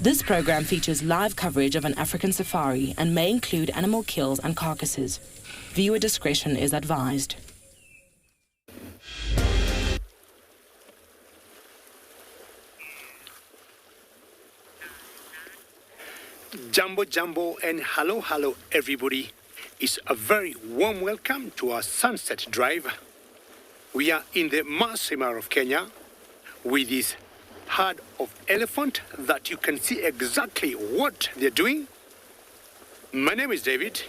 This program features live coverage of an African safari and may include animal kills and carcasses. Viewer discretion is advised. Jumbo and hello everybody. It's a very warm welcome to our sunset drive. We are in the Masai of Kenya with this herd of elephant that you can see exactly what they're doing. My name is David.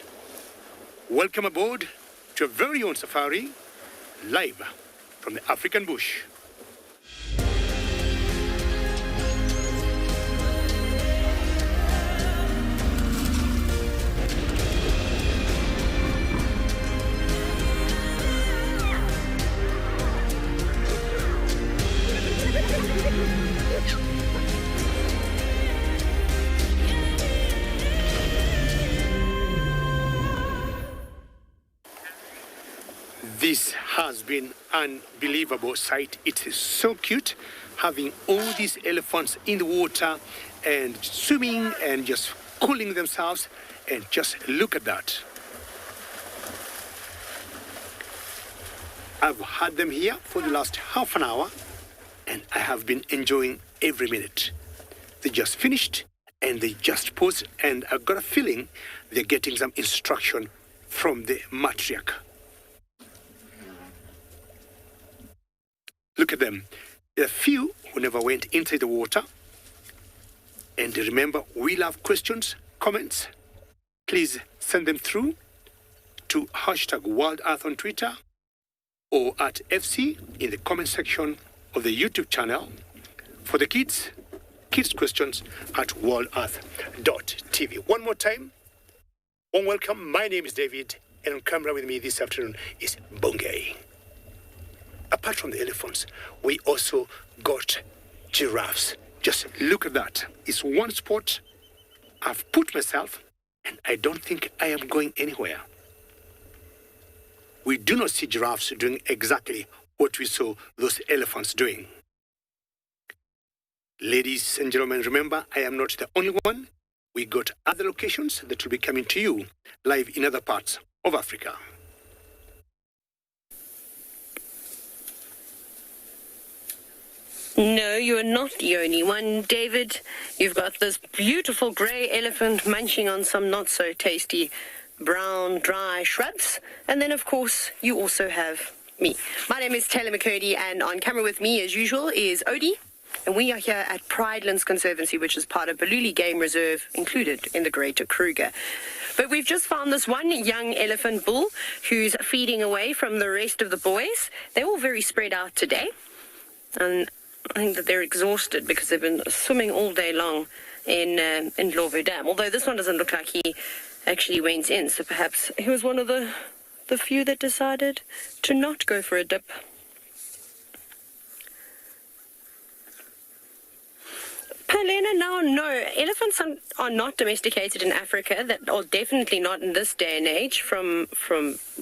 Welcome aboard to a very own safari, live from the African bush. This has been an unbelievable sight. It is so cute having all these elephants in the water and swimming and just cooling themselves, and just look at that. I've had them here for the last half an hour and I have been enjoying every minute. They just finished and they just paused, and I've got a feeling they're getting some instruction from the matriarch. Look at them. There are few who never went inside the water. And remember, we love questions, comments. Please send them through to #WildEarth on Twitter or at FC in the comment section of the YouTube channel. For the kids questions at wildearth.tv. One more time, warm welcome. My name is David, and on camera with me this afternoon is Bongay. Apart from the elephants, we also got giraffes. Just look at that. It's one spot I've put myself, and I don't think I am going anywhere. We do not see giraffes doing exactly what we saw those elephants doing. Ladies and gentlemen, remember, I am not the only one. We got other locations that will be coming to you live in other parts of Africa. No, you are not the only one, David. You've got this beautiful grey elephant munching on some not-so-tasty brown, dry shrubs. And then, of course, you also have me. My name is Taylor McCurdy, and on camera with me, as usual, is Odie. And we are here at Pridelands Conservancy, which is part of Tswalu Game Reserve, included in the Greater Kruger. But we've just found this one young elephant bull who's feeding away from the rest of the boys. They're all very spread out today. And I think that they're exhausted because they've been swimming all day long in Ndlovu Dam. Although this one doesn't look like he actually went in, so perhaps he was one of the few that decided to not go for a dip. Helena, now, no, elephants are not domesticated in Africa, or definitely not in this day and age, from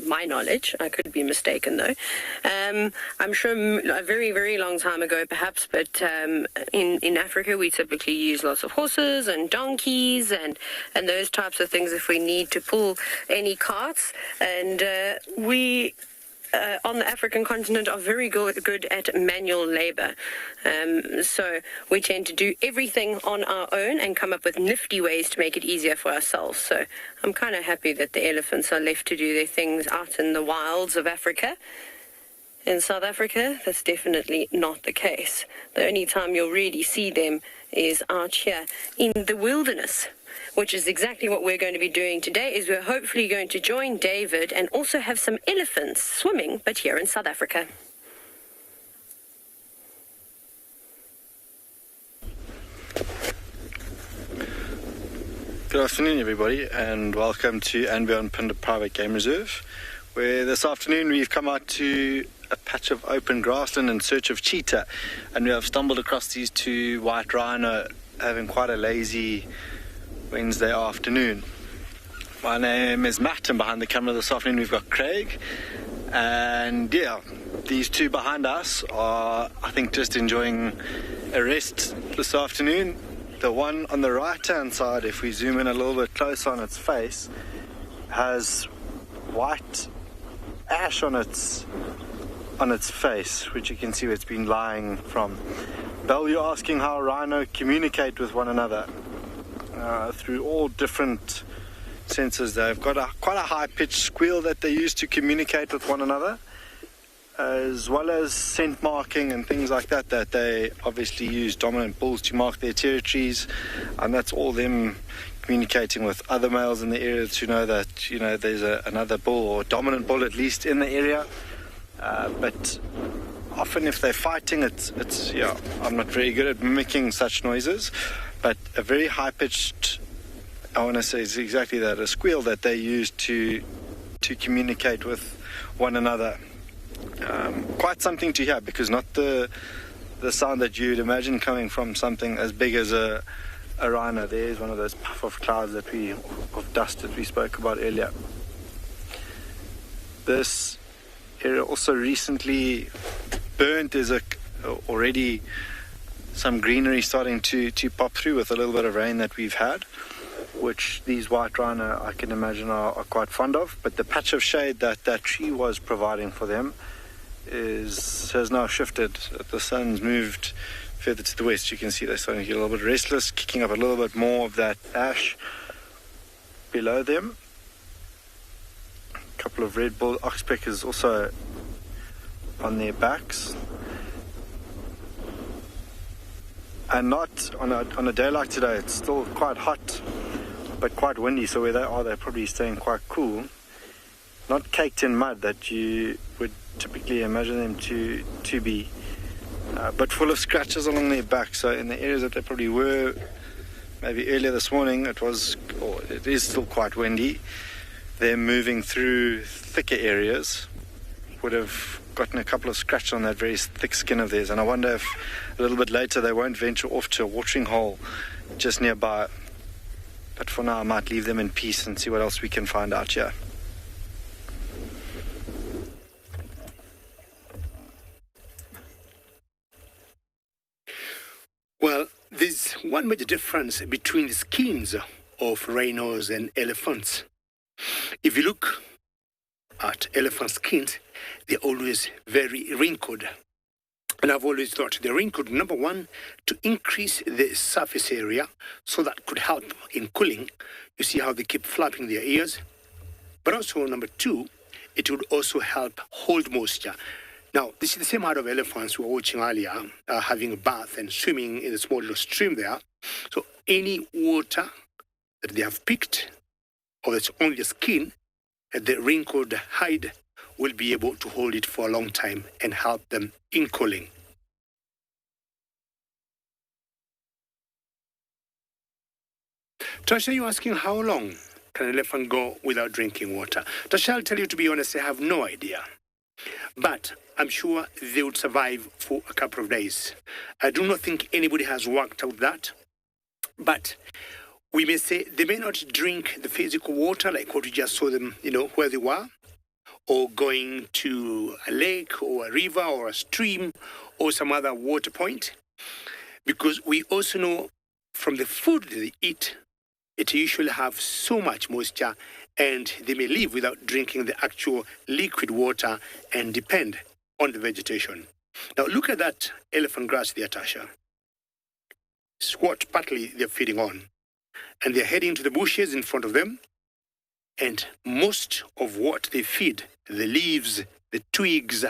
my knowledge. I could be mistaken, though. I'm sure a very, very long time ago, perhaps, but in Africa, we typically use lots of horses and donkeys and those types of things if we need to pull any carts. And we on the African continent are very good at manual labor. So we tend to do everything on our own and come up with nifty ways to make it easier for ourselves. So I'm kind of happy that the elephants are left to do their things out in the wilds of Africa. In South Africa, that's definitely not the case. The only time you'll really see them is out here in the wilderness, which is exactly what we're going to be doing today. Is we're hopefully going to join David and also have some elephants swimming, but here in South Africa. Good afternoon, everybody, and welcome to andBeyond Phinda Private Game Reserve, where this afternoon we've come out to a patch of open grassland in search of cheetah, and we have stumbled across these two white rhino having quite a lazy Wednesday afternoon. My name is Matt, and behind the camera this afternoon we've got Craig, and yeah, these two behind us are, I think, just enjoying a rest this afternoon. The one on the right-hand side, if we zoom in a little bit closer on its face, has white ash on its face, which you can see where it's been lying from. Belle, you're asking how rhino communicate with one another through all different senses. They've got quite a high-pitched squeal that they use to communicate with one another, as well as scent marking and things like that they obviously use dominant bulls to mark their territories, and that's all them communicating with other males in the area to know that there's another bull, or dominant bull at least, in the area. But often if they're fighting, it's I'm not very good at mimicking such noises, but a very high-pitched, I want to say is exactly that, a squeal that they use to communicate with one another. Quite something to hear, because not the sound that you'd imagine coming from something as big as a rhino. There's one of those puff of clouds of dust that we spoke about earlier. This area also recently burnt. There's already some greenery starting to pop through with a little bit of rain that we've had, which these white rhino, I can imagine, are quite fond of. But the patch of shade that tree was providing for them has now shifted. The sun's moved further to the west. You can see they're starting to get a little bit restless, kicking up a little bit more of that ash below them. A couple of red bull oxpeckers also on their backs. And not on a day like today, it's still quite hot but quite windy, so where they are, they're probably staying quite cool. Not caked in mud that you would typically imagine them to be, but full of scratches along their back. So in the areas that they probably were maybe earlier this morning, it is still quite windy. They're moving through thicker areas, would have gotten a couple of scratches on that very thick skin of theirs, and I wonder if a little bit later they won't venture off to a watering hole just nearby. But for now I might leave them in peace and see what else we can find out here. Well, there's one major difference between the skins of rhinos and elephants. If you look at elephant skins, they're always very wrinkled. And I've always thought they're wrinkled, number one, to increase the surface area, so that could help in cooling. You see how they keep flapping their ears. But also, number two, it would also help hold moisture. Now, this is the same herd of elephants we were watching earlier, having a bath and swimming in a small little stream there. So any water that they have picked, or that's on the skin, the wrinkled hide will be able to hold it for a long time and help them in cooling. Tasha, you're asking how long can an elephant go without drinking water? Tasha, I'll tell you, to be honest, I have no idea. But I'm sure they would survive for a couple of days. I do not think anybody has worked out that. But we may say they may not drink the physical water like what we just saw them, where they were, or going to a lake or a river or a stream or some other water point. Because we also know from the food they eat, it usually have so much moisture, and they may live without drinking the actual liquid water and depend on the vegetation. Now look at that elephant grass there, Tasha. It's what partly they're feeding on. And they're heading to the bushes in front of them. And most of what they feed, the leaves, the twigs,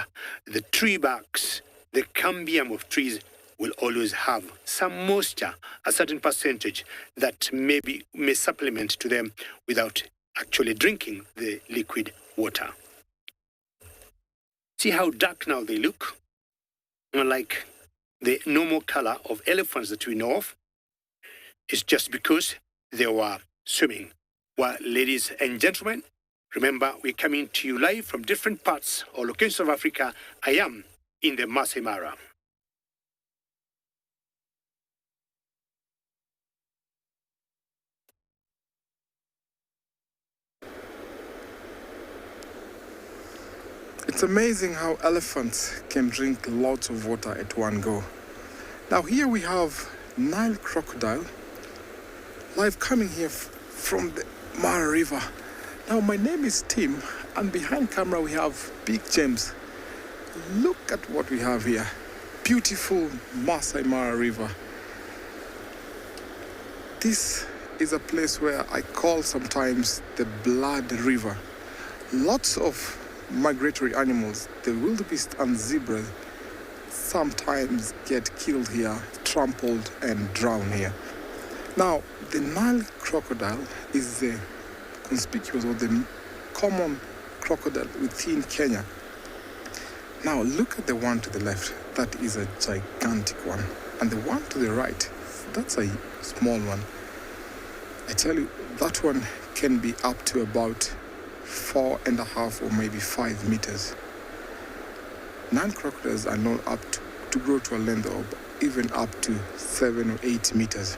the tree barks, the cambium of trees, will always have some moisture, a certain percentage that may supplement to them without actually drinking the liquid water. See how dark now they look? Unlike the normal color of elephants that we know of. It's just because they were swimming. Well, ladies and gentlemen, remember, we're coming to you live from different parts or locations of Africa. I am in the Masai Mara. It's amazing how elephants can drink lots of water at one go. Now here we have Nile crocodile live coming here from the Mara River. Now, my name is Tim, and behind camera we have Big James. Look at what we have here. Beautiful Masai Mara River. This is a place where I call sometimes the Blood River. Lots of migratory animals, the wildebeest and zebras, sometimes get killed here, trampled and drowned here. Now, the Nile crocodile is the conspicuous or the common crocodile within Kenya. Now, look at the one to the left. That is a gigantic one. And the one to the right, that's a small one. I tell you, that one can be up to about 4.5 or maybe 5 meters. Nile crocodiles are known up to grow to a length of even up to 7 or 8 meters.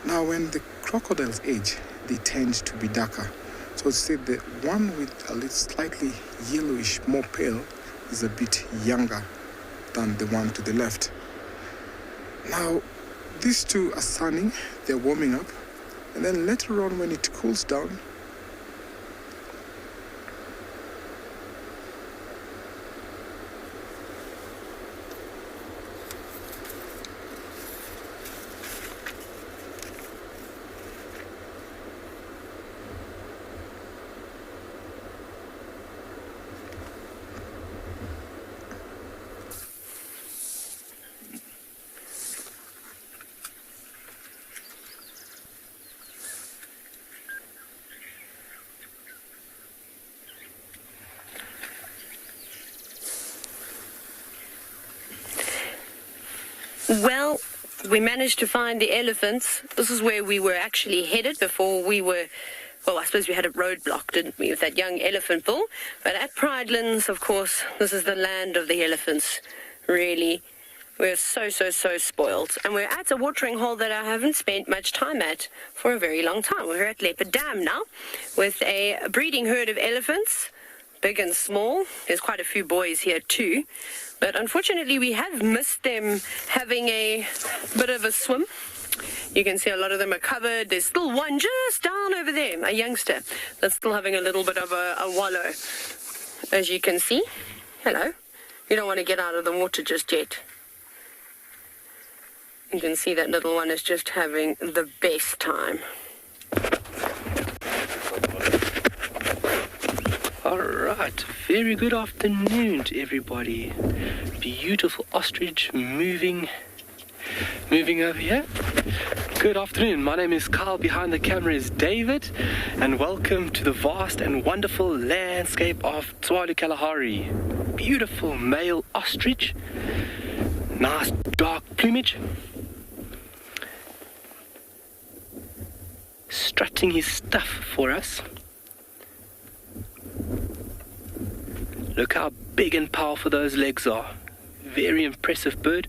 Now, when the crocodiles age, they tend to be darker. So say the one with a little slightly yellowish, more pale, is a bit younger than the one to the left. Now, these two are sunning, they're warming up, and then later on when it cools down, Well, we managed to find the elephants. This is where we were actually headed before we were, well, I suppose we had a roadblock, didn't we, with that young elephant bull. But at Pridelands, of course, this is the land of the elephants, really. We're so spoiled. And we're at a watering hole that I haven't spent much time at for a very long time. We're at Leopard Dam now with a breeding herd of elephants, big and small. There's quite a few boys here too. But unfortunately, we have missed them having a bit of a swim. You can see a lot of them are covered. There's still one just down over there, a youngster, that's still having a little bit of a wallow, as you can see. Hello. You don't want to get out of the water just yet. You can see that little one is just having the best time. Alright, very good afternoon to everybody. Beautiful ostrich moving over here. Good afternoon, my name is Carl, behind the camera is David, and welcome to the vast and wonderful landscape of Tswalu Kalahari. Beautiful male ostrich, nice dark plumage, strutting his stuff for us. Look how big and powerful those legs are. Very impressive bird.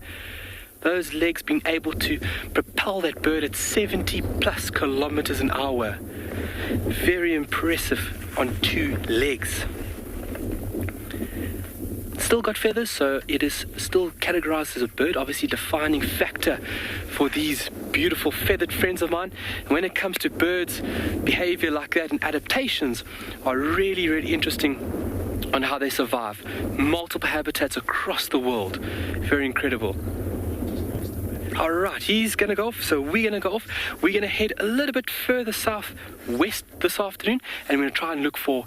Those legs being able to propel that bird at 70 plus kilometers an hour. Very impressive on 2 legs. Still got feathers, so it is still categorized as a bird. Obviously defining factor for these beautiful feathered friends of mine. And when it comes to birds, behavior like that and adaptations are really, really interesting on how they survive. Multiple habitats across the world. Very incredible. Alright, he's going to go off, so we're going to go off. We're going to head a little bit further southwest this afternoon, and we're going to try and look for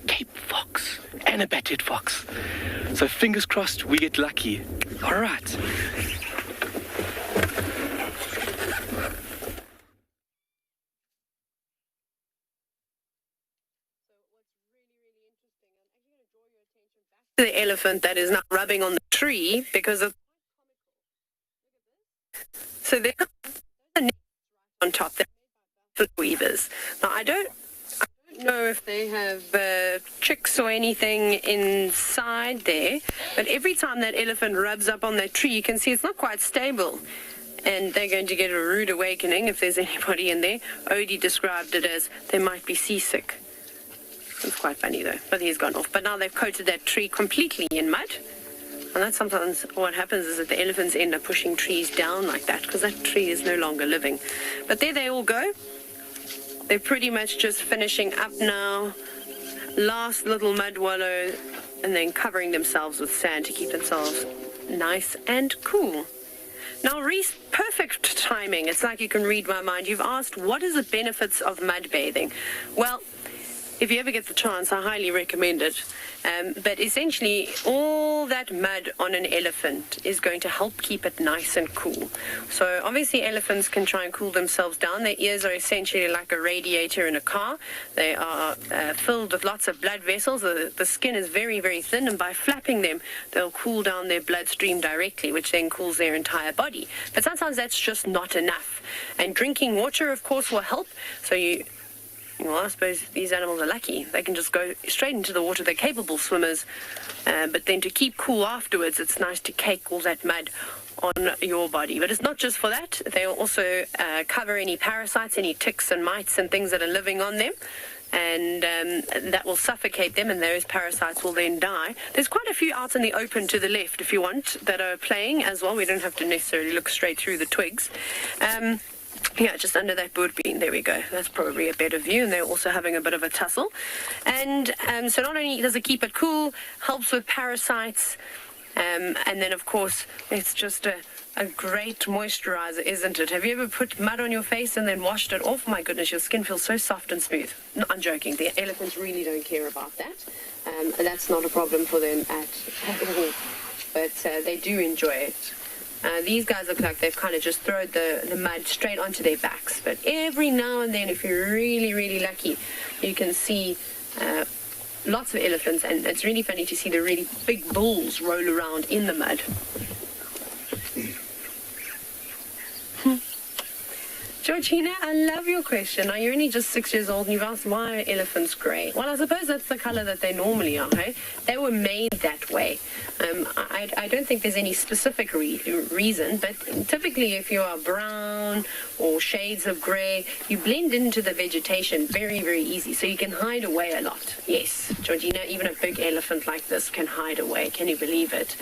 Cape fox and a bat-head fox. So fingers crossed we get lucky. Alright. The elephant that is now rubbing on the tree because of... So there's a net on top there for weavers. Now I don't know if they have chicks or anything inside there, but every time that elephant rubs up on that tree, you can see it's not quite stable. And they're going to get a rude awakening if there's anybody in there. Odie described it as they might be seasick. It's quite funny though, but he's gone off. But now they've coated that tree completely in mud. And that's sometimes what happens, is that the elephants end up pushing trees down like that because that tree is no longer living. But there they all go. They're pretty much just finishing up now. Last little mud wallow, and then covering themselves with sand to keep themselves nice and cool. Now, Reese, perfect timing. It's like you can read my mind. You've asked, what is the benefits of mud bathing? Well, if you ever get the chance, I highly recommend it. But essentially, all that mud on an elephant is going to help keep it nice and cool. So obviously, elephants can try and cool themselves down. Their ears are essentially like a radiator in a car. They are filled with lots of blood vessels. The skin is very, very thin, and by flapping them, they'll cool down their bloodstream directly, which then cools their entire body. But sometimes that's just not enough. And drinking water, of course, will help. So well, I suppose these animals are lucky. They can just go straight into the water. They're capable swimmers. But then to keep cool afterwards, it's nice to cake all that mud on your body. But it's not just for that. They will also cover any parasites, any ticks and mites and things that are living on them. And that will suffocate them, and those parasites will then die. There's quite a few out in the open to the left, if you want, that are playing as well. We don't have to necessarily look straight through the twigs. Yeah, just under that bird bean, there we go. That's probably a better view, and they're also having a bit of a tussle. And so not only does it keep it cool, helps with parasites, and then, of course, it's just a great moisturizer, isn't it? Have you ever put mud on your face and then washed it off? My goodness, your skin feels so soft and smooth. No, I'm joking. The elephants really don't care about that. That's not a problem for them at all, but they do enjoy it. These guys look like they've kind of just thrown the mud straight onto their backs. But every now and then, if you're really, really lucky, you can see lots of elephants. And it's really funny to see the really big bulls roll around in the mud. Georgina, I love your question. Now, you're only just 6 years old and you've asked why are elephants grey? Well, I suppose that's the colour that they normally are, hey? They were made that way. I don't think there's any specific reason, but typically if you are brown or shades of grey, you blend into the vegetation very, very easy, so you can hide away a lot. Yes, Georgina, even a big elephant like this can hide away. Can you believe it?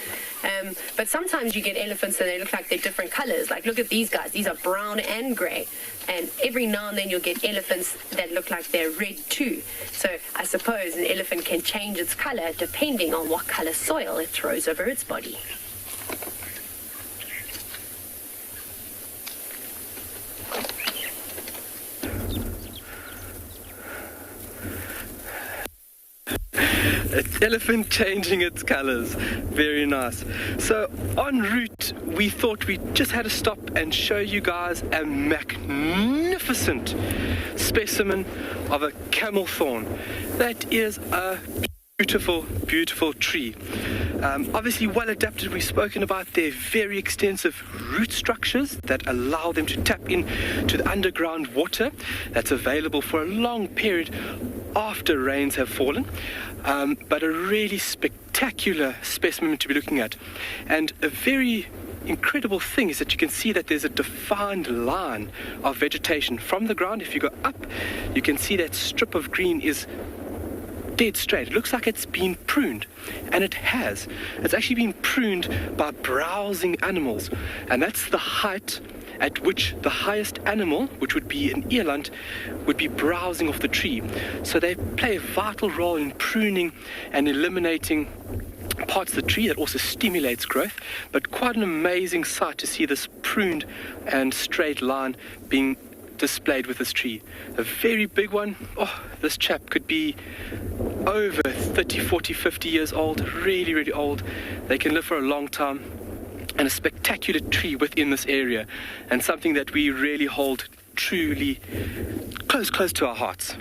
But sometimes you get elephants and they look like they're different colours. Like, look at these guys. These are brown and grey. And every now and then you'll get elephants that look like they're red too. So I suppose an elephant can change its colour depending on what colour soil it throws over its body. An elephant changing its colors. Very nice. So en route, we thought we just had to stop and show you guys a magnificent specimen of a camel thorn. That is a beautiful, beautiful tree. Obviously well adapted. We've spoken about their very extensive root structures that allow them to tap into the underground water that's available for a long period after rains have fallen. But a really spectacular specimen to be looking at. And a very incredible thing is that you can see that there's a defined line of vegetation from the ground. If you go up, you can see that strip of green is dead straight. It looks like it's been pruned, and it has. It's actually been pruned by browsing animals, and that's the height at which the highest animal, which would be an eland, would be browsing off the tree. So they play a vital role in pruning and eliminating parts of the tree. That also stimulates growth, but quite an amazing sight to see this pruned and straight line being displayed with this tree. A very big one. Oh, this chap could be over 30, 40, 50 years old. Really, really old. They can live for a long time. And a spectacular tree within this area, and something that we really hold truly close to our hearts.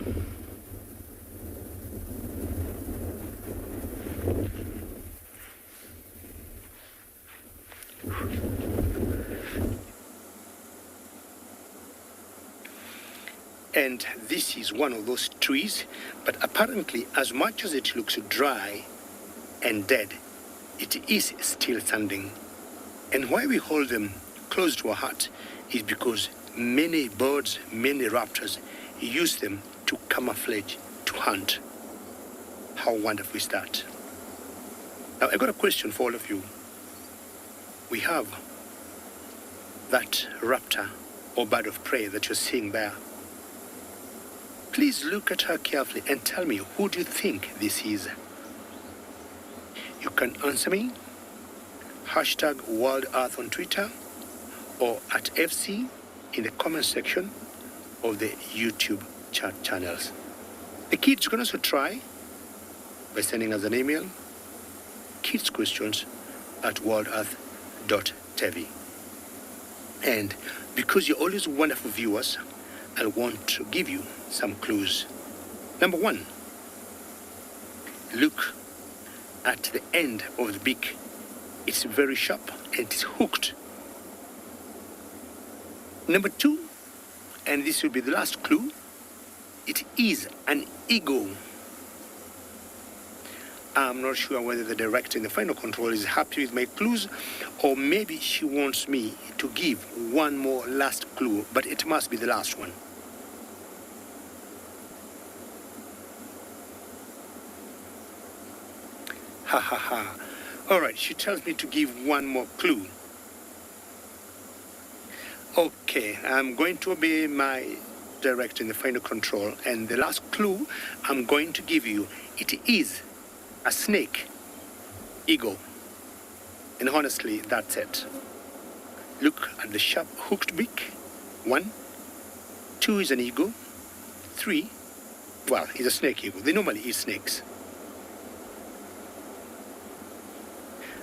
And this is one of those trees, but apparently as much as it looks dry and dead, it is still standing. And why we hold them close to our heart is because many birds, many raptors use them to camouflage, to hunt. How wonderful is that? Now, I got a question for all of you. we have that raptor or bird of prey that you're seeing there. Please look at her carefully and tell me, who do you think this is? You can answer me, hashtag WildEarth on Twitter, or at FC in the comment section of the YouTube chat channels. The kids can also try by sending us an email, kidsquestions@wildearth.tv. And because you're always wonderful viewers, I want to give you some clues. Number one, look at the end of the beak. It's very sharp and it's hooked. Number two, and this will be the last clue, it is an eagle. I'm not sure whether the director in the final control is happy with my clues, or maybe she wants me to give one more last clue, but it must be the last one. Ha ha ha. All right, she tells me to give one more clue. Okay, I'm going to obey my director in the final control, and the last clue I'm going to give you, it is a snake, eagle. And honestly, that's it. Look at the sharp hooked beak. 1, 2 is an eagle. 3, well, he's a snake eagle. They normally eat snakes.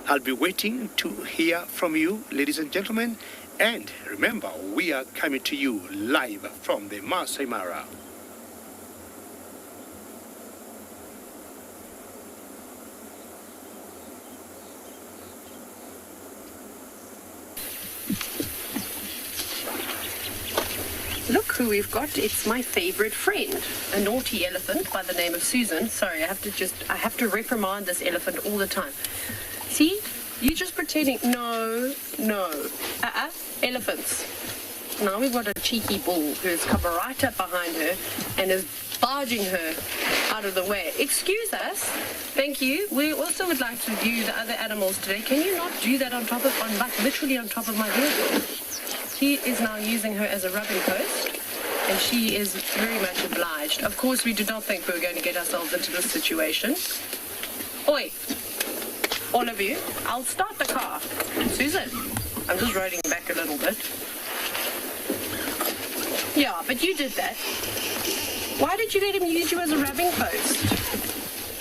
I'll be waiting to hear from you, ladies and gentlemen. And remember, we are coming to you live from the Masai Mara. Look who we've got. It's my favorite friend, a naughty elephant by the name of Susan. Sorry, I have to reprimand this elephant all the time. See? You just pretending. No. Elephants. Now we've got a cheeky bull who's come right up behind her and is barging her out of the way. Excuse us. Thank you. We also would like to view the other animals today. Can you not do that literally on top of my vehicle? He is now using her as a rubbing post, and she is very much obliged. Of course, we did not think we were going to get ourselves into this situation. Oi! All of you, I'll start the car. Susan, I'm just riding back a little bit. Yeah, but you did that. Why did you let him use you as a rubbing post?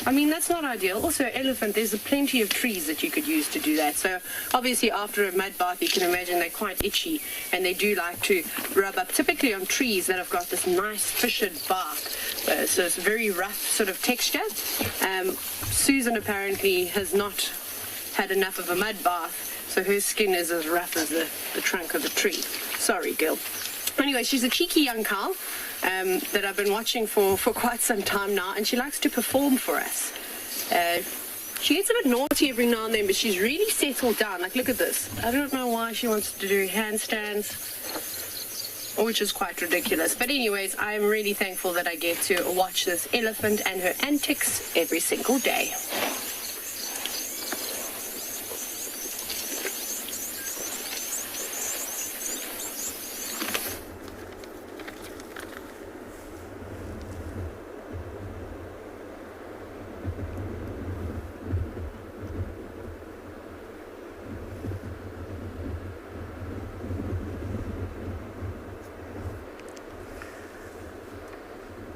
I mean, that's not ideal. Also, elephant, there's plenty of trees that you could use to do that. So, obviously, after a mud bath, you can imagine they're quite itchy, and they do like to rub up, typically on trees that have got this nice fissured bark. So it's a very rough sort of texture. Susan apparently has not had enough of a mud bath, so her skin is as rough as the trunk of a tree. Sorry, girl. Anyway, she's a cheeky young cow that I've been watching for quite some time now, and she likes to perform for us. She gets a bit naughty every now and then, but she's really settled down. Like, look at this. I don't know why she wants to do handstands, which is quite ridiculous. But anyways, I'm really thankful that I get to watch this elephant and her antics every single day.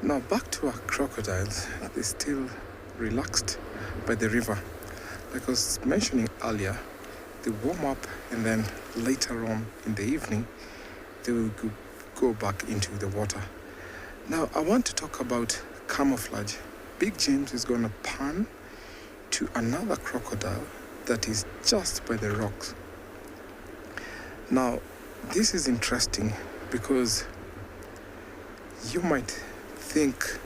Now back to our crocodiles. They're still relaxed by the river. Like I was mentioning earlier, they warm up and then later on in the evening, they will go back into the water. Now I want to talk about camouflage. Big James is going to pan to another crocodile that is just by the rocks. Now this is interesting because you might think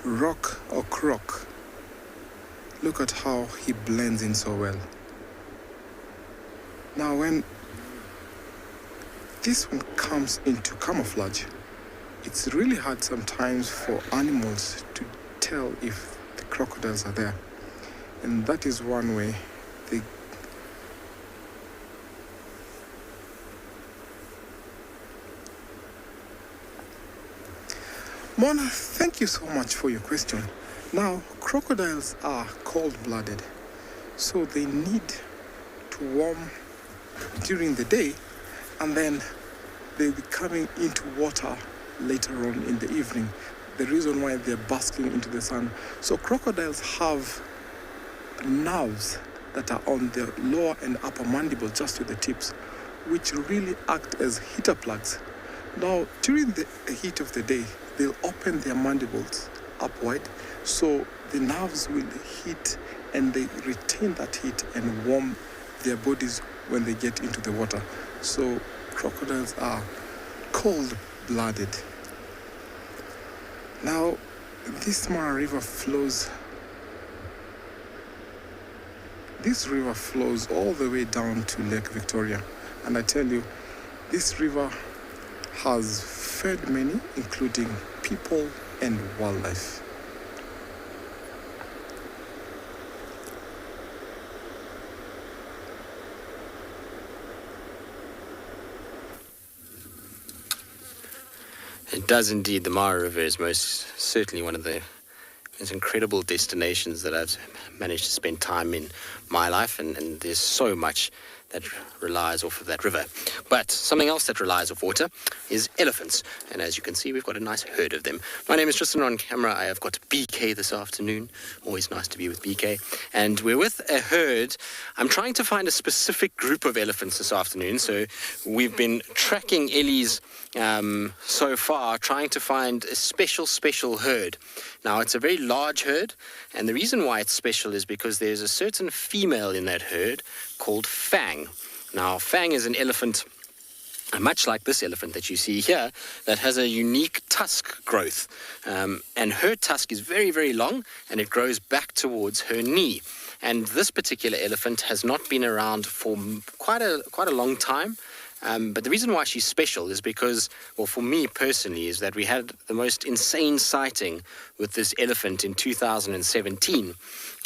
rock or croc. Look at how he blends in so well. Now when this one comes into camouflage, it's really hard sometimes for animals to tell if the crocodiles are there. And that is one way they Mona, thank you so much for your question. Now, crocodiles are cold-blooded, so they need to warm during the day, and then they'll be coming into water later on in the evening. The reason why they're basking into the sun. So crocodiles have nerves that are on the lower and upper mandible, just to the tips, which really act as heater plugs. Now, during the heat of the day, they'll open their mandibles upward, so the nerves will heat and they retain that heat and warm their bodies when they get into the water. So crocodiles are cold-blooded. Now, this Mara River flows. This river flows all the way down to Lake Victoria. And I tell you, this river has fed many, including people and wildlife. It does indeed. The Mara River is most certainly one of the most incredible destinations that I've managed to spend time in my life, and there's so much that relies off of that river. But something else that relies off water is elephants. And as you can see, we've got a nice herd of them. My name is Tristan. On camera, I have got BK this afternoon. Always nice to be with BK. And we're with a herd. I'm trying to find a specific group of elephants this afternoon. So we've been tracking Ellie's so far, trying to find a special herd. Now, it's a very large herd, and the reason why it's special is because there's a certain female in that herd called Fang. Now, Fang is an elephant, much like this elephant that you see here, that has a unique tusk growth. And her tusk is very, very long, and it grows back towards her knee. And this particular elephant has not been around for quite a long time. But the reason why she's special is because, well, for me personally, is that we had the most insane sighting with this elephant in 2017,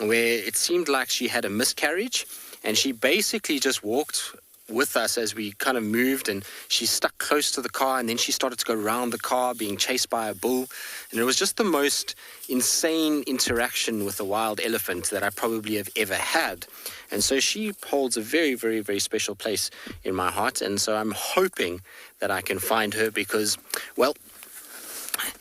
where it seemed like she had a miscarriage, and she basically just walked with us as we kind of moved, and she stuck close to the car, and then she started to go around the car being chased by a bull. And it was just the most insane interaction with a wild elephant that I probably have ever had. And so she holds a very, very, very special place in my heart. And so I'm hoping that I can find her because, well,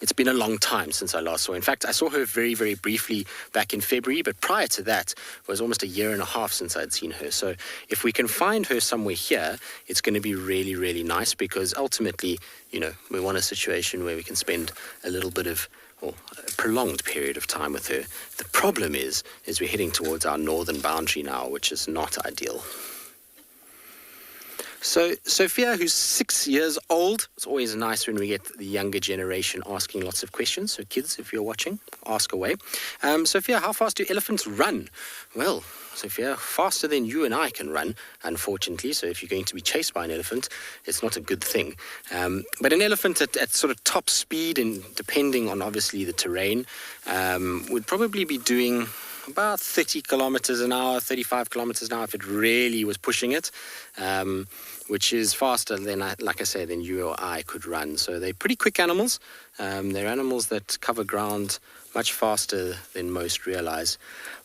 it's been a long time since I last saw her. In fact, I saw her very, very briefly back in February, but prior to that, it was almost a year and a half since I'd seen her. So if we can find her somewhere here, it's going to be really, really nice because ultimately, you know, we want a situation where we can spend a little bit of, or a prolonged period of time with her. The problem is we're heading towards our northern boundary now, which is not ideal. So Sophia, who's 6 years old, it's always nice when we get the younger generation asking lots of questions. So kids, if you're watching, ask away. Sophia, how fast do elephants run? Well, Sophia, faster than you and I can run, unfortunately. So if you're going to be chased by an elephant, it's not a good thing. But an elephant at sort of top speed, and depending on obviously the terrain, would probably be doing about 30 kilometers an hour, 35 kilometers an hour if it really was pushing it, which is faster than, like I say, than you or I could run. So they're pretty quick animals. They're animals that cover ground much faster than most realize.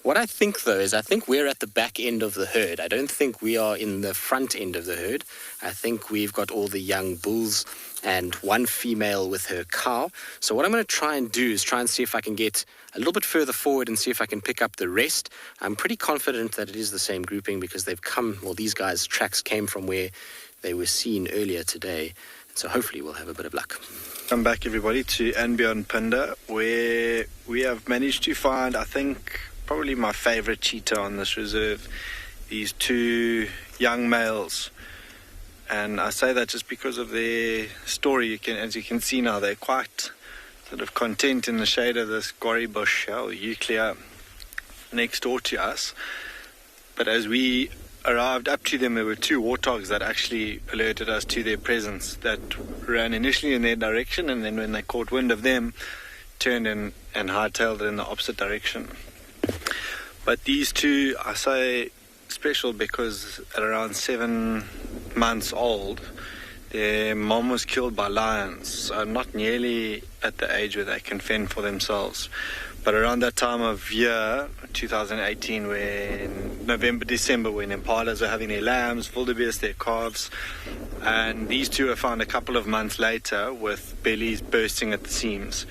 What I think, though, is I think we're at the back end of the herd. I don't think we are in the front end of the herd. I think we've got all the young bulls and one female with her cow. So what I'm going to try and do is try and see if I can get a little bit further forward and see if I can pick up the rest. I'm pretty confident that it is the same grouping because they've come, well, these guys' tracks came from where they were seen earlier today. So hopefully we'll have a bit of luck. Welcome back, everybody, to andBeyond Phinda, where we have managed to find, I think, probably my favorite cheetah on this reserve. These two young males. And I say that just because of their story. As you can see now, they're quite sort of content in the shade of this quarry bush, or eucalyptus, next door to us. But as we arrived up to them, there were two warthogs that actually alerted us to their presence, that ran initially in their direction, and then when they caught wind of them, turned and hightailed it in the opposite direction. But these two, I say special because at around 7 months old, Their mom was killed by lions, not nearly at the age where they can fend for themselves. But around that time of year, 2018, when November, December, when impalas are having their lambs, wildebeest, their calves, and these two were found a couple of months later with bellies bursting at the seams.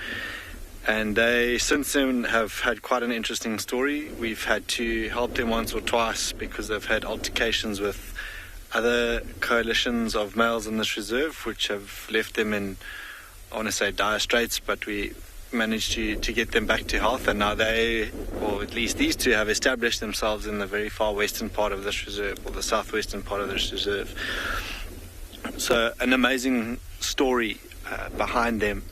And they, since then, have had quite an interesting story. We've had to help them once or twice because they've had altercations with other coalitions of males in this reserve, which have left them in, I want to say, dire straits, but we managed to get them back to health, and now they, or at least these two, have established themselves in the very far western part of this reserve, or the southwestern part of this reserve. So an amazing story behind them,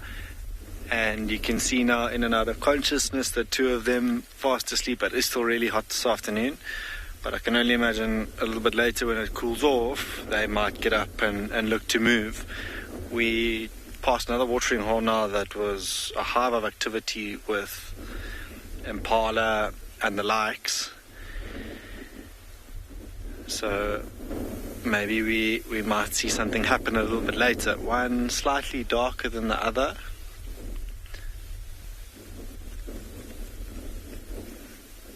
and you can see now in and out of consciousness that two of them fast asleep, but it's still really hot this afternoon. But I can only imagine a little bit later when it cools off, they might get up and look to move. We passed another watering hole now that was a hive of activity with impala and the likes. So maybe we might see something happen a little bit later. One slightly darker than the other.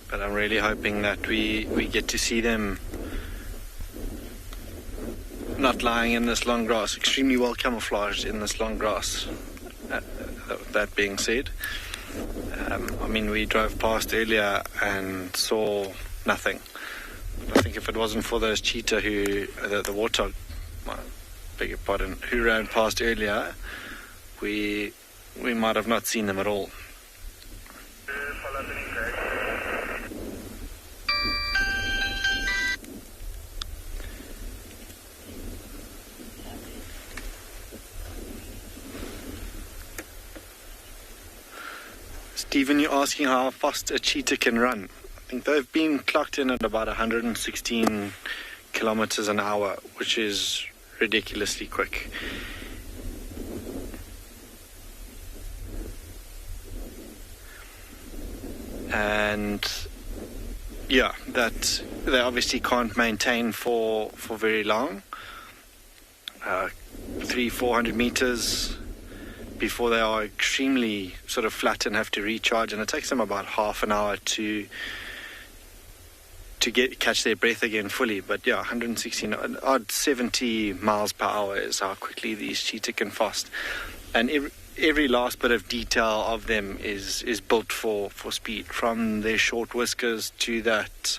But I'm really hoping that we get to see them not lying in this long grass, extremely well camouflaged in this long grass. That being said, I mean, we drove past earlier and saw nothing. I think if it wasn't for those cheetah who, the warthog, beg your pardon, who ran past earlier, we might have not seen them at all. Stephen, you're asking how fast a cheetah can run. I think they've been clocked in at about 116 kilometers an hour, which is ridiculously quick. And yeah, that they obviously can't maintain for very long. 300-400 meters before they are extremely sort of flat and have to recharge, and it takes them about half an hour to catch their breath again fully. But yeah, 116 odd 70 miles per hour is how quickly these cheetah can fast, and every last bit of detail of them is built for speed, from their short whiskers to that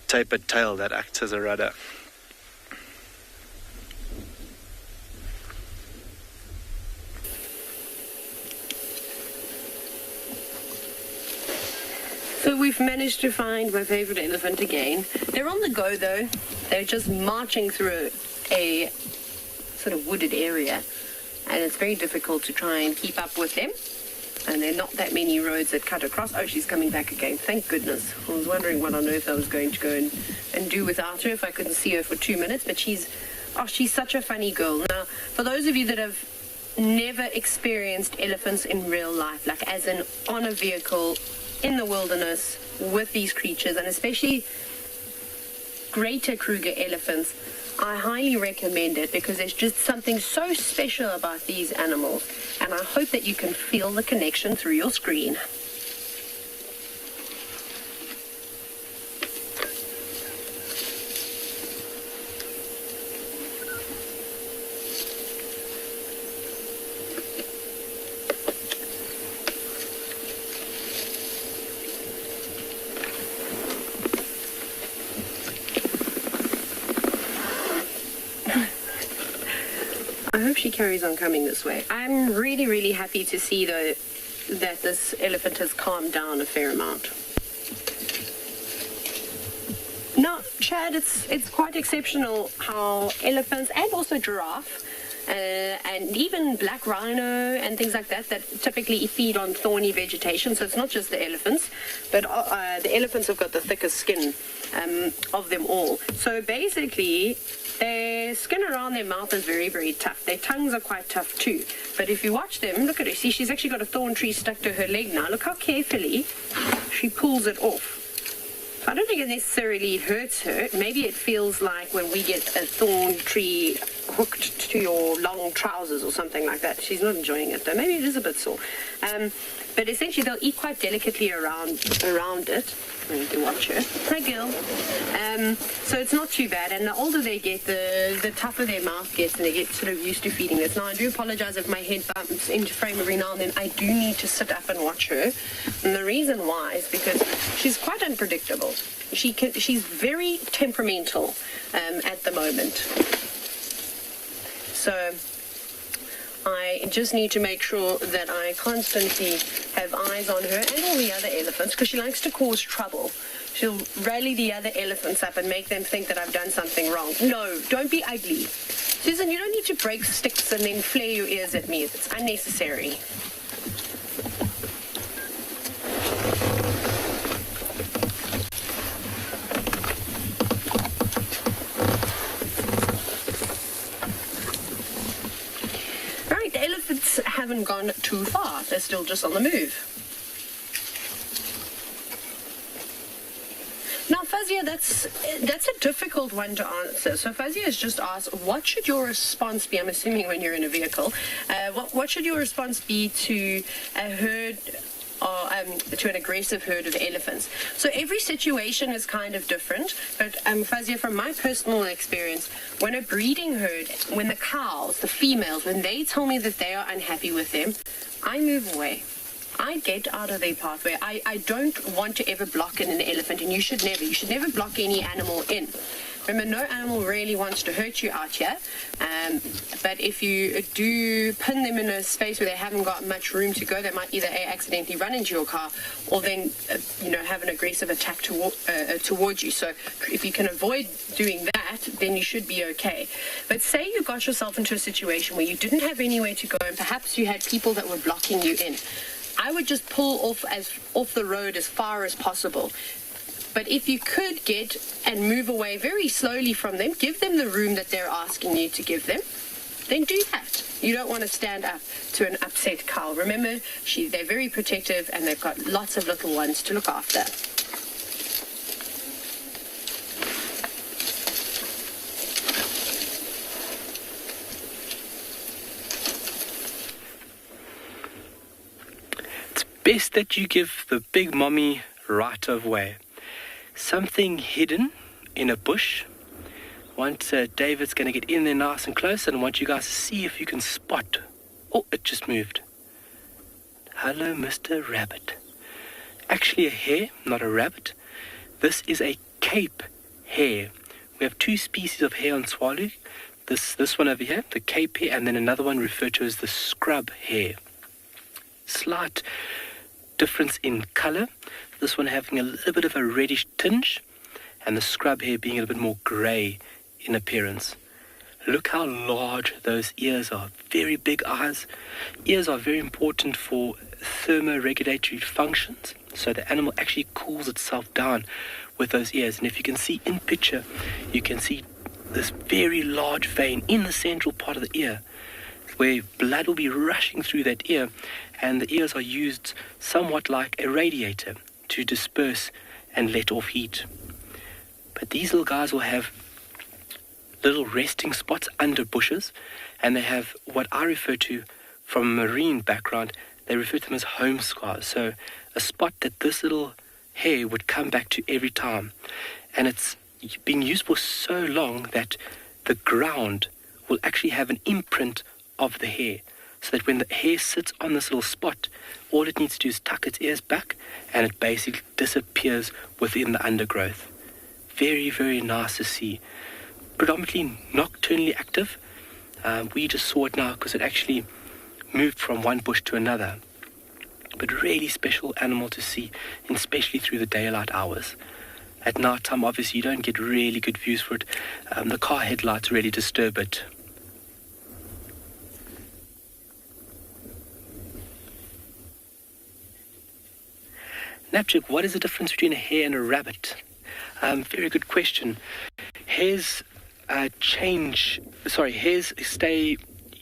tapered tail that acts as a rudder. So we've managed to find my favorite elephant again. They're on the go though. They're just marching through a sort of wooded area, and it's very difficult to try and keep up with them. And there are not that many roads that cut across. Oh, she's coming back again. Thank goodness. I was wondering what on earth I was going to go and do without her if I couldn't see her for 2 minutes. But she's such a funny girl. Now, for those of you that have never experienced elephants in real life, like as in on a vehicle, in the wilderness with these creatures, and especially greater Kruger elephants, I highly recommend it because there's just something so special about these animals, and I hope that you can feel the connection through your screen. I hope she carries on coming this way. I'm really, really happy to see, though, that this elephant has calmed down a fair amount. Now, Chad, it's quite exceptional how elephants and also giraffe and even black rhino and things like that typically feed on thorny vegetation. So it's not just the elephants, but the elephants have got the thickest skin of them all. So basically, their skin around their mouth is very, very tough. Their tongues are quite tough too. But if you watch them, look at her. See, she's actually got a thorn tree stuck to her leg now. Look how carefully she pulls it off. I don't think it necessarily hurts her. Maybe it feels like when we get a thorn tree hooked to your long trousers or something like that. She's not enjoying it though. Maybe it is a bit sore. But essentially they'll eat quite delicately around it. I need to watch her. Hi, girl. So it's not too bad. And the older they get, the tougher their mouth gets, and they get sort of used to feeding this. Now, I do apologize if my head bumps into frame every now and then. I do need to sit up and watch her. And the reason why is because she's quite unpredictable. She's very temperamental at the moment. So I just need to make sure that I constantly have eyes on her and all the other elephants, because she likes to cause trouble. She'll rally the other elephants up and make them think that I've done something wrong. No, don't be ugly. Susan, you don't need to break sticks and then flare your ears at me. It's unnecessary. Haven't gone too far. They're still just on the move. Now, Fazia, that's a difficult one to answer. So Fazia has just asked, what should your response be? I'm assuming when you're in a vehicle. What should your response be to a herd or to an aggressive herd of elephants? So every situation is kind of different, but Fazia, from my personal experience, when a breeding herd, when the cows, the females, when they tell me that they are unhappy with them, I move away. I get out of their pathway. I don't want to ever block in an elephant, and you should never block any animal in. Remember, no animal really wants to hurt you out here, but if you do pin them in a space where they haven't got much room to go, they might either accidentally run into your car or then, have an aggressive attack towards you. So if you can avoid doing that, then you should be okay. But say you got yourself into a situation where you didn't have anywhere to go, and perhaps you had people that were blocking you in. I would just pull off the road as far as possible. But if you could get and move away very slowly from them, give them the room that they're asking you to give them, then do that. You don't want to stand up to an upset cow. Remember, they're very protective and they've got lots of little ones to look after. It's best that you give the big mommy right of way. Something hidden in a bush. Once David's going to get in there nice and close, and I want you guys to see if you can spot. Oh, it just moved. Hello, Mr. Rabbit. Actually a hare, not a rabbit. This is a Cape hare. We have two species of hare on Tswalu. This one over here, the Cape hare, and then another one referred to as the scrub hare. Slight difference in color. This one having a little bit of a reddish tinge, and the scrub hare being a little bit more grey in appearance. Look how large those ears are. Very big eyes. Ears are very important for thermoregulatory functions, so the animal actually cools itself down with those ears. And if you can see in picture, you can see this very large vein in the central part of the ear, where blood will be rushing through that ear, and the ears are used somewhat like a radiator to disperse and let off heat. But these little guys will have little resting spots under bushes, and they have what I refer to from a marine background, they refer to them as home scars. So a spot that this little hare would come back to every time. And it's been used for so long that the ground will actually have an imprint of the hare, so that when the hare sits on this little spot, all it needs to do is tuck its ears back and it basically disappears within the undergrowth. Very, very nice to see. Predominantly nocturnally active. We just saw it now because it actually moved from one bush to another. But really special animal to see, especially through the daylight hours. At night time, obviously, you don't get really good views for it. The car headlights really disturb it. Napchick, what is the difference between a hare and a rabbit? Very good question. Hares stay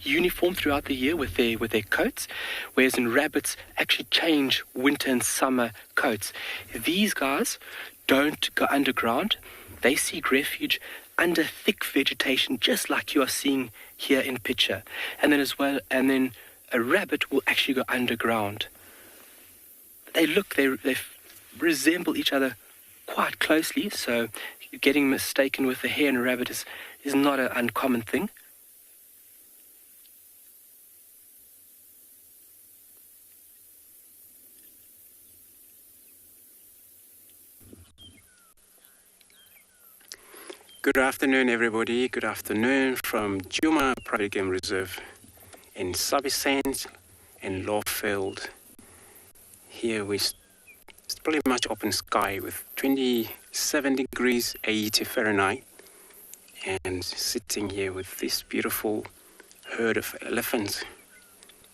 uniform throughout the year with their coats, whereas in rabbits actually change winter and summer coats. These guys don't go underground. They seek refuge under thick vegetation, just like you are seeing here in picture. And then a rabbit will actually go underground. They resemble each other quite closely, so getting mistaken with a hare and a rabbit is not an uncommon thing. Good afternoon, everybody. Good afternoon from Djuma Private Game Reserve in Sabi and Lawfield. Here it's pretty much open sky with 27 degrees 80 Fahrenheit, and sitting here with this beautiful herd of elephants.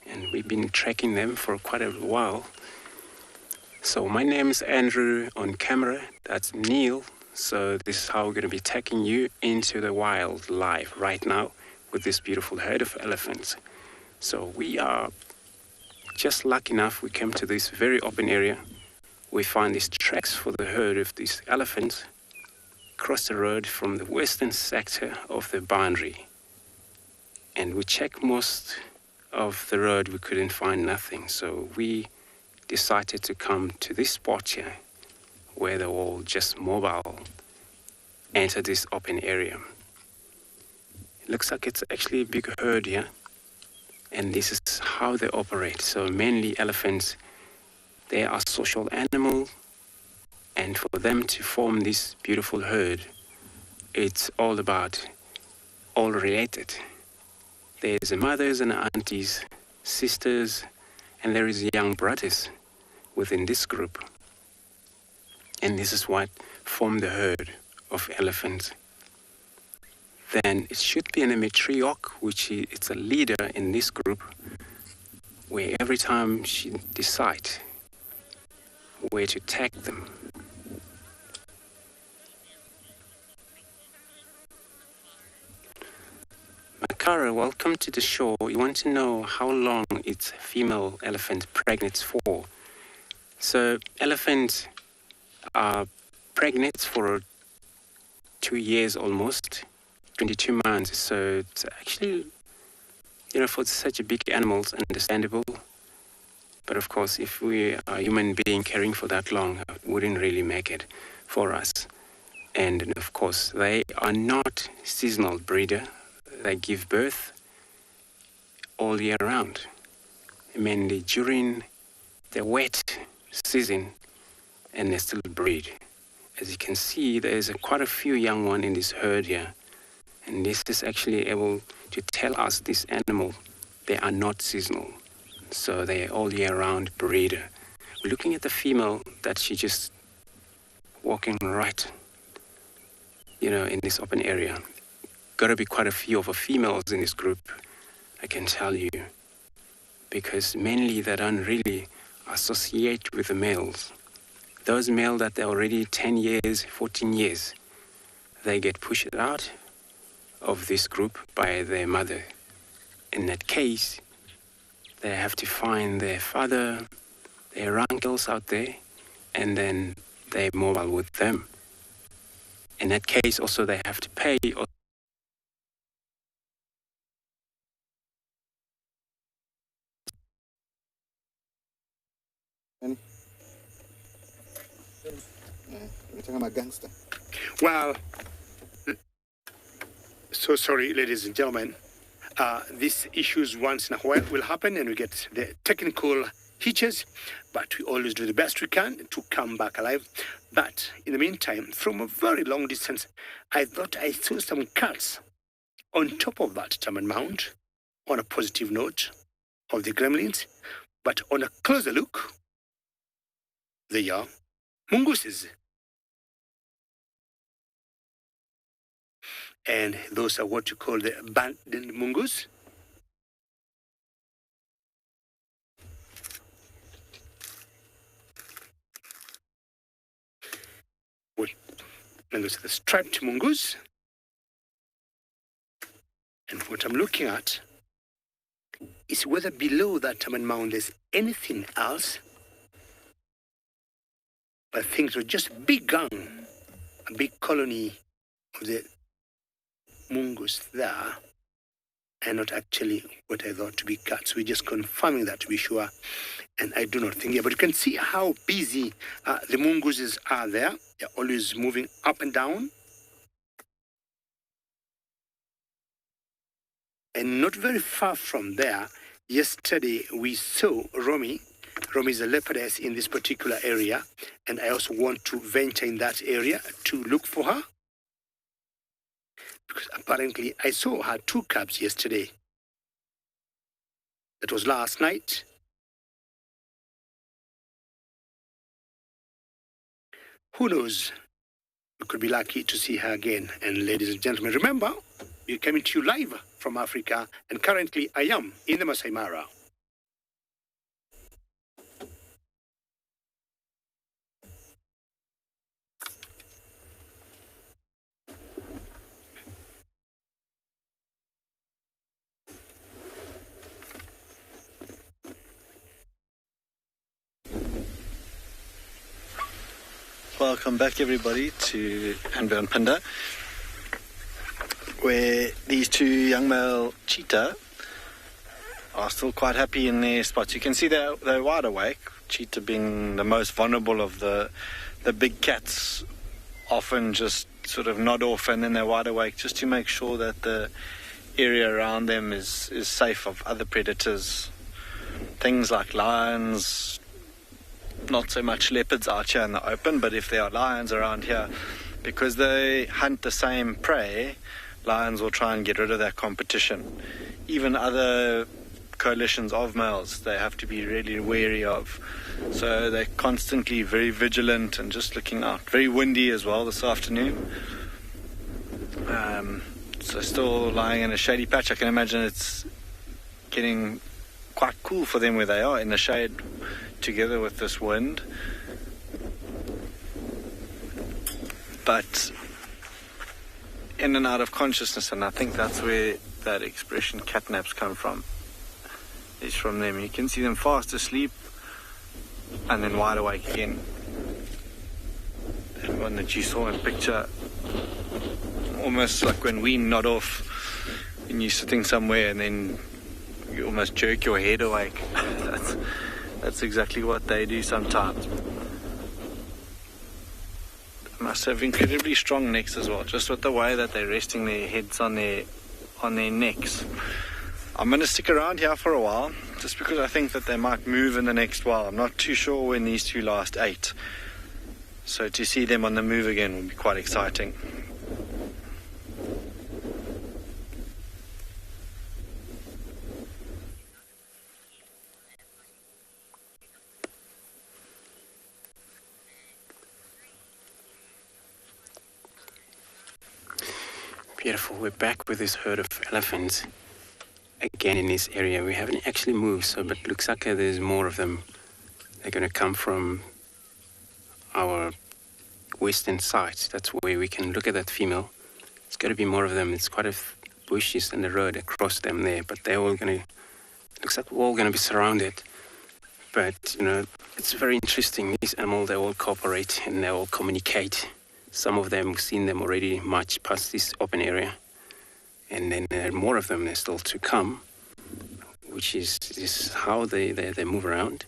And we've been tracking them for quite a while. So my name is Andrew on camera. That's Neil. So this is how we're going to be taking you into the wild live right now with this beautiful herd of elephants. So we are just lucky enough we came to this very open area. We find these tracks for the herd of these elephants across the road from the western sector of the boundary. And we checked most of the road, we couldn't find nothing. So we decided to come to this spot here where they're all just mobile, enter this open area. It looks like it's actually a big herd here, and this is how they operate. So mainly elephants, they are social animals, and for them to form this beautiful herd, it's all related. There's mothers and aunties, sisters, and there is young brothers within this group. And this is what formed the herd of elephants. Then it should be an matriarch, which it's a leader in this group, where every time she decides where to take them. Makara, welcome to the show. You want to know how long its female elephant pregnant for. So elephants are pregnant for 2 years almost, 22 months. So it's actually, for such a big animal, it's understandable. But of course, if we are human being caring for that long, it wouldn't really make it for us. And of course, they are not seasonal breeder. They give birth all year round, mainly during the wet season, and they still breed. As you can see, there's quite a few young ones in this herd here, and this is actually able to tell us this animal, they are not seasonal, so they're all year round breeder. We're looking at the female that she just walking right, in this open area. Got to be quite a few of the females in this group, I can tell you, because mainly they don't really associate with the males. Those males that they're already 10 years, 14 years, they get pushed out of this group by their mother. In that case, they have to find their father, their uncles out there, and then they're mobile with them. In that case, also they have to pay. Well, so sorry, ladies and gentlemen. These issues once in a while will happen, and we get the technical hitches, but we always do the best we can to come back alive. But in the meantime, from a very long distance, I thought I saw some cats on top of that Taman Mound, on a positive note of the gremlins. But on a closer look, they are mongooses. And those are what you call the abandoned mongoose. And those are the striped mongoose. And what I'm looking at is whether below that Taman Mound there's anything else. But things were just big gang, a big colony of the mongoose there and not actually what I thought to be cats. We're just confirming that to be sure. And I do not think, yeah, but you can see how busy the mongooses are there. They're always moving up and down. And not very far from there, yesterday we saw Romy. Romy is a leopardess in this particular area. And I also want to venture in that area to look for her. Because apparently I saw her 2 cubs yesterday. That was last night. Who knows? We could be lucky to see her again. And ladies and gentlemen, remember, we're coming to you live from Africa. And currently I am in the Masai Mara. Welcome back, everybody, to andBeyond Phinda, where these 2 young male cheetah are still quite happy in their spots. You can see they're wide awake. Cheetah being the most vulnerable of the big cats, often just sort of nod off and then they're wide awake just to make sure that the area around them is safe of other predators. Things like lions, not so much leopards out here in the open, but if there are lions around here, because they hunt the same prey, lions will try and get rid of that competition. Even other coalitions of males, they have to be really wary of. So they're constantly very vigilant and just looking out. Very windy as well this afternoon. So still lying in a shady patch. I can imagine it's getting quite cool for them where they are in the shade together with this wind. But in and out of consciousness, and I think that's where that expression catnaps come from. Is from them. You can see them fast asleep and then wide awake again. That one that you saw in picture, almost like when we nod off and you're sitting somewhere and then you almost jerk your head awake. That's exactly what they do sometimes. They must have incredibly strong necks as well, just with the way that they're resting their heads on their necks. I'm going to stick around here for a while, just because I think that they might move in the next while. I'm not too sure when these 2 last ate. So to see them on the move again would be quite exciting. Beautiful. We're back with this herd of elephants. Again in this area. We haven't actually moved, but looks like there's more of them. They're going to come from our western side. That's where we can look at that female. It's got to be more of them. It's quite a bushes and the road across them there, but they're all going to, looks like we're all going to be surrounded. But, it's very interesting. These animals, they all cooperate and they all communicate. Some of them, we've seen them already march past this open area. And then there are more of them still to come, which is how they move around.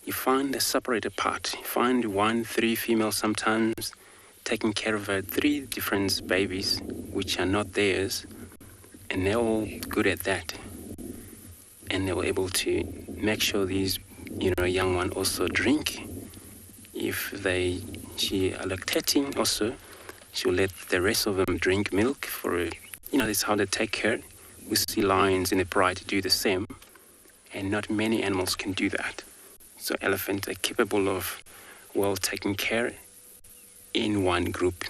You find a separated part. You find 1, 3 females sometimes taking care of 3 different babies, which are not theirs. And they're all good at that. And they were able to make sure these, young ones also drink. If she are lactating also, she'll let the rest of them drink milk for this is how they take care. We see lions in the pride do the same, and not many animals can do that. So elephants are capable of well taking care in one group.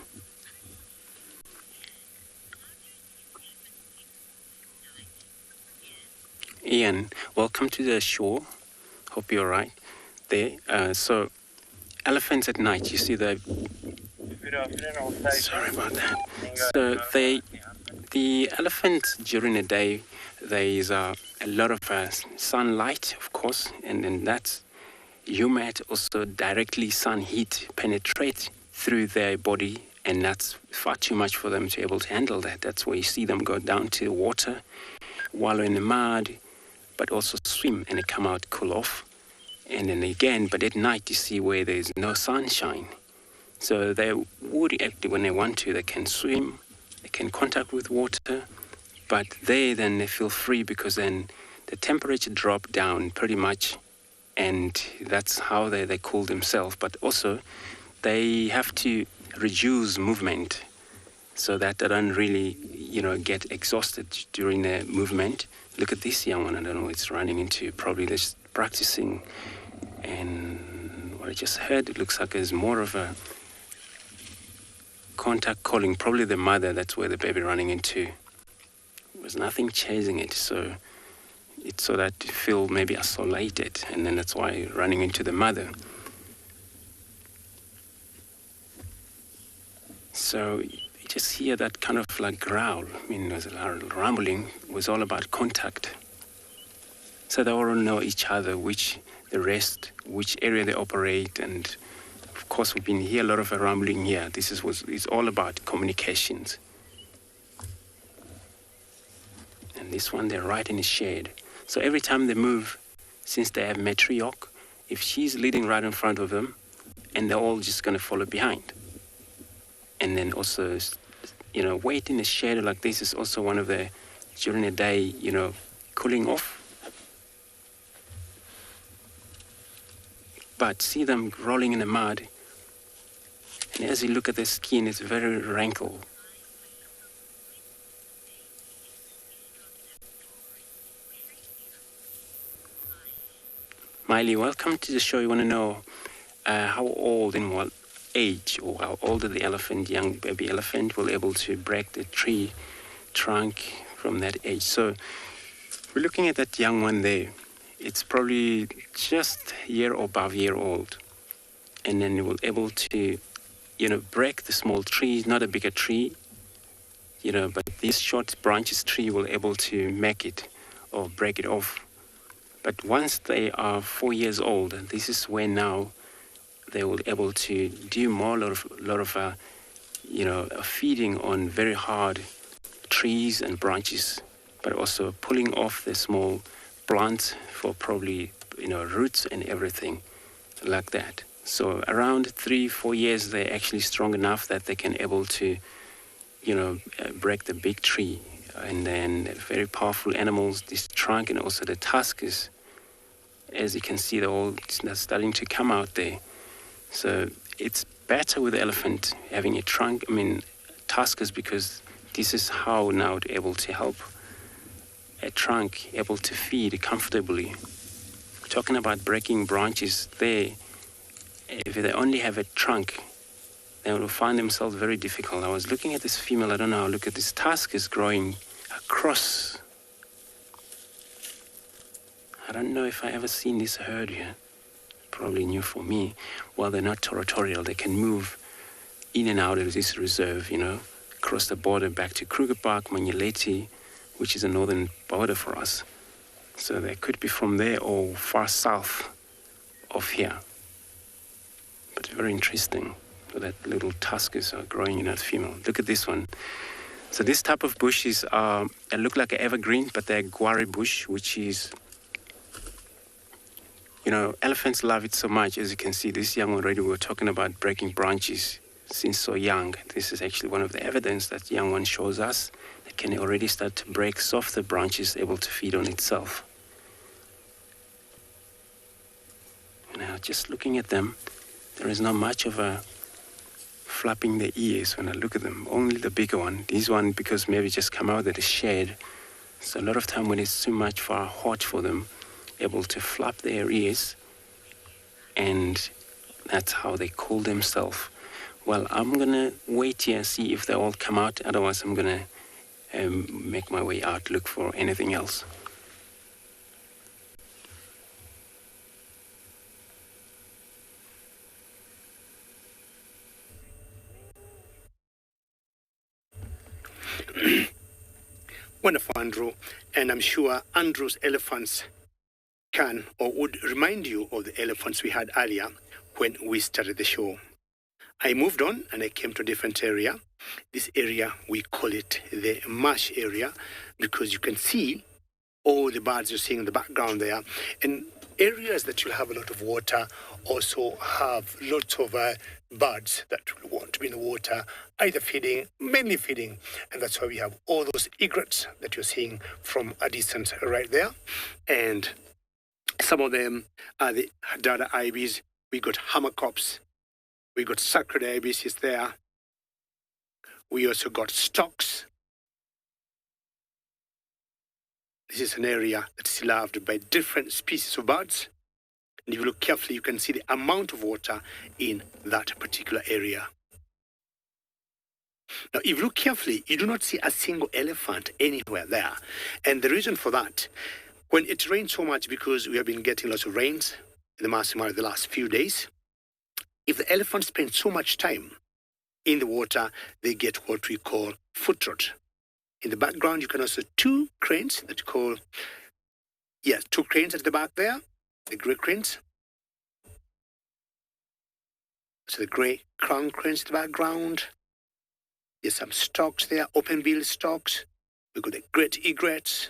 Ian, welcome to the shore. Hope you're right there. So elephants at night, you see the... Good afternoon. Sorry about that. So the elephants during the day, there is a lot of sunlight, of course, and then that's humid. Also directly sun heat penetrates through their body And that's far too much for them to be able to handle that. That's where you see them go down to the water, wallow in the mud, but also swim and they come out, cool off. And then again, but at night you see where there's no sunshine. So they would actually, when they want to, they can swim, they can contact with water, but then they feel free because then the temperature drop down pretty much, and that's how they cool themselves. But also they have to reduce movement so that they don't really, get exhausted during their movement. Look at this young one, I don't know what it's running into, probably just practicing. And what I just heard, it looks like there's more of a contact calling, probably the mother, that's where the baby running into. There's nothing chasing it, so it's so that you feel maybe isolated, and then that's why you're running into the mother. So you just hear that kind of like growl. I mean, there's a rumbling. It was all about contact. So they all know each other, which area they operate, and of course we've been here a lot of rumbling here. It's all about communications. And this one, they're right in the shade. So every time they move, since they have matriarch, if she's leading right in front of them, and they're all just going to follow behind. And then also, wait in the shade like this is also one of the, during the day, cooling off. But see them rolling in the mud, and as you look at the skin, it's very wrinkled. Miley, welcome to the show. You want to know how old and what age, or how old the elephant, young baby elephant, will able to break the tree trunk from that age. So we're looking at that young one there. It's probably just a year or above year old. And then it will able to, break the small trees, not a bigger tree, but these short branches tree will able to make it or break it off. But once they are 4 years old, this is when now they will able to do more, lot of feeding on very hard trees and branches, but also pulling off the small plants for probably, roots and everything like that. So around 3-4 years, they're actually strong enough that they can able to, break the big tree. And then very powerful animals, this trunk and also the tusk is, as you can see, they're all starting to come out there. So it's better with the elephant having a trunk, tuskers, because this is how now they're able to help a trunk able to feed comfortably. Talking about breaking branches there, if they only have a trunk, they will find themselves very difficult. I was looking at this female, I don't know, look at this tusk is growing across. I don't know if I ever seen this herd here. Probably new for me. Well, they're not territorial. They can move in and out of this reserve, across the border back to Kruger Park, Manyeleti, which is a northern border for us. So they could be from there or far south of here. But very interesting. So that little tuskers are growing in that female. Look at this one. So this type of bushes they look like an evergreen, but they're guari bush, which is, elephants love it so much. As you can see, this young one already, we were talking about breaking branches since so young. This is actually one of the evidence that young one shows us. It can already start to break softer branches, able to feed on itself. Now, just looking at them, there is not much of a flapping the ears when I look at them. Only the bigger one. This one, because maybe just come out of the shade. So a lot of time when it's too much far hot for them, able to flap their ears, and that's how they cool themselves. Well, I'm gonna wait here and see if they all come out. Otherwise, I'm gonna make my way out, look for anything else. Wonderful, Andrew. And I'm sure Andrew's elephants can or would remind you of the elephants we had earlier when we started the show. I moved on and I came to a different area. This area, we call it the marsh area because you can see all the birds you're seeing in the background there. And areas that will have a lot of water also have lots of birds that will want to be in the water, either feeding, mainly feeding. And that's why we have all those egrets that you're seeing from a distance right there. And some of them are the Hadada ibis. We got hammercops. We got sacred ibis is there. We also got stocks. This is an area that's loved by different species of birds. And if you look carefully, you can see the amount of water in that particular area. Now, if you look carefully, you do not see a single elephant anywhere there. And the reason for that, when it rains so much, because we have been getting lots of rains in the Masai Mara the last few days, if the elephants spend so much time in the water, they get what we call foot rot. In the background, you can also two cranes that you call, yes, two cranes at the back there, the grey cranes. So the grey crown cranes in the background. There's some stocks there, open-bill stocks. We've got the great egrets.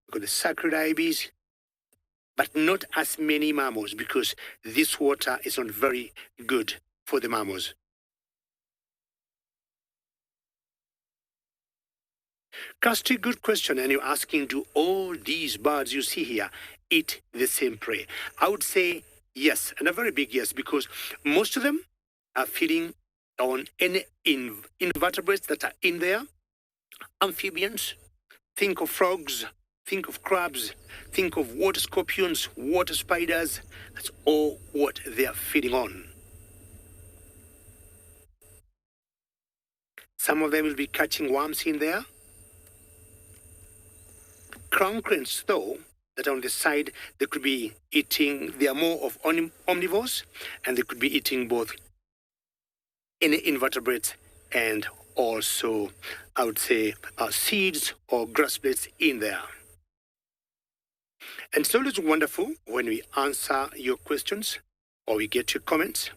We've got the sacred ibis. But not as many mammals because this water is not very good for the mammals. Kirsty, good question. And you're asking, do all these birds you see here eat the same prey? I would say yes, and a very big yes, because most of them are feeding on any invertebrates that are in there. Amphibians, think of frogs, think of crabs, think of water scorpions, water spiders. That's all what they are feeding on. Some of them will be catching worms in there. Crown cranes, though, that are on the side, they could be eating, they are more of omnivores, and they could be eating both any invertebrates and also, I would say, seeds or grass blades in there. And so it's wonderful when we answer your questions or we get your comments.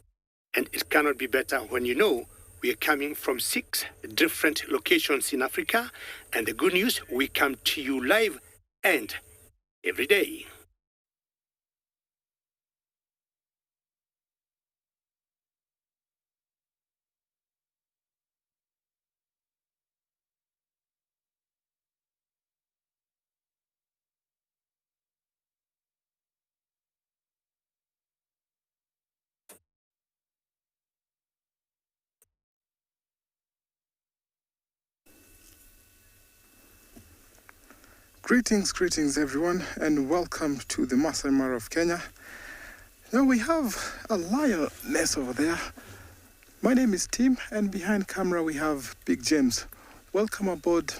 And it cannot be better when you know we are coming from 6 different locations in Africa. And the good news, we come to you live and every day. Greetings everyone, and welcome to the Masai Mara of Kenya. Now we have a lioness over there. My name is Tim, and behind camera we have Big James. Welcome aboard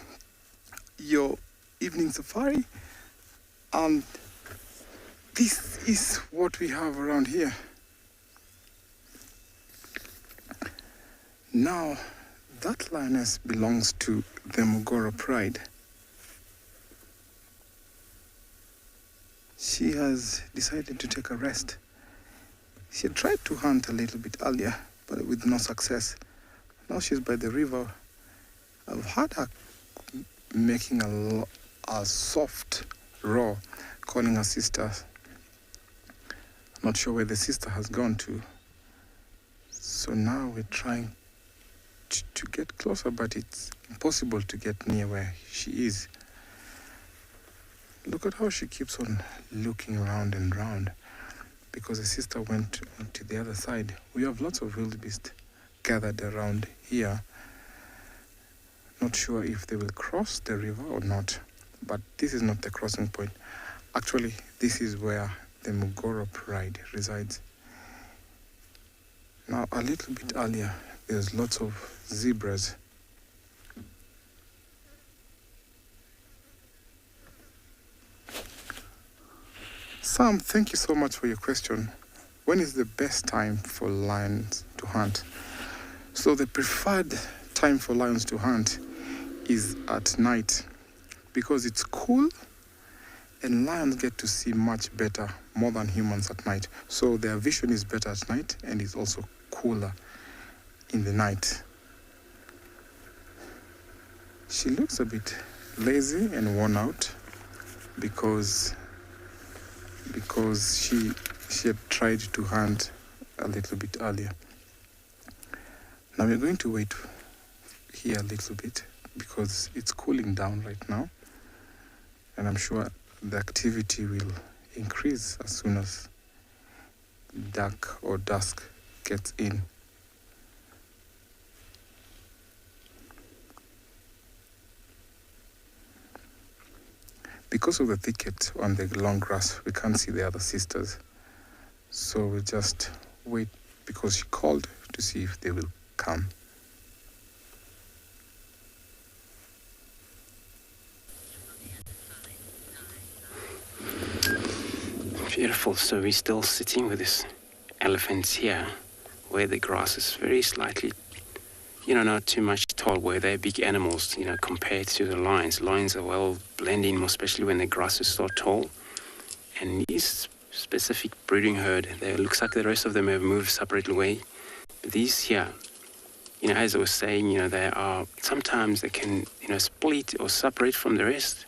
your evening safari. And this is what we have around here. Now, that lioness belongs to the Ngala Pride. She has decided to take a rest. She had tried to hunt a little bit earlier, but with no success. Now she's by the river. I've heard her making a soft roar, calling her sister. Not sure where the sister has gone to. So now we're trying to get closer, but it's impossible to get near where she is. Look at how she keeps on looking around and round because the sister went to the other side. We have lots of wildebeest gathered around here. Not sure if they will cross the river or not, but this is not the crossing point. Actually, this is where the Ngala Pride resides. Now, a little bit earlier, there's lots of zebras. Sam, thank you so much for your question. When is the best time for lions to hunt? So the preferred time for lions to hunt is at night because it's cool and lions get to see much better, more than humans at night. So their vision is better at night and it's also cooler. in the night. She looks a bit lazy and worn out because she had tried to hunt a little bit earlier. Now we're going to wait here a little bit because it's cooling down right now, and I'm sure the activity will increase as soon as dark or dusk gets in. Because of the thicket on the long grass, we can't see the other sisters. So we'll just wait because she called to see if they will come. Beautiful. So we're still sitting with these elephants here, where the grass is very slightly, not too much tall, where they're big animals, compared to the lions. Lions are well blended in, especially when the grass is so tall. And these specific breeding herd, it looks like the rest of them have moved separately away. But these here, as I was saying, they are, sometimes they can, split or separate from the rest,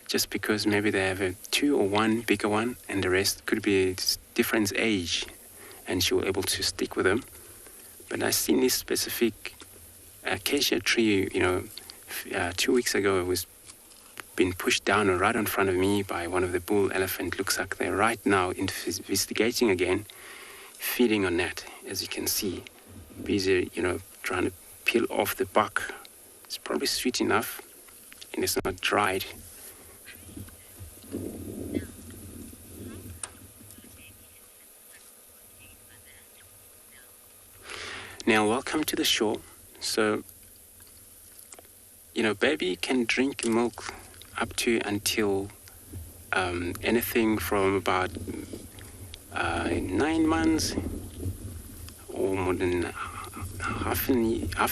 just because maybe they have a two or one bigger one, and the rest could be different age, and she was able to stick with them. But I seen this specific acacia tree, 2 weeks ago. It was been pushed down right in front of me by one of the bull elephant. Looks like they're right now investigating again, feeding on that, as you can see. Busy, trying to peel off the bark. It's probably sweet enough, and it's not dried. Now, welcome to the shore. So, baby can drink milk up to until anything from about 9 months or more than half a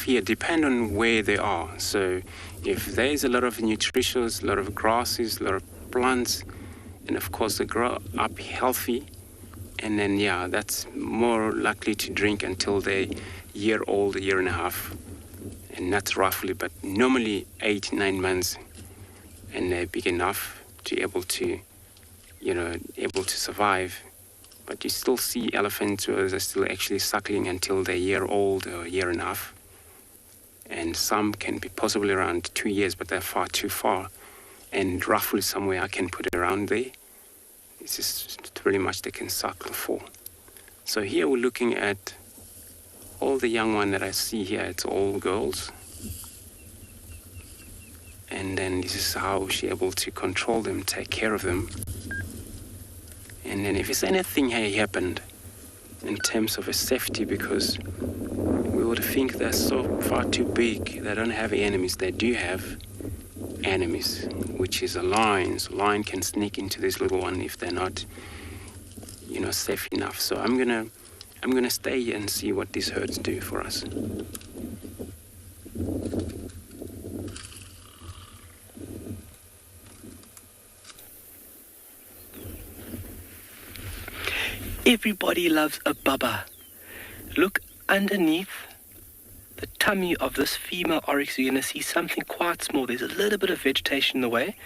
year, depend on where they are. So if there's a lot of nutritious, a lot of grasses, a lot of plants, and of course they grow up healthy, and then that's more likely to drink until they're year old, a year and a half, and that's roughly, but normally 8-9 months, and they're big enough to able to survive. But you still see elephants who are still actually suckling until they're a year old or a year and a half. And some can be possibly around 2 years, but they're far too far. And roughly somewhere I can put it around there. This is pretty much they can suckle for. So here we're looking at all the young one that I see here. It's all girls. And then this is how she's able to control them, take care of them. And then if there's anything here happened in terms of a safety, because we would think they're so far too big, they don't have enemies. They do have enemies, which is a lion. So lion can sneak into this little one if they're not, safe enough. So I'm gonna stay here and see what these herds do for us. Everybody loves a bubba. Look underneath the tummy of this female oryx. You're going to see something quite small. There's a little bit of vegetation in the way,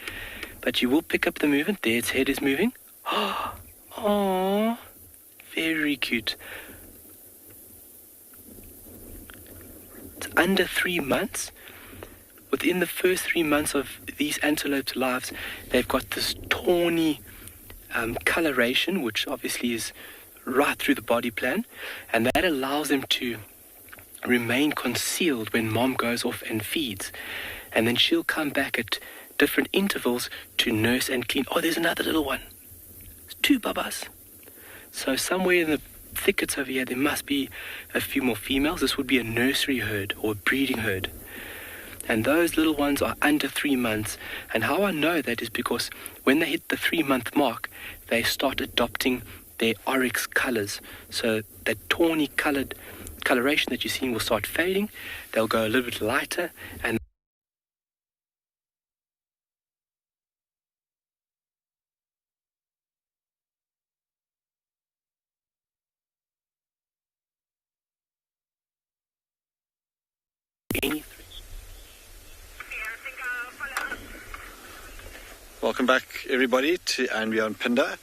but you will pick up the movement. There, its head is moving. Oh, very cute. It's under 3 months. Within the first 3 months of these antelopes' lives, they've got this tawny coloration, which obviously is right through the body plan, and that allows them to remain concealed when mom goes off and feeds, and then she'll come back at different intervals to nurse and clean. Oh, there's another little one. There's 2 bubbas. So somewhere in the thickets over here there must be a few more females. This would be a nursery herd or a breeding herd. And those little ones are under 3 months. And how I know that is because when they hit the 3-month mark, they start adopting their oryx colors. So that tawny coloration that you're seeing will start fading. They'll go a little bit lighter, and any. Welcome back, everybody, to andBeyond Phinda,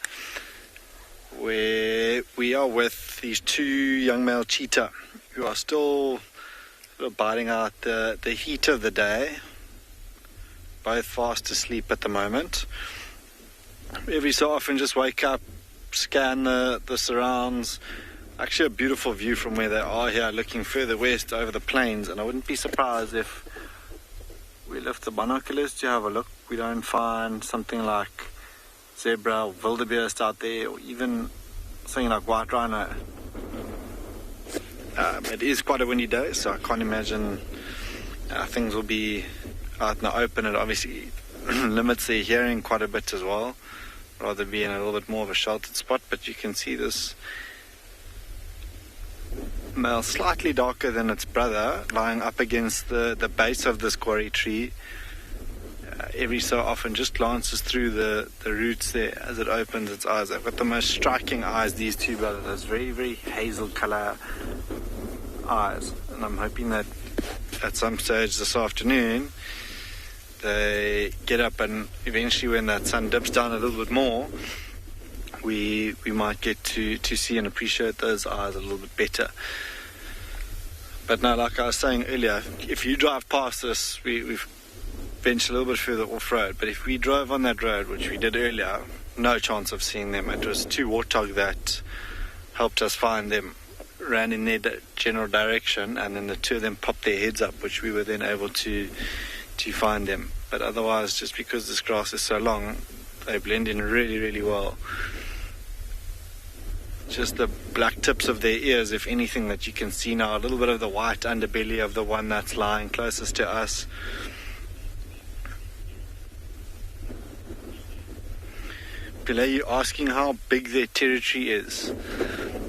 where we are with these two young male cheetah who are still sort of biting out the heat of the day, both fast asleep at the moment. Every so often just wake up, scan the surrounds. Actually a beautiful view from where they are here, looking further west over the plains, and I wouldn't be surprised if we lift the binoculars to have a look, we don't find something like zebra or wildebeest out there, or even something like white rhino. It is quite a windy day, so I can't imagine things will be out in the open. It obviously limits their hearing quite a bit as well, rather be in a little bit more of a sheltered spot. But you can see this male slightly darker than its brother lying up against the base of this quarry tree. Every so often just glances through the roots there as it opens its eyes. They've got the most striking eyes, these two brothers, those very, very hazel colour eyes, and I'm hoping that at some stage this afternoon they get up, and eventually when that sun dips down a little bit more, we might get to see and appreciate those eyes a little bit better. But now, like I was saying earlier, if you drive past this, we've ventured a little bit further off-road, but if we drove on that road, which we did earlier, no chance of seeing them. It was two warthog that helped us find them, ran in their general direction, and then the two of them popped their heads up, which we were then able to find them. But otherwise, just because this grass is so long, they blend in really, really well. Just the black tips of their ears, if anything, that you can see now, a little bit of the white underbelly of the one that's lying closest to us. Pile, you're asking how big their territory is.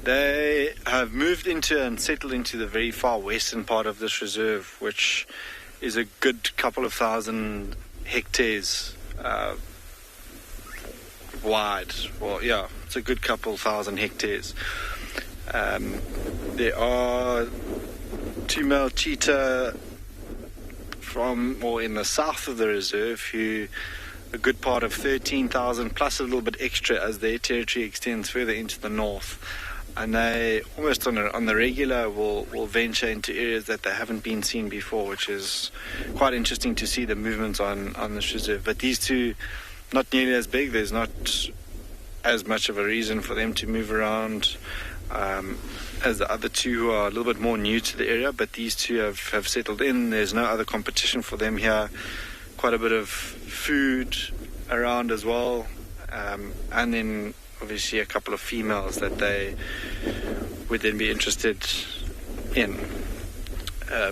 They have moved into and settled into the very far western part of this reserve, which is a good couple of thousand hectares wide. Well, yeah, it's a good couple thousand hectares. There are two male cheetah from, or in the south of the reserve, who a good part of 13,000 plus a little bit extra as their territory extends further into the north. And they almost on the regular will venture into areas that they haven't been seen before, which is quite interesting to see the movements on this reserve. But these two, not nearly as big. There's not as much of a reason for them to move around as the other two, who are a little bit more new to the area. But these two have settled in. There's no other competition for them here. Quite a bit of food around as well. And then obviously a couple of females that they would then be interested in.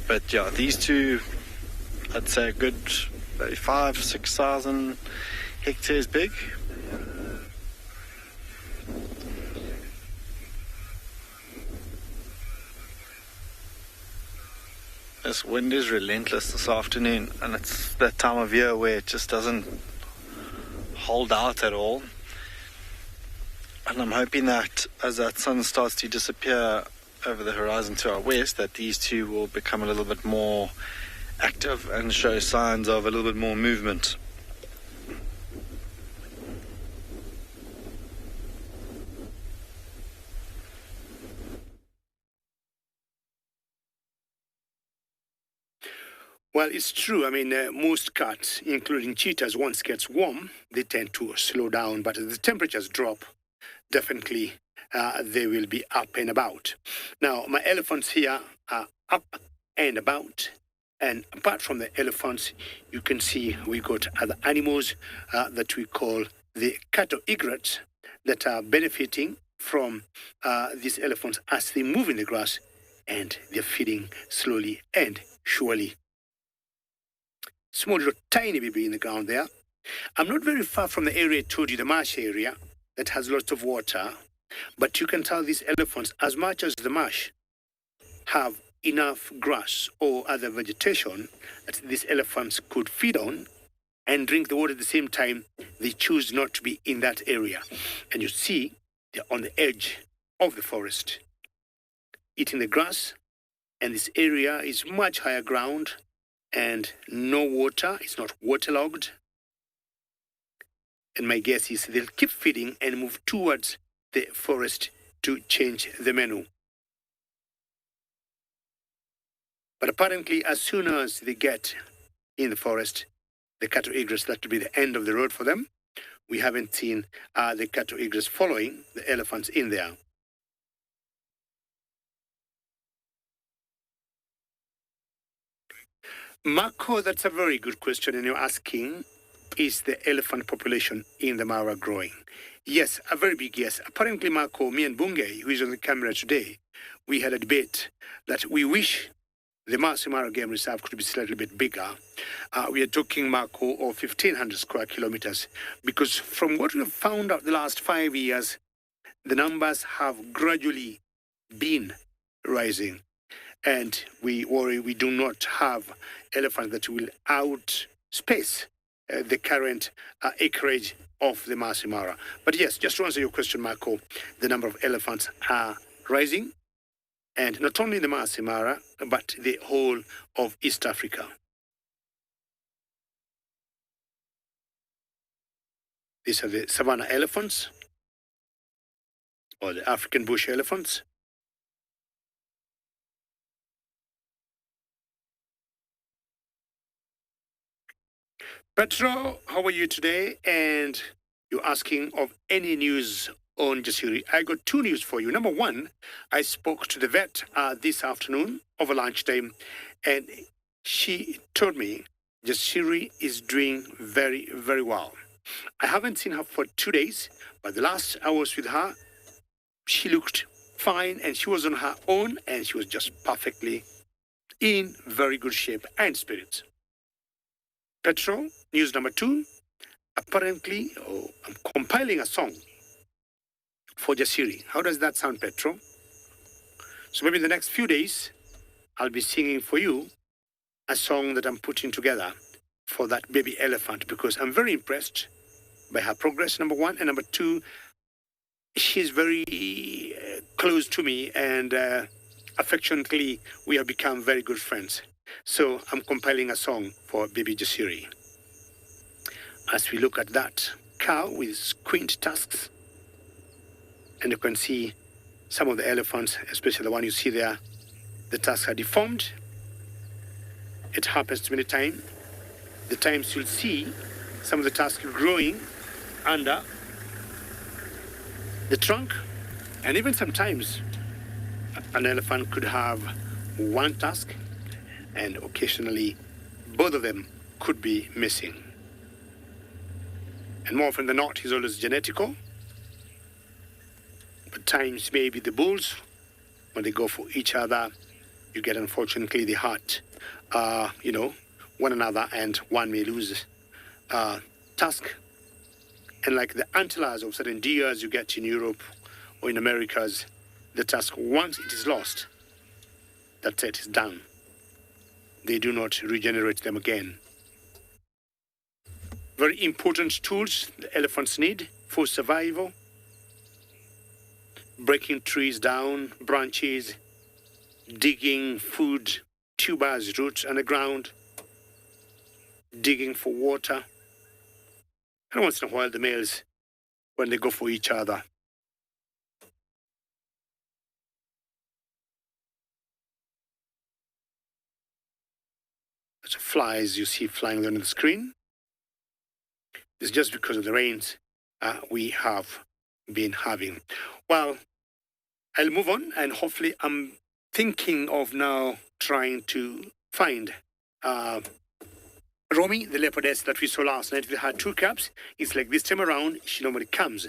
But yeah, these two, I'd say a good 5,000-6,000 hectares big. This wind is relentless this afternoon, and it's that time of year where it just doesn't hold out at all. And I'm hoping that as that sun starts to disappear over the horizon to our west, that these two will become a little bit more active and show signs of a little bit more movement. Well, it's true. I mean, most cats, including cheetahs, once it gets warm, they tend to slow down. But as the temperatures drop, definitely they will be up and about. Now, my elephants here are up and about. And apart from the elephants, you can see we got other animals that we call the cattle egrets that are benefiting from these elephants as they move in the grass, and they're feeding slowly and surely. Small little tiny baby in the ground there. I'm not very far from the area I told you, the marsh area, that has lots of water. But you can tell these elephants, as much as the marsh have enough grass or other vegetation that these elephants could feed on and drink the water at the same time, they choose not to be in that area. And you see, they're on the edge of the forest, eating the grass and this area is much higher ground and no water. It's not waterlogged. And my guess is they'll keep feeding and move towards the forest to change the menu. But apparently, as soon as they get in the forest, the cattle egress, that will be the end of the road for them. We haven't seen the cattle egress following the elephants in there. Marco, that's a very good question, and you're asking, is the elephant population in the Mara growing? Yes, a very big yes. Apparently, Marco, me and Bunge, who is on the camera today, we had a debate that we wish the Mara Game Reserve could be slightly bit bigger. We are talking, Marco, of 1,500 square kilometers, because from what we have found out the last 5 years, the numbers have gradually been rising. And we worry we do not have elephants that will outspace the current acreage of the Mara. But yes, just to answer your question, Marco, the number of elephants are rising. And not only the Mara, but the whole of East Africa. These are the savanna elephants, or the African bush elephants. Petro, how are you today? And you're asking of any news on Jasiri. I got 2 news for you. Number 1, I spoke to the vet this afternoon over lunchtime, and she told me Jasiri is doing very, very well. I haven't seen her for 2 days, but the last I was with her, she looked fine, and she was on her own, and she was just perfectly in very good shape and spirits. Petro, news number 2, apparently, I'm compiling a song for Jasiri. How does that sound, Petro? So maybe in the next few days, I'll be singing for you a song that I'm putting together for that baby elephant, because I'm very impressed by her progress, number 1. And number 2, she's very close to me, and affectionately, we have become very good friends. So I'm compiling a song for baby Jasiri. As we look at that cow with squint tusks, and you can see some of the elephants, especially the one you see there, the tusks are deformed. It happens many times. The times you'll see some of the tusks growing under the trunk, and even sometimes an elephant could have 1 tusk, and occasionally both of them could be missing. And more often than not, it's always genetical. But times maybe the bulls, when they go for each other, you get, unfortunately, they hurt, one another, and one may lose tusk. And like the antlers of certain deers you get in Europe or in Americas, the tusk, once it is lost, that's it, it's done. They do not regenerate them again. Very important tools the elephants need for survival. Breaking trees down, branches, digging food, tubers, roots underground, digging for water. And once in a while, the males, when they go for each other. Lots of flies you see flying on the screen. It's just because of the rains we have been having. Well, I'll move on, and hopefully I'm thinking of now trying to find Romy, the leopardess that we saw last night. We had 2 cubs. It's like this time around, she normally comes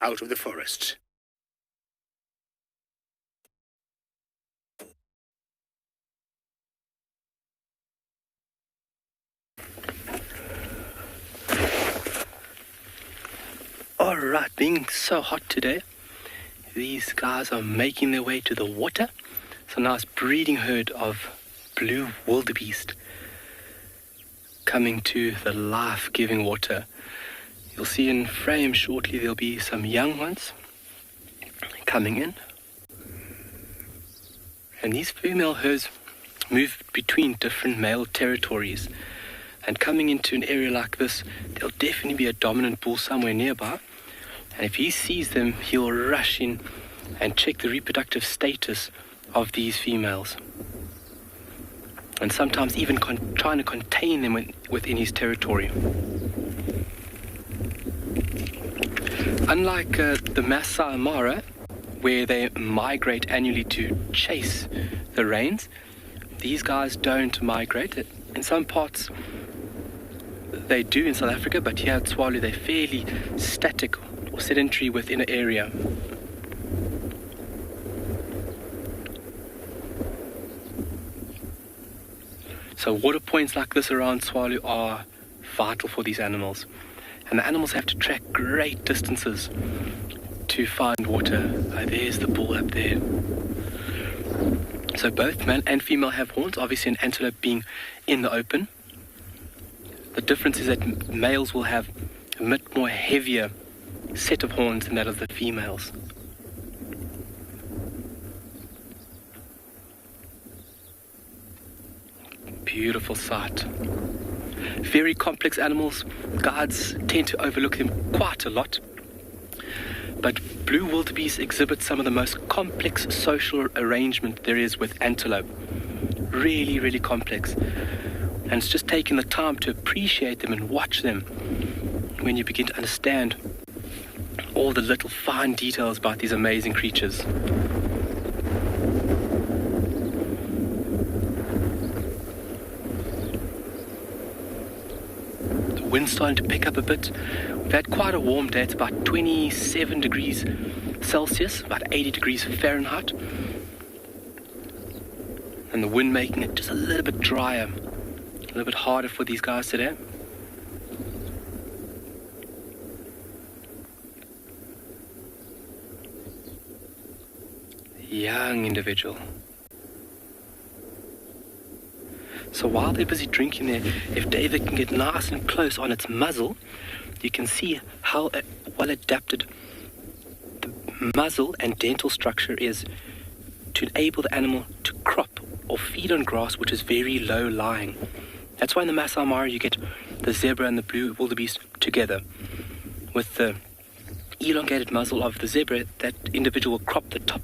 out of the forest. Alright, being so hot today, these guys are making their way to the water. It's a nice breeding herd of blue wildebeest coming to the life-giving water. You'll see in frame shortly there'll be some young ones coming in. And these female herds move between different male territories. And coming into an area like this, there'll definitely be a dominant bull somewhere nearby. And if he sees them, he'll rush in and check the reproductive status of these females. And sometimes even trying to contain them within his territory. Unlike the Masai Mara, where they migrate annually to chase the rains, these guys don't migrate. In some parts they do in South Africa, but here at Tswalu they're fairly static or sedentary within an area. So water points like this around Tswalu are vital for these animals. And the animals have to track great distances to find water. There's the bull up there. So both male and female have horns, obviously an antelope being in the open. The difference is that males will have a bit more heavier set of horns than that of the females. Beautiful sight. Very complex animals. Guides tend to overlook them quite a lot. But blue wildebeest exhibit some of the most complex social arrangement there is with antelope. Really, really complex. And it's just taking the time to appreciate them and watch them when you begin to understand all the little fine details about these amazing creatures. The wind's starting to pick up a bit. We've had quite a warm day. It's about 27 degrees Celsius, about 80 degrees Fahrenheit. And the wind making it just a little bit drier, a little bit harder for these guys today. Young individual. So while they're busy drinking there, if David can get nice and close on its muzzle, you can see how well adapted the muzzle and dental structure is to enable the animal to crop or feed on grass which is very low lying. That's why in the Masai Mara you get the zebra and the blue wildebeest together. With the elongated muzzle of the zebra, that individual will crop the top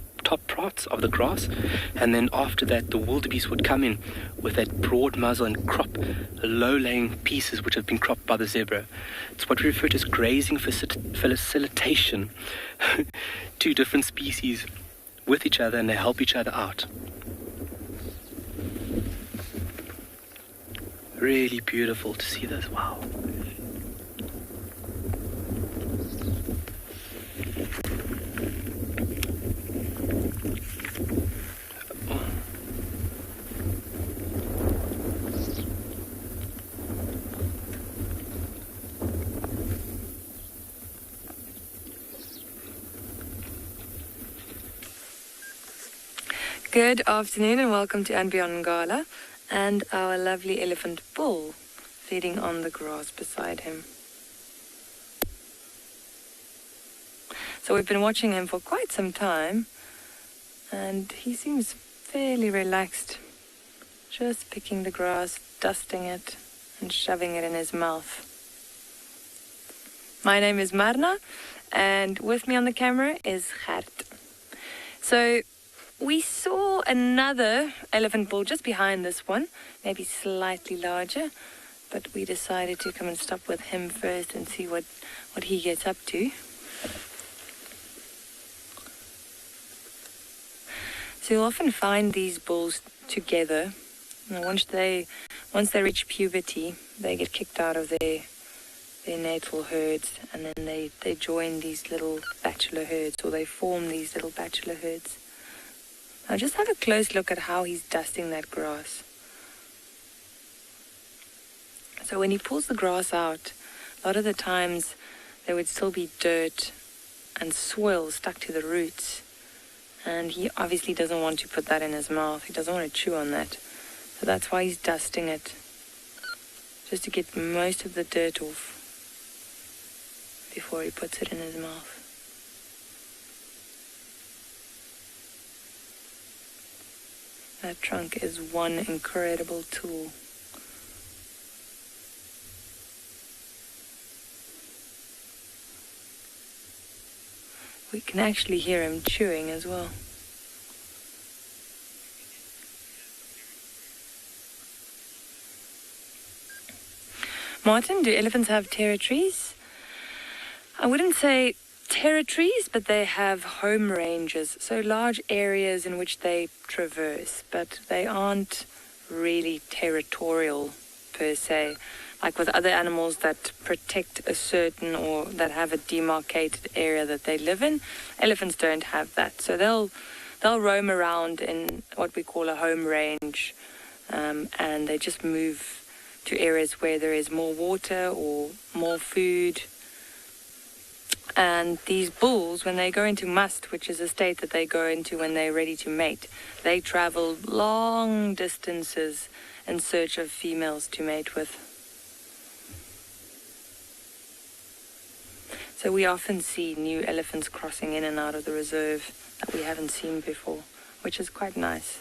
parts of the grass, and then after that the wildebeest would come in with that broad muzzle and crop the low-laying pieces which have been cropped by the zebra. It's what we refer to as grazing facilitation. Two different species with each other, and they help each other out. Really beautiful to see this. Wow. Good afternoon and welcome to andBeyond Ngala and our lovely elephant bull feeding on the grass beside him. So we've been watching him for quite some time and he seems fairly relaxed, just picking the grass, dusting it and shoving it in his mouth. My name is Marna and with me on the camera is Gert. So we saw another elephant bull just behind this one, maybe slightly larger, but we decided to come and stop with him first and see what he gets up to. So you'll often find these bulls together. And once they reach puberty, they get kicked out of their natal herds, and then they join these little bachelor herds, or they form these little bachelor herds. Now just have a close look at how he's dusting that grass. So when he pulls the grass out, a lot of the times there would still be dirt and soil stuck to the roots. And he obviously doesn't want to put that in his mouth. He doesn't want to chew on that. So that's why he's dusting it, just to get most of the dirt off before he puts it in his mouth. That trunk is one incredible tool. We can actually hear him chewing as well. Martin, do elephants have territories? I wouldn't say territories, but they have home ranges, so large areas in which they traverse, but they aren't really territorial per se. Like with other animals that protect a certain or that have a demarcated area that they live in, elephants don't have that. So they'll roam around in what we call a home range, and they just move to areas where there is more water or more food. And these bulls, when they go into must, which is a state that they go into when they're ready to mate, they travel long distances in search of females to mate with. So we often see new elephants crossing in and out of the reserve that we haven't seen before, which is quite nice.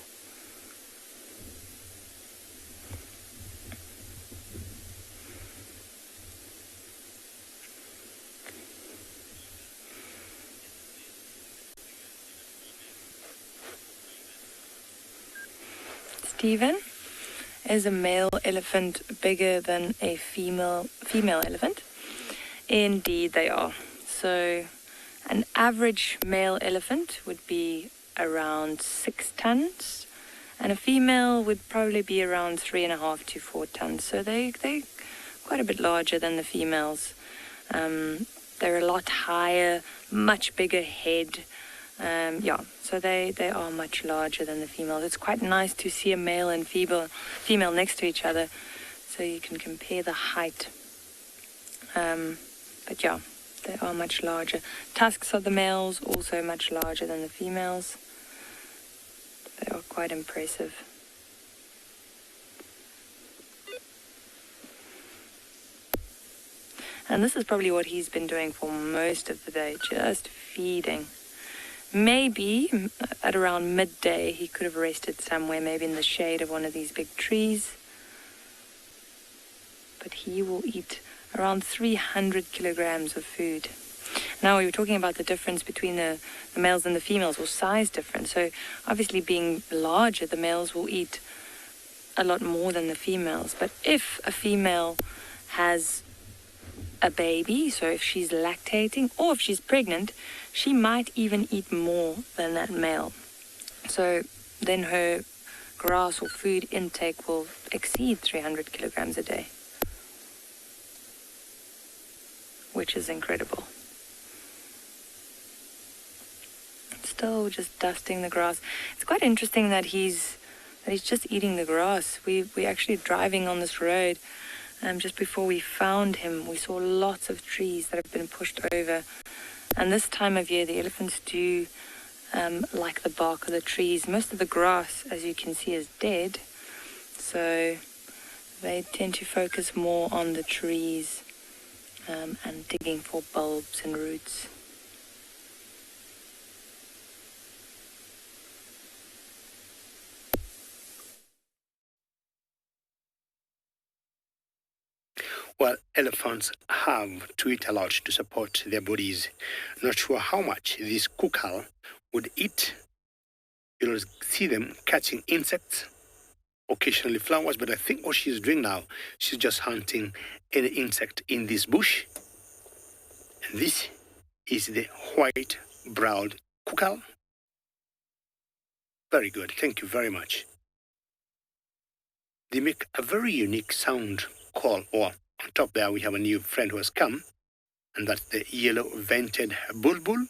Stephen, is a male elephant bigger than a female elephant? Indeed they are. So an average male elephant would be around 6 tons, and a female would probably be around 3.5 to 4 tons. So they're quite a bit larger than the females. They're a lot higher, much bigger head. So they are much larger than the females. It's quite nice to see a male and female next to each other, so you can compare the height. But yeah, they are much larger. Tusks of the males also much larger than the females. They are quite impressive. And this is probably what he's been doing for most of the day, just feeding. Maybe at around midday he could have rested somewhere, maybe in the shade of one of these big trees. But he will eat around 300 kilograms of food. Now we were talking about the difference between the males and the females, or size difference. So obviously being larger, the males will eat a lot more than the females. But if a female has a baby, so if she's lactating or if she's pregnant, she might even eat more than that male. So then her grass or food intake will exceed 300 kilograms a day, which is incredible. Still just dusting the grass. It's quite interesting that he's just eating the grass. We're actually driving on this road. Just before we found him, we saw lots of trees that have been pushed over. And this time of year, the elephants do like the bark of the trees. Most of the grass, as you can see, is dead. So they tend to focus more on the trees and digging for bulbs and roots. Well, elephants have to eat a lot to support their bodies. Not sure how much this crocodile would eat. You'll see them catching insects, occasionally flowers, but I think what she's doing now, she's just hunting any insect in this bush. And this is the white-browed crocodile. Very good, thank you very much. They make a very unique sound call, or on top there we have a new friend who has come, and that's the yellow-vented bulbul.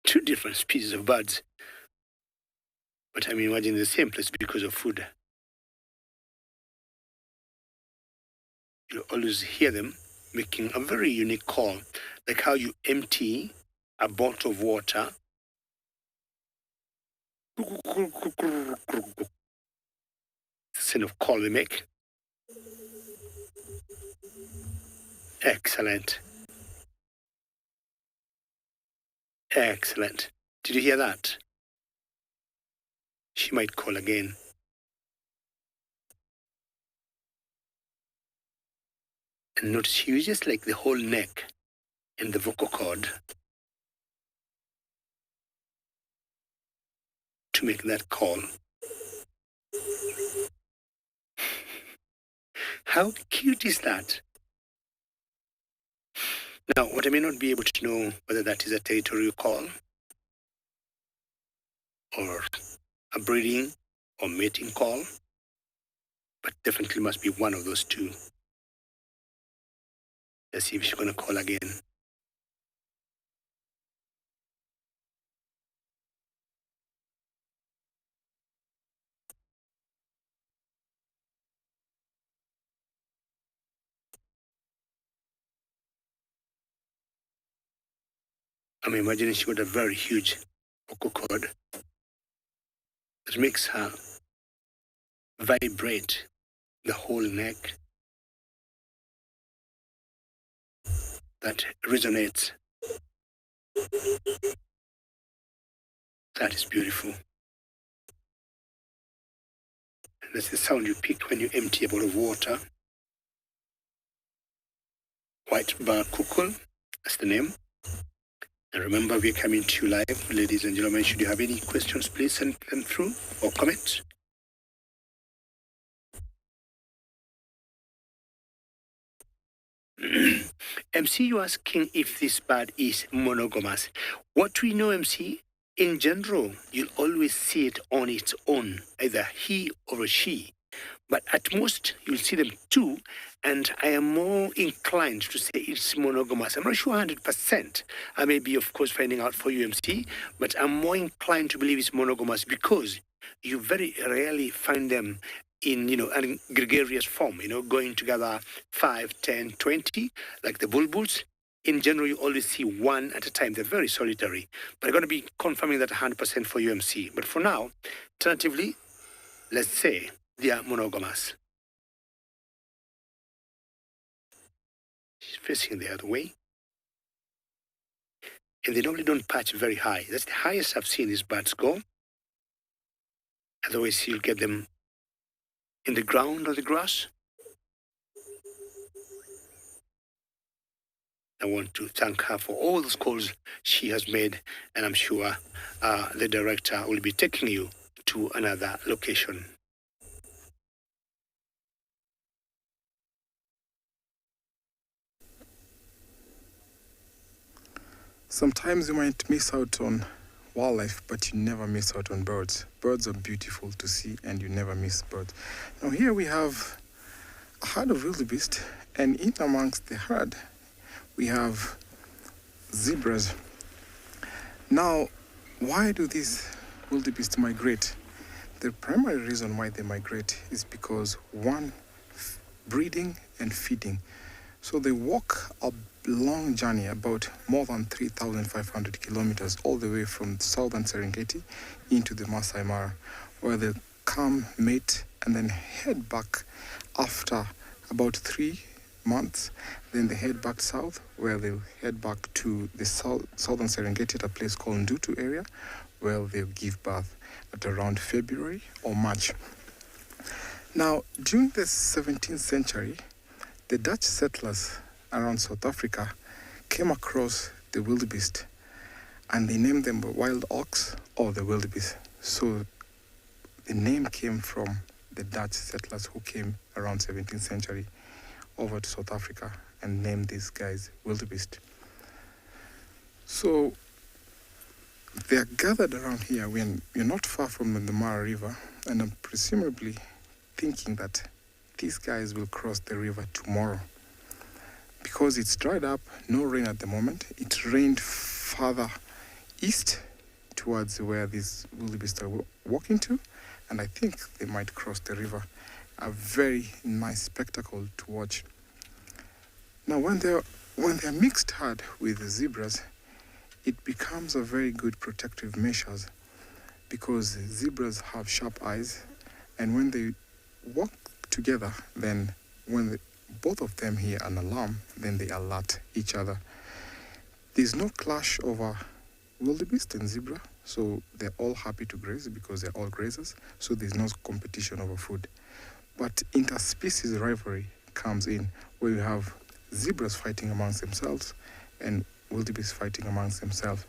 Two different species of birds, but I'm imagining the same place because of food. You always hear them making a very unique call, like how you empty a bottle of water. The kind of call they make. Excellent. Excellent. Did you hear that? she might call again. And notice she uses like the whole neck and the vocal cord to make that call. How cute is that? Now, what I may not be able to know whether that is a territorial call or a breeding or mating call, but definitely must be one of those two. Let's see if she's going to call again. I'm imagining she got a very huge vocal cord that makes her vibrate the whole neck. That resonates. That is beautiful. And that's the sound you pick when you empty a bowl of water. White bar cuckoo, that's the name. And remember, we're coming to you live, ladies and gentlemen. Should you have any questions, please send them through or comments. MC, you asking if this bird is monogamous. What we know, MC, in general, you'll always see it on its own, either he or a she. But at most, you'll see them two, and I am more inclined to say it's monogamous. I'm not sure 100%. I may be, of course, finding out for you, MC, but I'm more inclined to believe it's monogamous because you very rarely find them in, an gregarious form, going together 5, 10, 20, like the bulbuls. In general, you always see one at a time. They're very solitary. But I'm going to be confirming that 100% for you, MC. But for now, tentatively, let's say they are monogamous. She's facing the other way. And they normally don't perch very high. That's the highest I've seen these birds go. Otherwise, you'll get them in the ground or the grass. I want to thank her for all those calls she has made, and I'm sure the director will be taking you to another location. Sometimes you might miss out on wildlife, but you never miss out on birds. Birds are beautiful to see, and you never miss birds. Now here we have a herd of wildebeest, and in amongst the herd, we have zebras. Now, why do these wildebeest migrate? The primary reason why they migrate is because, one, breeding and feeding. So they walk a long journey, about more than 3,500 kilometers, all the way from southern Serengeti into the Masai Mara, where they come, mate, and then head back after about 3 months. Then they head back south, where they'll head back to the southern Serengeti at a place called Ndutu area, where they'll give birth at around February or March. Now, during the 17th century, the Dutch settlers around South Africa came across the wildebeest, and they named them wild ox or the wildebeest. So the name came from the Dutch settlers who came around 17th century over to South Africa and named these guys wildebeest. So they are gathered around here when you're not far from the Mara River, and I'm presumably thinking that these guys will cross the river tomorrow. Because it's dried up, no rain at the moment. It rained further east towards where these wildebeest are walking to, and I think they might cross the river. A very nice spectacle to watch. Now, when they're mixed herd with the zebras, it becomes a very good protective measures, because zebras have sharp eyes, and when they walk together, then when both of them hear an alarm, then they alert each other. There's no clash over wildebeest and zebra, So they're all happy to graze because they're all grazers. So there's no competition over food. But interspecies rivalry comes in where you have zebras fighting amongst themselves and wildebeest fighting amongst themselves.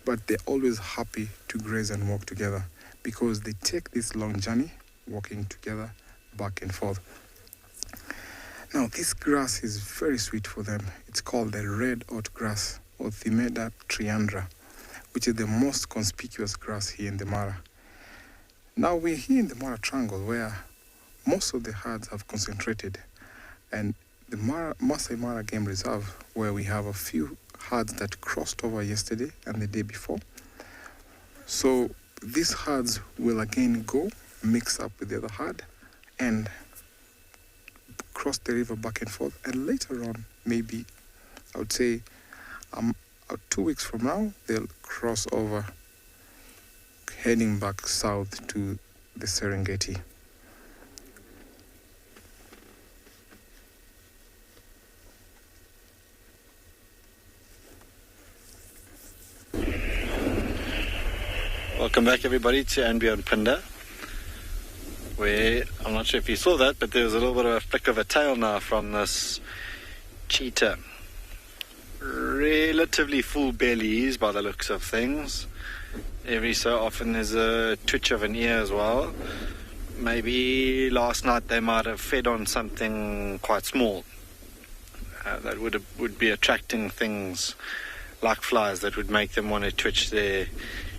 But they're always happy to graze and walk together because they take this long journey walking together back and forth. Now, this grass is very sweet for them. It's called the red oat grass or Thymeda triandra, which is the most conspicuous grass here in the Mara. Now, we're here in the Mara Triangle where most of the herds have concentrated, and the Masai Mara Game Reserve, where we have a few herds that crossed over yesterday and the day before. So these herds will again go mix up with the other herd and cross the river back and forth, and later on, maybe I would say 2 weeks from now, they'll cross over heading back south to the Serengeti. Welcome back, everybody, to andBeyond Phinda, where, I'm not sure if you saw that, but there was a little bit of a flick of a tail now from this cheetah. Relatively full bellies by the looks of things. Every so often there's a twitch of an ear as well. Maybe last night they might have fed on something quite small that would be attracting things like flies that would make them want to twitch their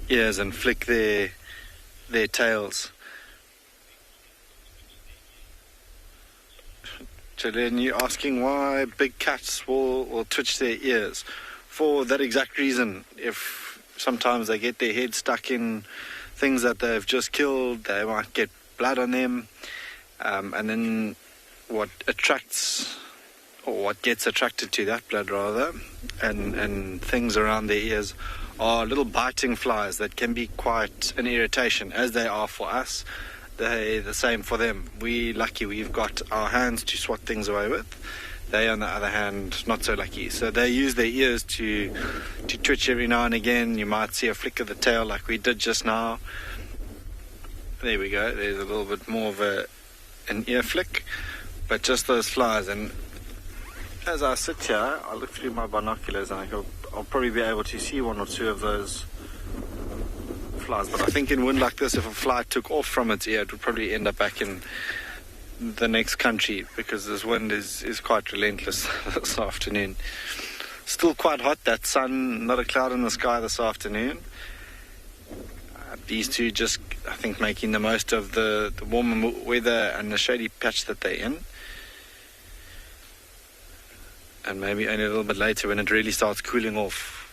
ears and flick their tails. Julian, you're asking why big cats will twitch their ears. For that exact reason. If sometimes they get their head stuck in things that they've just killed, they might get blood on them, and then what gets attracted to that blood rather, and things around their ears are little biting flies that can be quite an irritation, as they are for us. They're the same for them. We're lucky we've got our hands to swat things away with. They, on the other hand, not so lucky. So they use their ears to twitch every now and again. You might see a flick of the tail like we did just now. There we go. There's a little bit more of an ear flick. But just those flies. And as I sit here, I look through my binoculars and I'll probably be able to see one or two of those flies. But I think in wind like this, if a fly took off from its ear, it would probably end up back in the next country, because this wind is quite relentless this afternoon. Still quite hot, that sun, not a cloud in the sky this afternoon. These two just, I think, making the most of the warmer weather and the shady patch that they're in. And maybe only a little bit later when it really starts cooling off.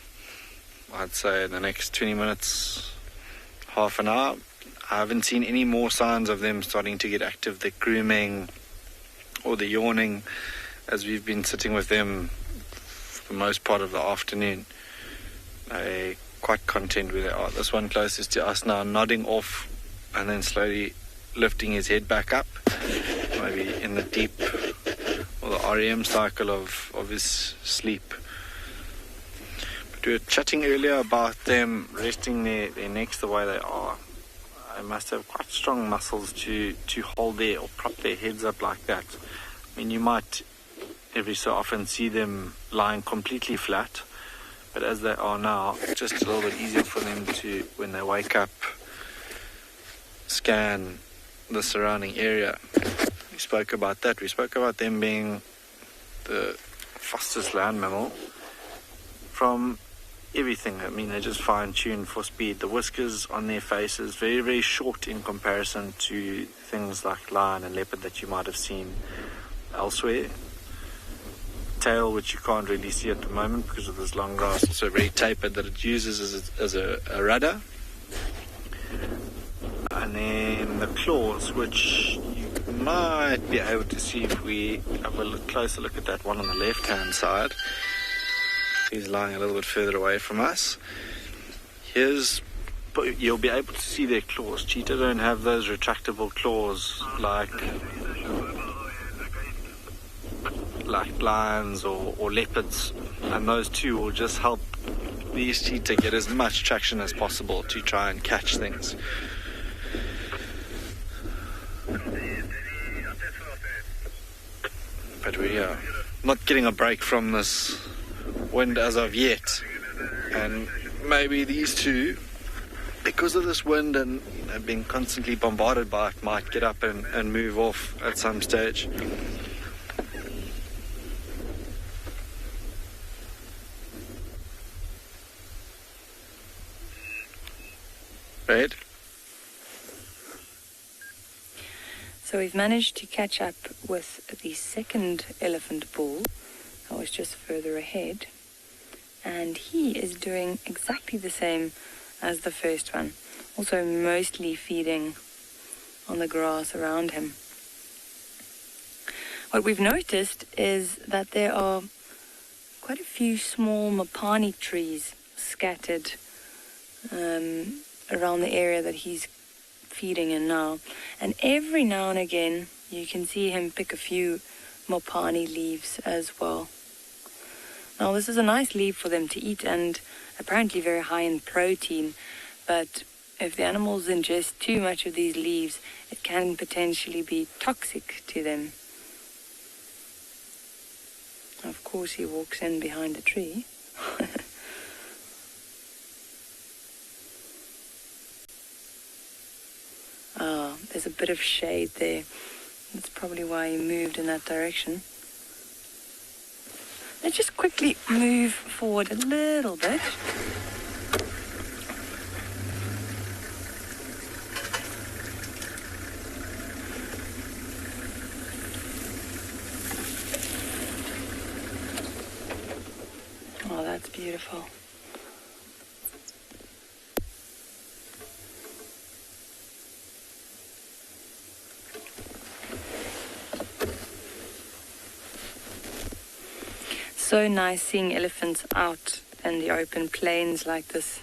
I'd say in the next 20 minutes, half an hour. I haven't seen any more signs of them starting to get active, the grooming or the yawning, as we've been sitting with them for the most part of the afternoon. They're quite content where they are. This one closest to us now nodding off and then slowly lifting his head back up, maybe in the deep or the REM cycle of his sleep. But we were chatting earlier about them resting their necks the way they are. They must have quite strong muscles to hold or prop their heads up like that. I mean, you might every so often see them lying completely flat, but as they are now, it's just a little bit easier for them to, when they wake up, scan the surrounding area. We spoke about that. We spoke about them being the fastest land mammal from everything. I mean, they're just fine-tuned for speed. The whiskers on their faces, very, very short in comparison to things like lion and leopard that you might have seen elsewhere. Tail, which you can't really see at the moment because of this long grass, also very tapered, that it uses as a rudder. And then the claws, which you might be able to see if we have a closer look at that one on the left-hand side. He's lying a little bit further away from us. You'll be able to see their claws. Cheetah don't have those retractable claws like lions or leopards, and those two will just help these cheetah get as much traction as possible to try and catch things. But we are not getting a break from this wind as of yet, and maybe these two, because of this wind and being constantly bombarded by it, might get up and move off at some stage. Red? So we've managed to catch up with the second elephant bull that was just further ahead, and he is doing exactly the same as the first one, also mostly feeding on the grass around him. What we've noticed is that there are quite a few small mapani trees scattered around the area that he's feeding in now, and every now and again you can see him pick a few mopani leaves as well. Now this is a nice leaf for them to eat and apparently very high in protein, but if the animals ingest too much of these leaves, it can potentially be toxic to them. Of course he walks in behind the tree. There's a bit of shade there. That's probably why he moved in that direction. Let's just quickly move forward a little bit. Oh, that's beautiful. So nice seeing elephants out in the open plains like this.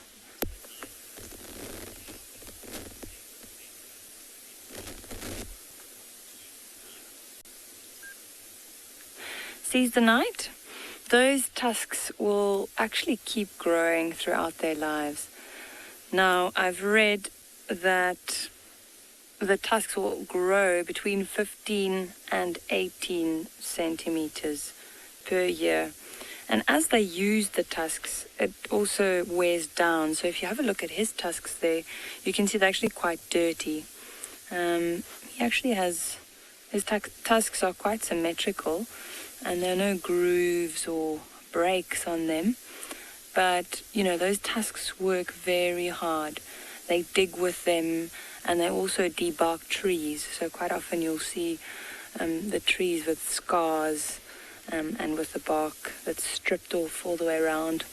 Seize the night. Those tusks will actually keep growing throughout their lives. Now, I've read that the tusks will grow between 15 and 18 centimeters per year. And as they use the tusks, it also wears down. So if you have a look at his tusks there, you can see they're actually quite dirty. He actually has, his tusks are quite symmetrical, and there are no grooves or breaks on them. But, you know, those tusks work very hard. They dig with them, and they also debark trees. So quite often you'll see the trees with scars, and with the bark that's stripped off all the way around,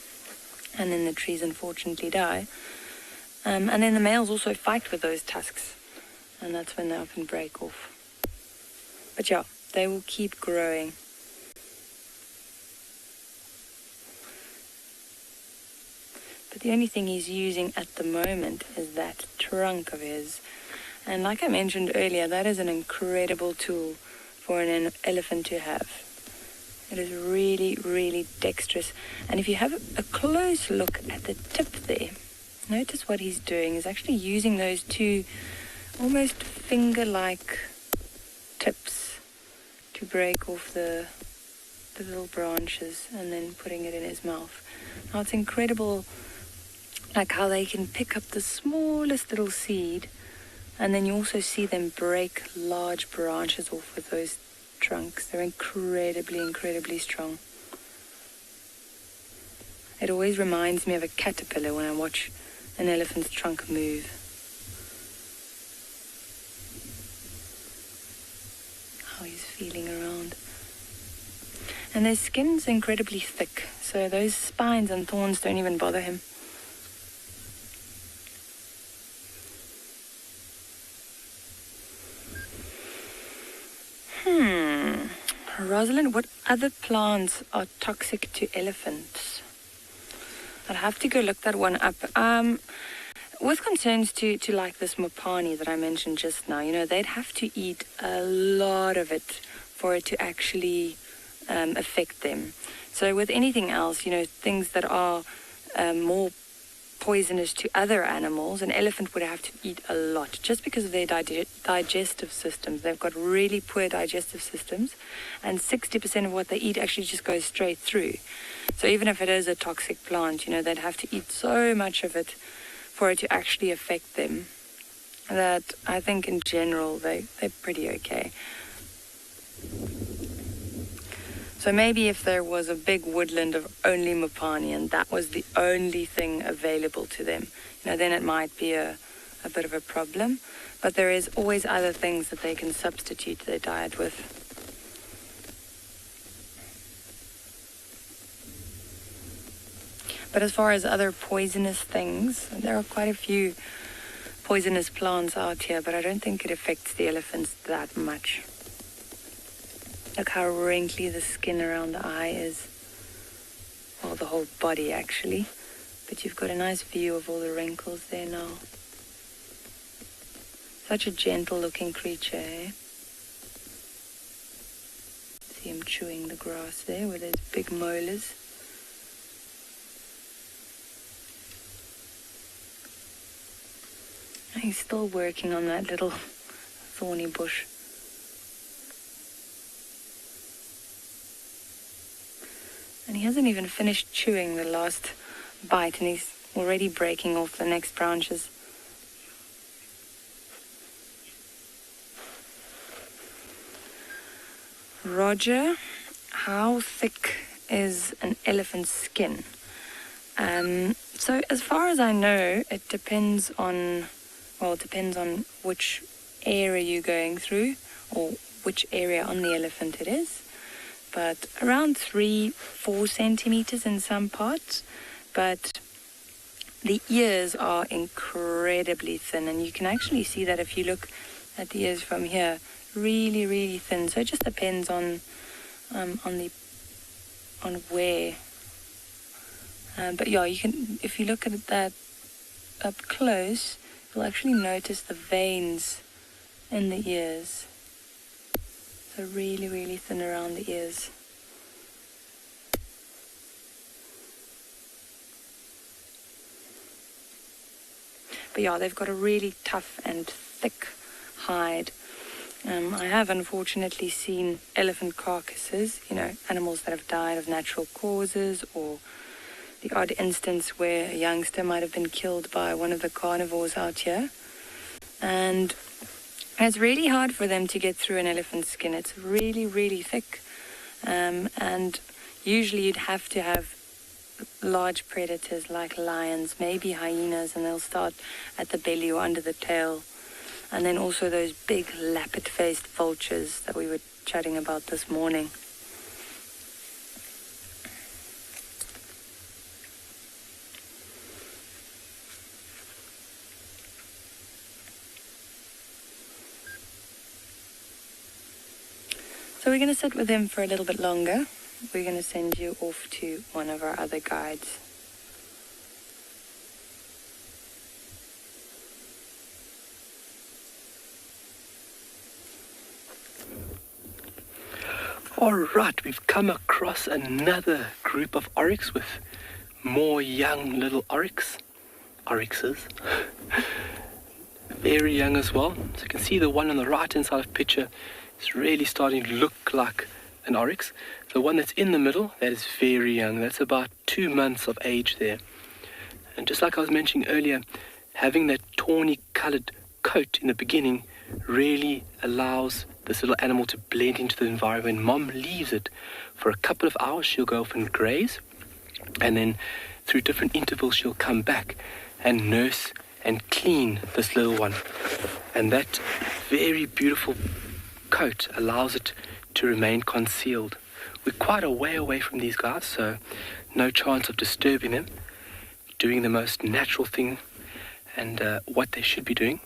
and then the trees unfortunately die. And then the males also fight with those tusks, and that's when they often break off. But yeah, they will keep growing. But the only thing he's using at the moment is that trunk of his. And like I mentioned earlier, that is an incredible tool for an elephant to have. It is really, really dexterous. And if you have a close look at the tip there, notice what he's doing. He's actually using those two almost finger-like tips to break off the little branches and then putting it in his mouth. Now it's incredible, like how they can pick up the smallest little seed, and then you also see them break large branches off with those trunks. They're incredibly strong. It always reminds me of a caterpillar when I watch an elephant's trunk move. How he's feeling around. And their skin's incredibly thick, so those spines and thorns don't even bother him. Rosalind, what other plants are toxic to elephants? I'd have to go look that one up. With concerns to like this mopani that I mentioned just now, you know, they'd have to eat a lot of it for it to actually affect them. So with anything else, you know, things that are more poisonous to other animals, an elephant would have to eat a lot just because of their digestive systems. They've got really poor digestive systems, and 60% of what they eat actually just goes straight through. So even if it is a toxic plant, they'd have to eat so much of it for it to actually affect them that I think in general they're pretty okay. So maybe if there was a big woodland of only Mopani and that was the only thing available to them, then it might be a bit of a problem. But there is always other things that they can substitute their diet with. But as far as other poisonous things, there are quite a few poisonous plants out here, but I don't think it affects the elephants that much. Look how wrinkly the skin around the eye is. Well, the whole body actually. But you've got a nice view of all the wrinkles there now. Such a gentle looking creature, eh? See him chewing the grass there with his big molars. He's still working on that little thorny bush. And he hasn't even finished chewing the last bite, and he's already breaking off the next branches. Roger, how thick is an elephant's skin? So as far as I know, it depends on which area you're going through or which area on the elephant it is. But around 3-4 centimeters in some parts. But the ears are incredibly thin, and you can actually see that if you look at the ears from here, really, really thin. So it just depends on where. But yeah, you can, if you look at that up close, you'll actually notice the veins in the ears. So really, really thin around the ears. But yeah, they've got a really tough and thick hide. I have unfortunately seen elephant carcasses, animals that have died of natural causes, or the odd instance where a youngster might have been killed by one of the carnivores out here. And it's really hard for them to get through an elephant's skin. It's really, really thick. And usually you'd have to have large predators like lions, maybe hyenas, and they'll start at the belly or under the tail. And then also those big lappet-faced vultures that we were chatting about this morning. So we're going to sit with him for a little bit longer. We're going to send you off to one of our other guides. All right, we've come across another group of oryx with more young little oryxes. Very young as well. So you can see the one on the right-hand side of the picture is really starting to look like an oryx. The one that's in the middle, that is very young. That's about 2 months of age there. And just like I was mentioning earlier, having that tawny coloured coat in the beginning really allows this little animal to blend into the environment. When mom leaves it for a couple of hours, she'll go off and graze, and then through different intervals she'll come back and nurse and clean this little one. And that very beautiful coat allows it to remain concealed. We're quite a way away from these guys, so no chance of disturbing them, doing the most natural thing and what they should be doing.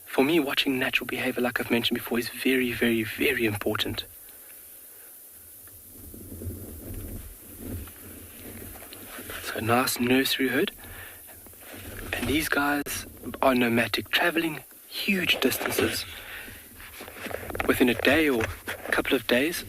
For me, watching natural behavior, like I've mentioned before, is very, very, very important. So nice nursery hood. And these guys are nomadic, traveling huge distances. Within a day or a couple of days,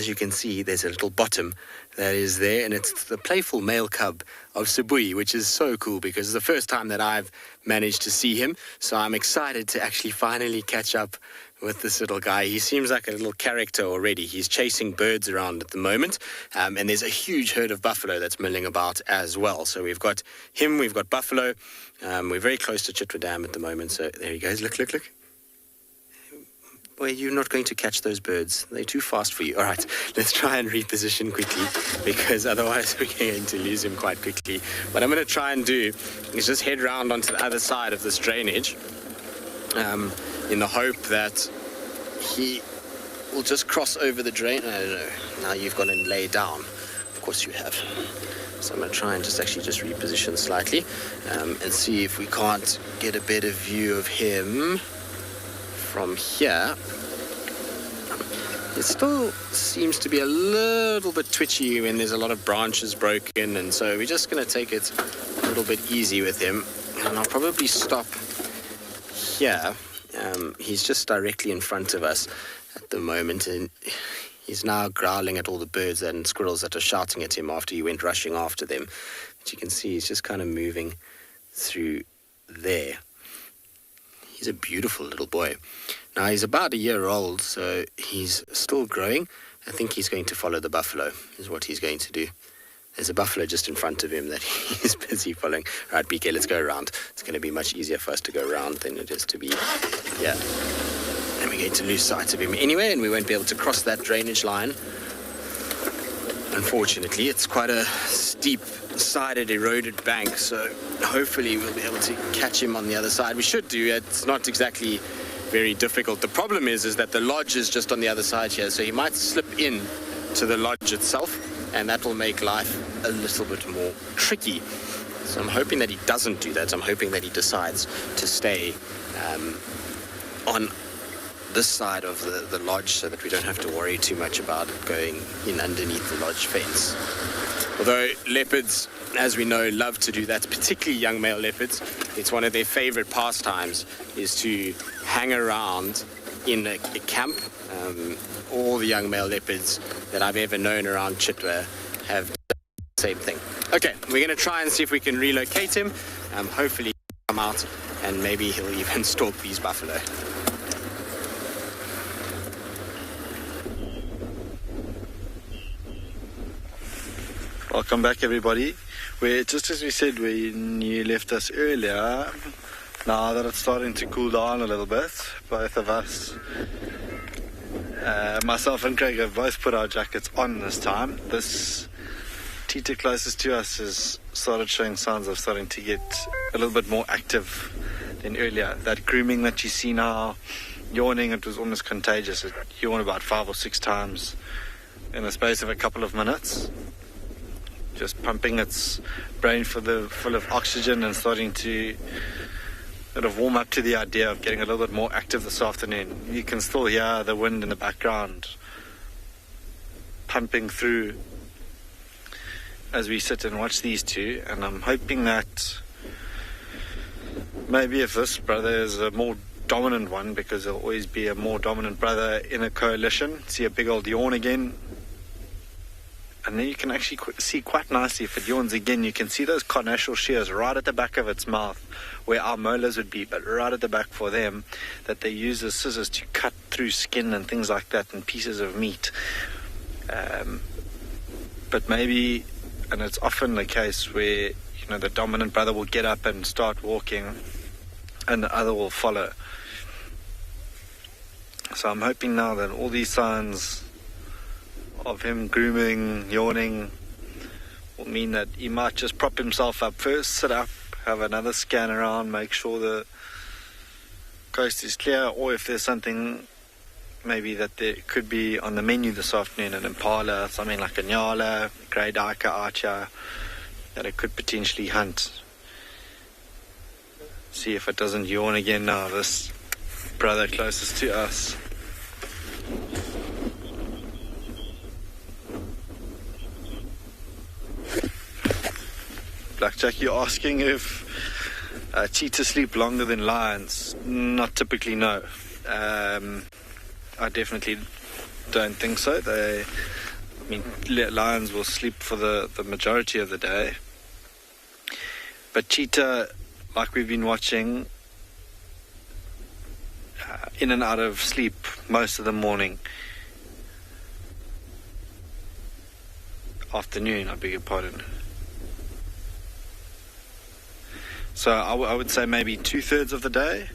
as you can see, there's a little bottom that is there, and it's the playful male cub of Sabi, which is so cool because it's the first time that I've managed to see him. So I'm excited to actually finally catch up with this little guy. He seems like a little character already. He's chasing birds around at the moment, and there's a huge herd of buffalo that's milling about as well. So we've got him, we've got buffalo. We're very close to Cheetah Dam at the moment, so there he goes. Look. Well, you're not going to catch those birds. They're too fast for you. All right, let's try and reposition quickly because otherwise we're going to lose him quite quickly. What I'm going to try and do is just head round onto the other side of this drainage in the hope that he will just cross over the drain. No. Now you've got to lay down. Of course you have. So I'm going to try and just reposition slightly and see if we can't get a better view of him from here. It still seems to be a little bit twitchy when there's a lot of branches broken, and so we're just going to take it a little bit easy with him. And I'll probably stop here. He's just directly in front of us at the moment, and he's now growling at all the birds and squirrels that are shouting at him after he went rushing after them. But you can see he's just kind of moving through there. He's a beautiful little boy. Now, he's about a year old, so he's still growing. I think he's going to follow the buffalo, is what he's going to do. There's a buffalo just in front of him that he's busy following. All right, BK, let's go around. It's going to be much easier for us to go around than it is to be here. And we're going to lose sight of him anyway, and we won't be able to cross that drainage line. Unfortunately, it's quite a steep-sided, eroded bank, so hopefully we'll be able to catch him on the other side. We should do. It's not exactly very difficult. The problem is that the lodge is just on the other side here, so he might slip in to the lodge itself, and that will make life a little bit more tricky. So I'm hoping that he doesn't do that. I'm hoping that he decides to stay on this side of the lodge so that we don't have to worry too much about it going in underneath the lodge fence. Although leopards, as we know, love to do that, particularly young male leopards. It's one of their favorite pastimes is to hang around in a camp. All the young male leopards that I've ever known around Cheetah have done the same thing. Okay, we're going to try and see if we can relocate him. Hopefully he'll come out and maybe he'll even stalk these buffalo. Welcome back, everybody. Just as we said when you left us earlier, now that it's starting to cool down a little bit, both of us, myself and Craig, have both put our jackets on this time. This cheetah closest to us has started showing signs of starting to get a little bit more active than earlier. That grooming that you see now, yawning, it was almost contagious. It yawned about 5 or 6 times in the space of a couple of minutes. Just pumping its brain full of oxygen and starting to sort of warm up to the idea of getting a little bit more active this afternoon. You can still hear the wind in the background pumping through as we sit and watch these two, and I'm hoping that maybe if this brother is a more dominant one, because there'll always be a more dominant brother in a coalition, see a big old yawn again. And then you can actually see quite nicely if it yawns again, you can see those carnassial shears right at the back of its mouth where our molars would be, but right at the back for them, that they use as scissors to cut through skin and things like that and pieces of meat. But maybe, and it's often the case where, the dominant brother will get up and start walking and the other will follow. So I'm hoping now that all these signs of him grooming, yawning, will mean that he might just prop himself up first, sit up, have another scan around, make sure the coast is clear, or if there's something maybe that there could be on the menu this afternoon, an impala, something like a Ngala, grey duiker archer, that it could potentially hunt. See if it doesn't yawn again now, this brother closest to us. Blackjack, you're asking if cheetahs sleep longer than lions. Not typically, no. I definitely don't think so. Lions will sleep for the majority of the day. But cheetah, like we've been watching, in and out of sleep most of the morning. Afternoon, I beg your pardon. So I would say maybe 2/3 of the day.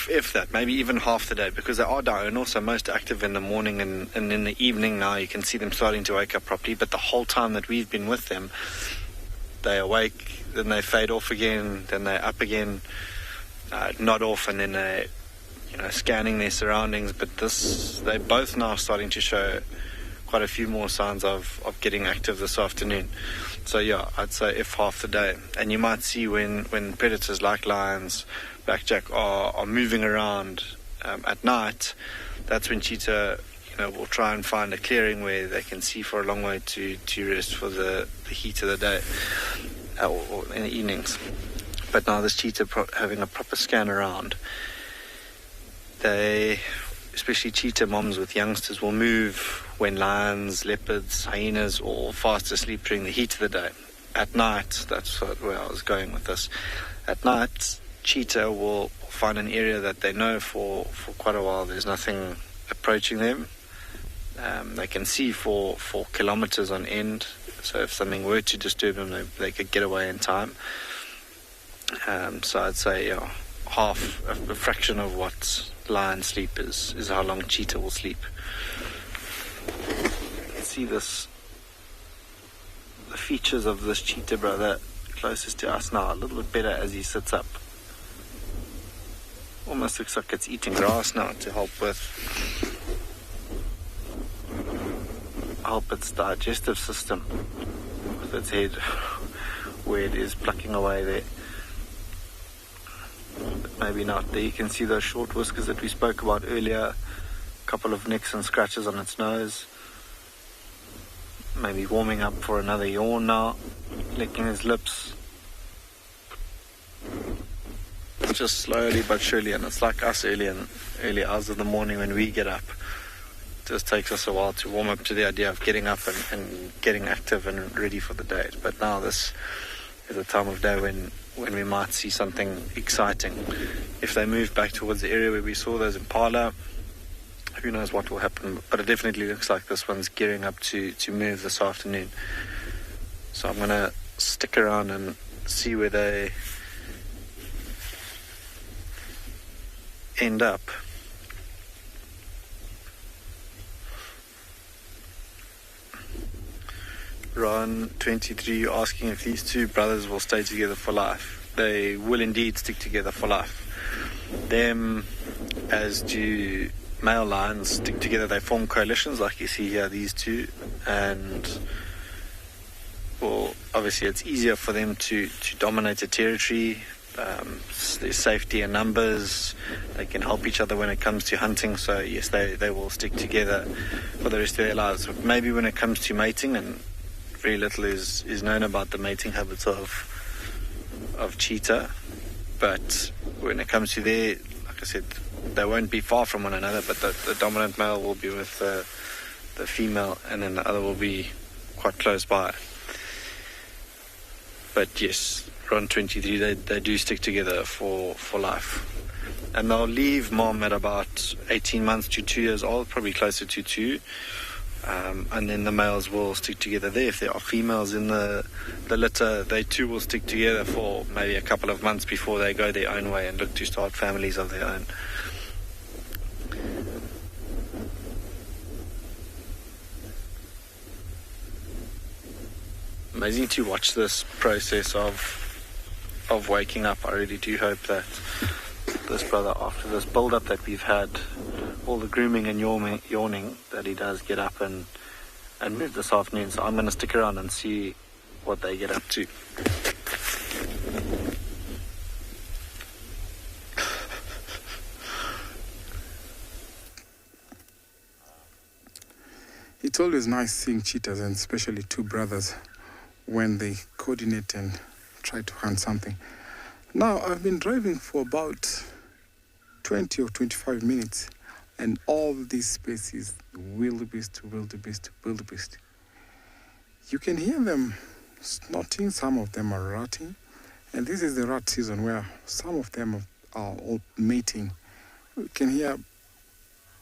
If that, maybe even half the day, because they are diurnal, so most active in the morning and in the evening. Now you can see them starting to wake up properly, but the whole time that we've been with them, they awake, then they fade off again, then they're up again, nod off, and then they, scanning their surroundings. But they're both now starting to show quite a few more signs of getting active this afternoon. So yeah, I'd say if half the day. And you might see when predators like lions, blackjack are moving around at night, that's when cheetah will try and find a clearing where they can see for a long way to rest for the heat of the day or in the evenings. But now this cheetah having a proper scan around, especially cheetah moms with youngsters, will move when lions, leopards, hyenas are all fast asleep during the heat of the day. At night, that's where I was going with this. At night, cheetah will find an area that they know for quite a while there's nothing approaching them. They can see for kilometers on end, so if something were to disturb them, they could get away in time. So I'd say half, a fraction of what lion sleep is how long cheetah will sleep. You can see the features of this cheetah brother closest to us now a little bit better as he sits up. Almost looks like it's eating grass now to help its digestive system with its head where it is plucking away there. But maybe not. There you can see those short whiskers that we spoke about earlier, a couple of nicks and scratches on its nose. Maybe warming up for another yawn now, licking his lips. Just slowly but surely, and it's like us early hours of the morning when we get up. It just takes us a while to warm up to the idea of getting up and getting active and ready for the day. But now this is a time of day when we might see something exciting. If they move back towards the area where we saw those impala, who knows what will happen. But it definitely looks like this one's gearing up to move this afternoon. So I'm going to stick around and see where they end up. Ron 23 asking if these two brothers will stay together for life. They will indeed stick together for life. Them, as do male lions, stick together. They form coalitions like you see here, these two, and well, obviously it's easier for them to dominate a territory. There's safety in numbers. They can help each other when it comes to hunting. So yes, they will stick together for the rest of their lives. But maybe when it comes to mating, and very little is known about the mating habits of cheetah. But when it comes to like I said, they won't be far from one another. But the dominant male will be with the female, and then the other will be quite close by. But yes, Ron 23, they do stick together for life. And they'll leave mom at about 18 months to 2 years old, probably closer to 2. And then the males will stick together there. If there are females in the litter, they too will stick together for maybe a couple of months before they go their own way and look to start families of their own. Amazing to watch this process of waking up. I really do hope that this brother, after this build-up that we've had, all the grooming and yawning, that he does get up and move this afternoon. So I'm going to stick around and see what they get up to. It's always nice seeing cheetahs, and especially two brothers, when they coordinate and try to hunt something. Now, I've been driving for about 20 or 25 minutes, and all this space is wildebeest, wildebeest, wildebeest. You can hear them snorting, some of them are ratting, and this is the rat season where some of them are all mating. You can hear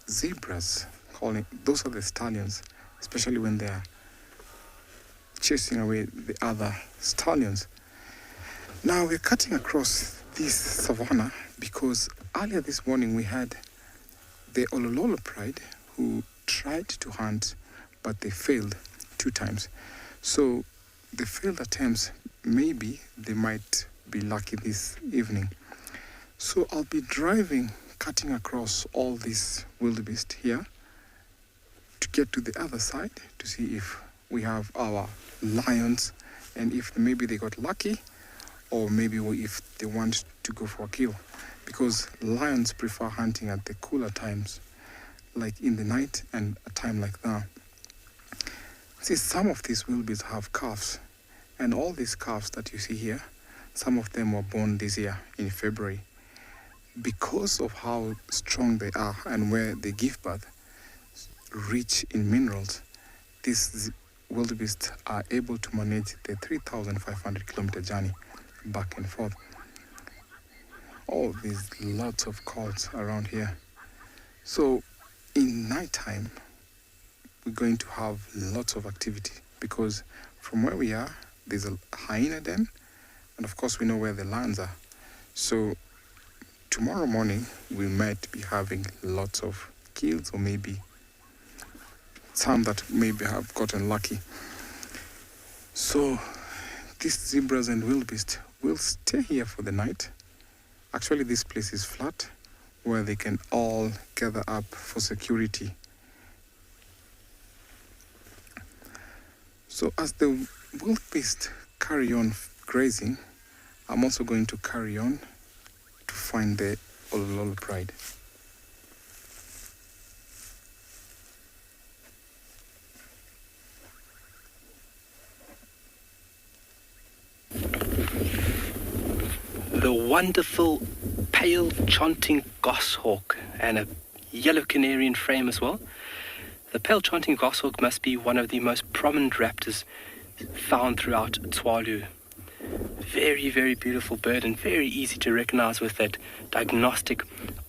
zebras calling. Those are the stallions, especially when they are chasing away the other stallions. Now we're cutting across this savanna because earlier this morning we had the Olololo Pride who tried to hunt, but they failed 2 times. So the failed attempts, maybe they might be lucky this evening. So I'll be driving, cutting across all this wildebeest here to get to the other side to see if we have our lions and if maybe they got lucky, or maybe if they want to go for a kill, because lions prefer hunting at the cooler times, like in the night and a time like now. See, some of these wildebeest have calves, and all these calves that you see here, some of them were born this year in February. Because of how strong they are and where they give birth, rich in minerals, these wildebeest are able to manage the 3,500 kilometer journey back and forth. Oh, there's lots of calls around here. So in nighttime, we're going to have lots of activity because from where we are, there's a hyena den, and of course we know where the lions are. So tomorrow morning, we might be having lots of kills, or maybe some that maybe have gotten lucky. So these zebras and wildebeest will stay here for the night. Actually, this place is flat where they can all gather up for security. So as the wildebeest carry on grazing, I'm also going to carry on to find the Olololo Pride. The wonderful pale chanting goshawk and a yellow canary in frame as well. The pale chanting goshawk must be one of the most prominent raptors found throughout Tswalu. Very, very beautiful bird and very easy to recognize with that diagnostic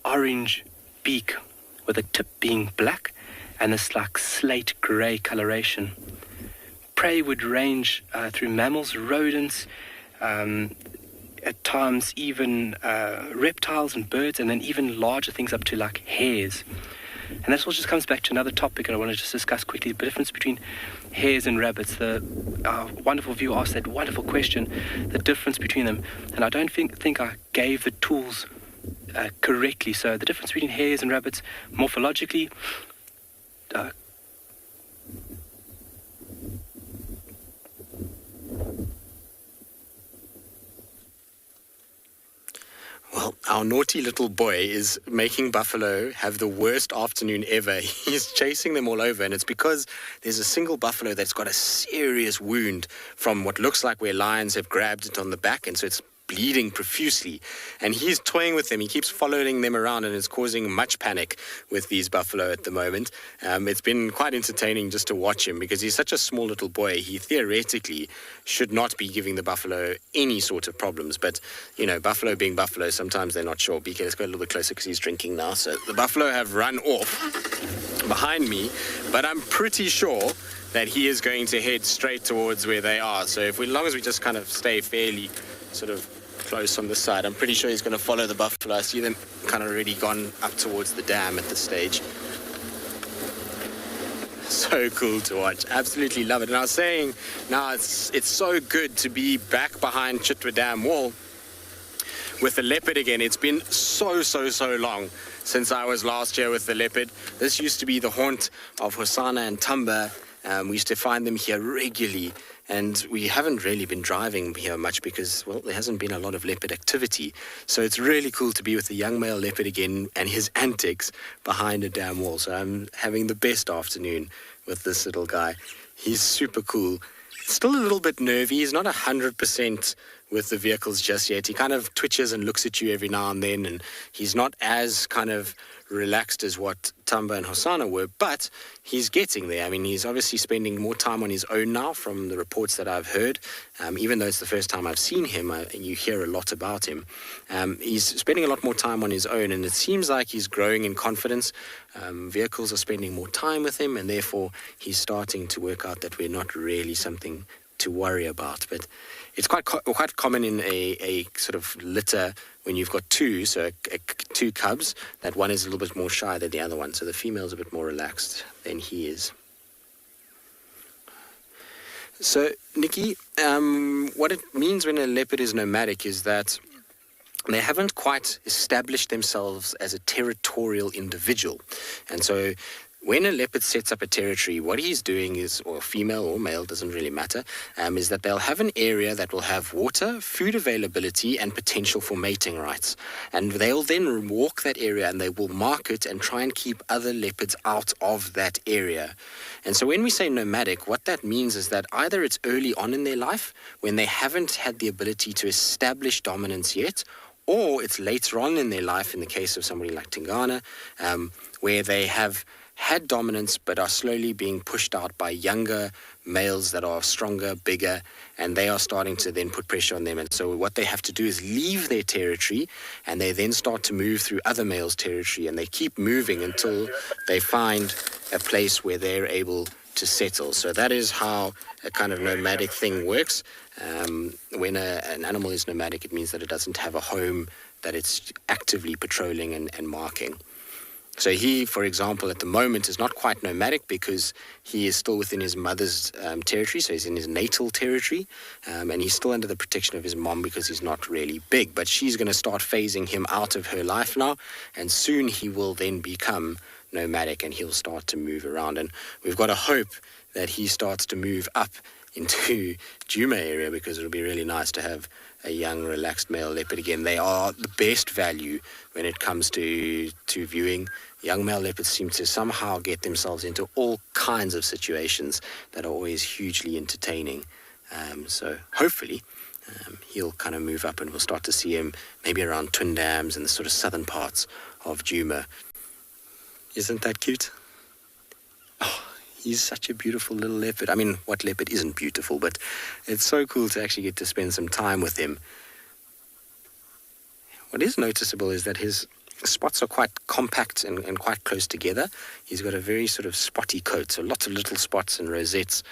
orange beak with the tip being black and this like slate grey coloration. Prey would range through mammals, rodents, at times even reptiles and birds, and then even larger things up to like hares. And this all just comes back to another topic, and I want to just discuss quickly the difference between hares and rabbits. The wonderful viewer asked that wonderful question, the difference between them, and I don't think I gave the tools correctly. So the difference between hares and rabbits, morphologically, Well, our naughty little boy is making buffalo have the worst afternoon ever. He's chasing them all over, and it's because there's a single buffalo that's got a serious wound from what looks like where lions have grabbed it on the back, and so it's bleeding profusely, and he's toying with them. He keeps following them around, and it's causing much panic with these buffalo at the moment. It's been quite entertaining just to watch him because he's such a small little boy. He theoretically should not be giving the buffalo any sort of problems, but you know, buffalo being buffalo, sometimes they're not sure. BK, let's go a little bit closer because he's drinking now. So the buffalo have run off behind me, but I'm pretty sure that he is going to head straight towards where they are. So as long as we just kind of stay fairly sort of close on the side, I'm pretty sure he's going to follow the buffalo. I see them kind of already gone up towards the dam at this stage. So cool to watch. Absolutely love it. And I was saying, now it's so good to be back behind Chitwa Dam wall with the leopard again. It's been so long since I was last year with the leopard. This used to be the haunt of Hosanna and Tamba. We used to find them here regularly, and we haven't really been driving here much because, well, there hasn't been a lot of leopard activity. So it's really cool to be with the young male leopard again and his antics behind a dam wall. So I'm having the best afternoon with this little guy. He's super cool. Still a little bit nervy. He's not 100% with the vehicles just yet. He kind of twitches and looks at you every now and then, and he's not as kind of relaxed as what Tamba and Hosanna were, but he's getting there. I mean, he's obviously spending more time on his own now from the reports that I've heard. Even though it's the first time I've seen him, you hear a lot about him. He's spending a lot more time on his own, and it seems like he's growing in confidence. Vehicles are spending more time with him, and therefore he's starting to work out that we're not really something to worry about. But it's quite common in a sort of litter when you've got two, so two cubs, that one is a little bit more shy than the other one. So the female's a bit more relaxed than he is. So, Nikki, what it means when a leopard is nomadic is that they haven't quite established themselves as a territorial individual. And so when a leopard sets up a territory, what he's doing is, or female or male, doesn't really matter, is that they'll have an area that will have water, food availability, and potential for mating rights. And they'll then walk that area and they will mark it and try and keep other leopards out of that area. And so when we say nomadic, what that means is that either it's early on in their life, when they haven't had the ability to establish dominance yet, or it's later on in their life, in the case of somebody like Tingana, where they have had dominance but are slowly being pushed out by younger males that are stronger, bigger, and they are starting to then put pressure on them. And so what they have to do is leave their territory, and they then start to move through other males' territory, and they keep moving until they find a place where they're able to settle. So that is how a kind of nomadic thing works. When an animal is nomadic, it means that it doesn't have a home that it's actively patrolling and marking. So he, for example, at the moment is not quite nomadic because he is still within his mother's territory, so he's in his natal territory, and he's still under the protection of his mom because he's not really big. But she's going to start phasing him out of her life now, and soon he will then become nomadic and he'll start to move around. And we've got to hope that he starts to move up into Djuma area, because it'll be really nice to have a young, relaxed male leopard again. They are the best value when it comes to viewing. Young male leopards seem to somehow get themselves into all kinds of situations that are always hugely entertaining. So hopefully he'll kind of move up and we'll start to see him maybe around Twin Dams and the sort of southern parts of Djuma. Isn't that cute? Oh, he's such a beautiful little leopard. I mean, what leopard isn't beautiful, but it's so cool to actually get to spend some time with him. What is noticeable is that his spots are quite compact and quite close together. He's got a very sort of spotty coat, so lots of little spots and rosettes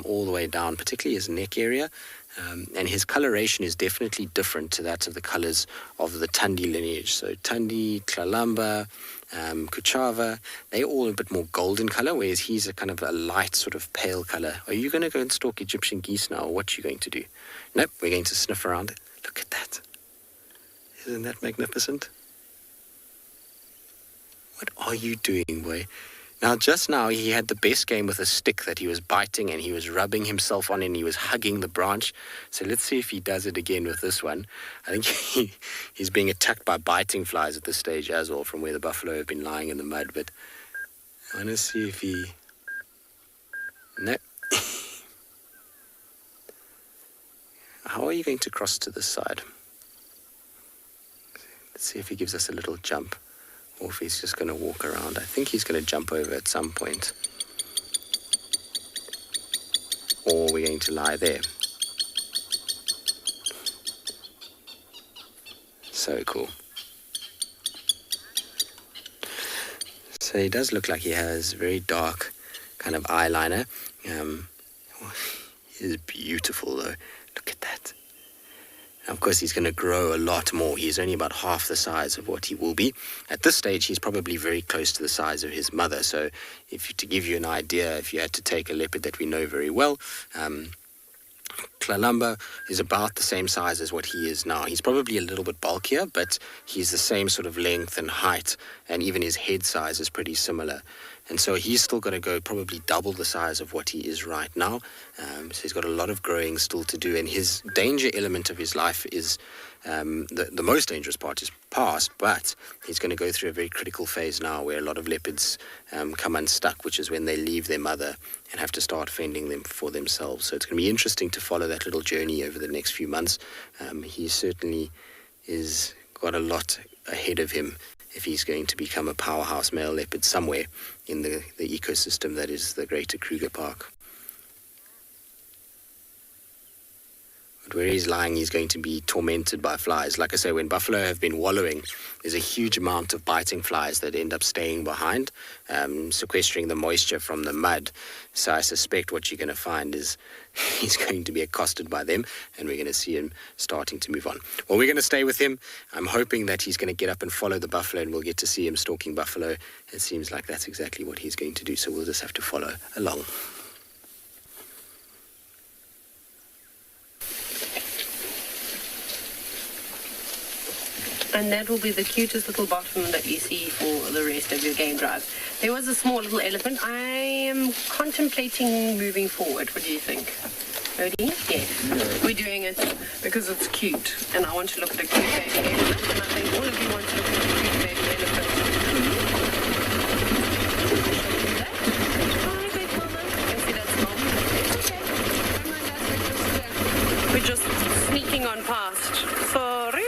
all the way down, particularly his neck area. And his coloration is definitely different to that of the colors of the Tundi lineage. So Tundi, Tlalamba, Kuchava, they're all a bit more golden color, whereas he's a kind of a light sort of pale color. Are you going to go and stalk Egyptian geese now, or what are you going to do? Nope, we're going to sniff around it. Look at that. Isn't that magnificent? What are you doing, boy? Now, just now, he had the best game with a stick that he was biting and he was rubbing himself on and he was hugging the branch. So let's see if he does it again with this one. I think he's being attacked by biting flies at this stage as well, from where the buffalo have been lying in the mud. But I want to see if he... No. How are you going to cross to this side? Let's see if he gives us a little jump, or if he's just going to walk around. I think he's going to jump over at some point. Or we're going to lie there. So cool. So he does look like he has very dark kind of eyeliner. He is beautiful though. Look at that. Of course, he's going to grow a lot more. He's only about half the size of what he will be. At this stage, he's probably very close to the size of his mother. So to give you an idea, if you had to take a leopard that we know very well, Tlalamba is about the same size as what he is now. He's probably a little bit bulkier, but he's the same sort of length and height, and even his head size is pretty similar And so he's still got to go probably double the size of what he is right now. So he's got a lot of growing still to do. And his danger element of his life is the most dangerous part is past, but he's going to go through a very critical phase now where a lot of leopards come unstuck, which is when they leave their mother and have to start fending them for themselves. So it's going to be interesting to follow that little journey over the next few months. He certainly is got a lot ahead of him if he's going to become a powerhouse male leopard somewhere in the ecosystem that is the Greater Kruger Park. But where he's lying, he's going to be tormented by flies. Like I say, when buffalo have been wallowing, there's a huge amount of biting flies that end up staying behind, sequestering the moisture from the mud. So I suspect what you're going to find is he's going to be accosted by them, and we're going to see him starting to move on. Well, we're going to stay with him. I'm hoping that he's going to get up and follow the buffalo, and we'll get to see him stalking buffalo. It seems like that's exactly what he's going to do, so we'll just have to follow along. And that will be the cutest little bottom that you see for the rest of your game drive. There was a small little elephant. I am contemplating moving forward. What do you think? Ready? Yes. We're doing it because it's cute. And I want to look at a cute baby elephant. And I think all of you want to look at a cute baby elephant. Hi, big mama. You can see that's mom. It's okay. Don't mind us. We're just sneaking on past. Sorry.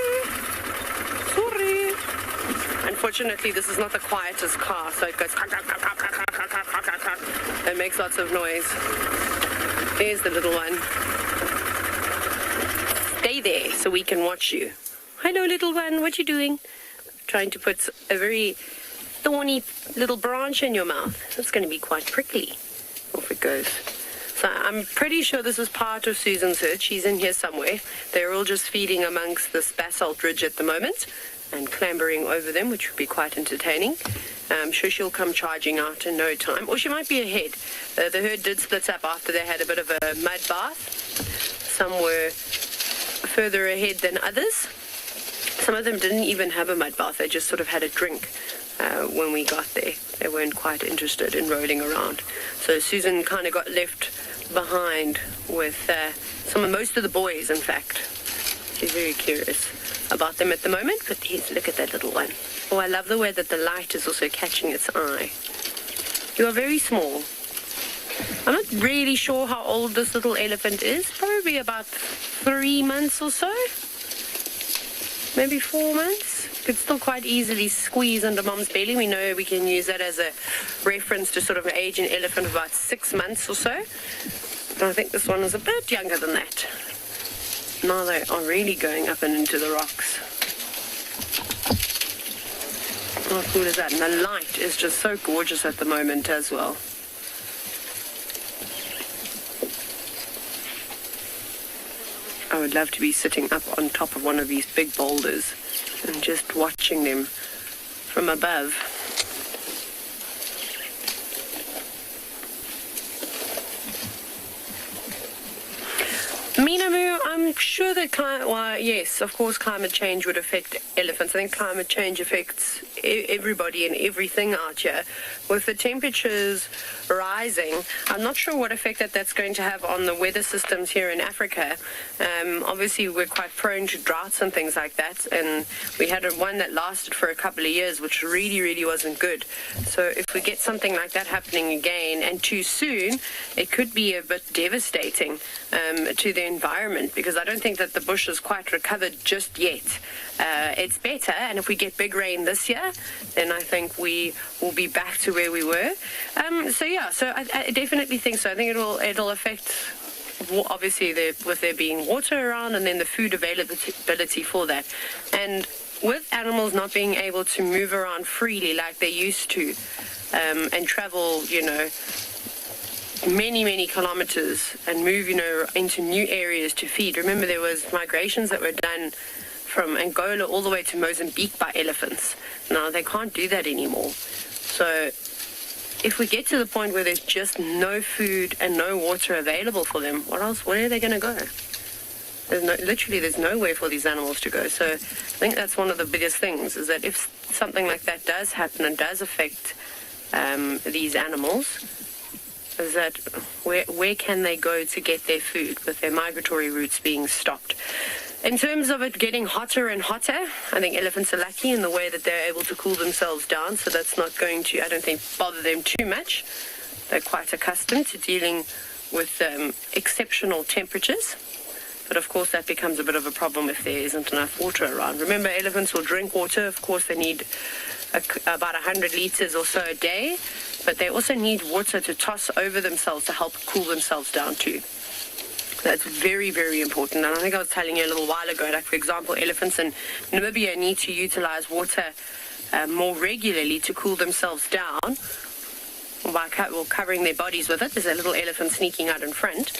Unfortunately, this is not the quietest car, so it goes and makes lots of noise. There's the little one. Stay there so we can watch you. Hello, little one. What you doing? Trying to put a very thorny little branch in your mouth. It's going to be quite prickly. Off it goes. So I'm pretty sure this is part of Susan's herd. She's in here somewhere. They're all just feeding amongst this basalt ridge at the moment and clambering over them, which would be quite entertaining. I'm sure she'll come charging out in no time. Or she might be ahead. The herd did split up after they had a bit of a mud bath. Some were further ahead than others. Some of them didn't even have a mud bath. They just sort of had a drink when we got there. They weren't quite interested in rolling around. So Susan kind of got left behind with most of the boys, in fact. She's very curious about them at the moment, but here's, look at that little one. Oh, I love the way that the light is also catching its eye. You are very small. I'm not really sure how old this little elephant is. Probably about 3 months or so. Maybe 4 months. Could still quite easily squeeze under mom's belly. We know we can use that as a reference to sort of age an elephant of about 6 months or so. But I think this one is a bit younger than that. Now they are really going up and into the rocks. How cool is that? And the light is just so gorgeous at the moment as well. I would love to be sitting up on top of one of these big boulders and just watching them from above. Minamu, I'm sure that yes, of course, climate change would affect elephants. I think climate change affects everybody and everything out here. With the temperatures rising, I'm not sure what effect that's going to have on the weather systems here in Africa. Obviously, we're quite prone to droughts and things like that, and we had one that lasted for a couple of years, which really, really wasn't good. So if we get something like that happening again and too soon, it could be a bit devastating to the environment, because I don't think that the bush has quite recovered just yet. It's better, and if we get big rain this year, then I think we will be back to where we were. So I definitely think so. I think it'll affect, obviously, with there being water around, and then the food availability for that. And with animals not being able to move around freely like they used to, and travel, many, many kilometers and move, into new areas to feed. Remember, there was migrations that were done from Angola all the way to Mozambique by elephants. Now, they can't do that anymore. So if we get to the point where there's just no food and no water available for them, where are they going to go? There's nowhere for these animals to go. So I think that's one of the biggest things, is that if something like that does happen and does affect these animals is that where can they go to get their food with their migratory routes being stopped. In terms of it getting hotter and hotter, I think elephants are lucky in the way that they're able to cool themselves down, so that's not going to, I don't think, bother them too much. They're quite accustomed to dealing with exceptional temperatures. But of course that becomes a bit of a problem if there isn't enough water around. Remember, elephants will drink water. Of course, they need about 100 liters or so a day, but they also need water to toss over themselves to help cool themselves down too. That's very, very important. And I think I was telling you a little while ago, like for example, elephants in Namibia need to utilize water more regularly to cool themselves down by covering their bodies with it. There's a little elephant sneaking out in front,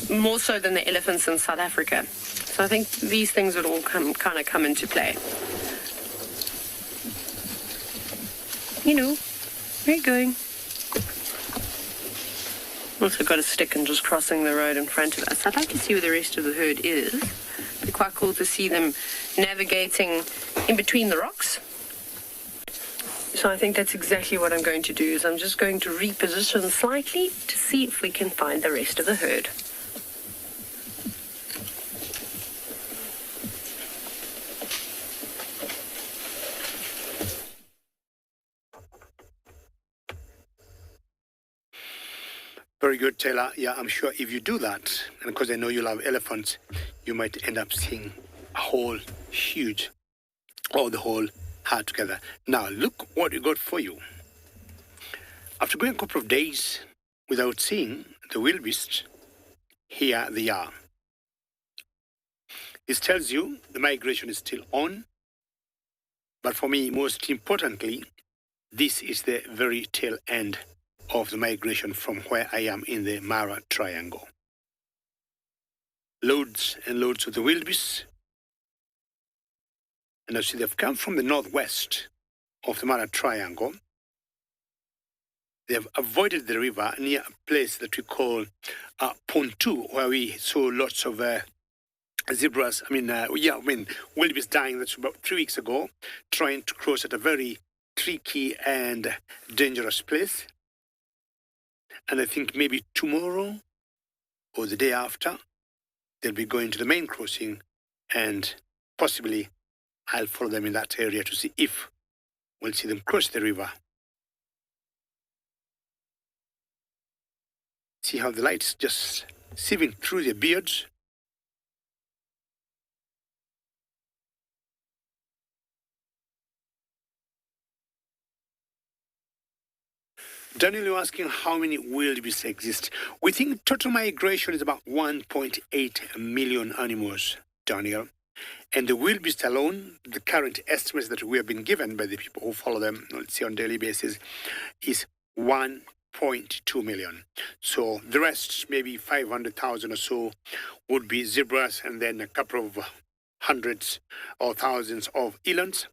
more so than the elephants in South Africa. So I think these things would all come into play. You know, where are you going? Also got a stick and just crossing the road in front of us. I'd like to see where the rest of the herd is. It'd be quite cool to see them navigating in between the rocks. So I think that's exactly what I'm going to do, is I'm just going to reposition slightly to see if we can find the rest of the herd. Very good, Taylor. Yeah, I'm sure if you do that, and because I know you love elephants, you might end up seeing a whole huge, or the whole herd together. Now, look what we got for you. After going a couple of days without seeing the wildebeest, here they are. This tells you the migration is still on, but for me, most importantly, this is the very tail end of the migration from where I am in the Mara Triangle. Loads and loads of the wildebeest. And as you see, they've come from the northwest of the Mara Triangle. They have avoided the river near a place that we call Pontu, where we saw lots of zebras. Wildebeest dying. That's about 3 weeks ago, trying to cross at a very tricky and dangerous place. And I think maybe tomorrow or the day after, they'll be going to the main crossing, and possibly I'll follow them in that area to see if we'll see them cross the river. See how the light's just sieving through their beards. Daniel, you're asking how many wildebeest exist. We think total migration is about 1.8 million animals, Daniel. And the wildebeest alone, the current estimates that we have been given by the people who follow them, let's say on a daily basis, is 1.2 million. So the rest, maybe 500,000 or so, would be zebras, and then a couple of hundreds or thousands of elands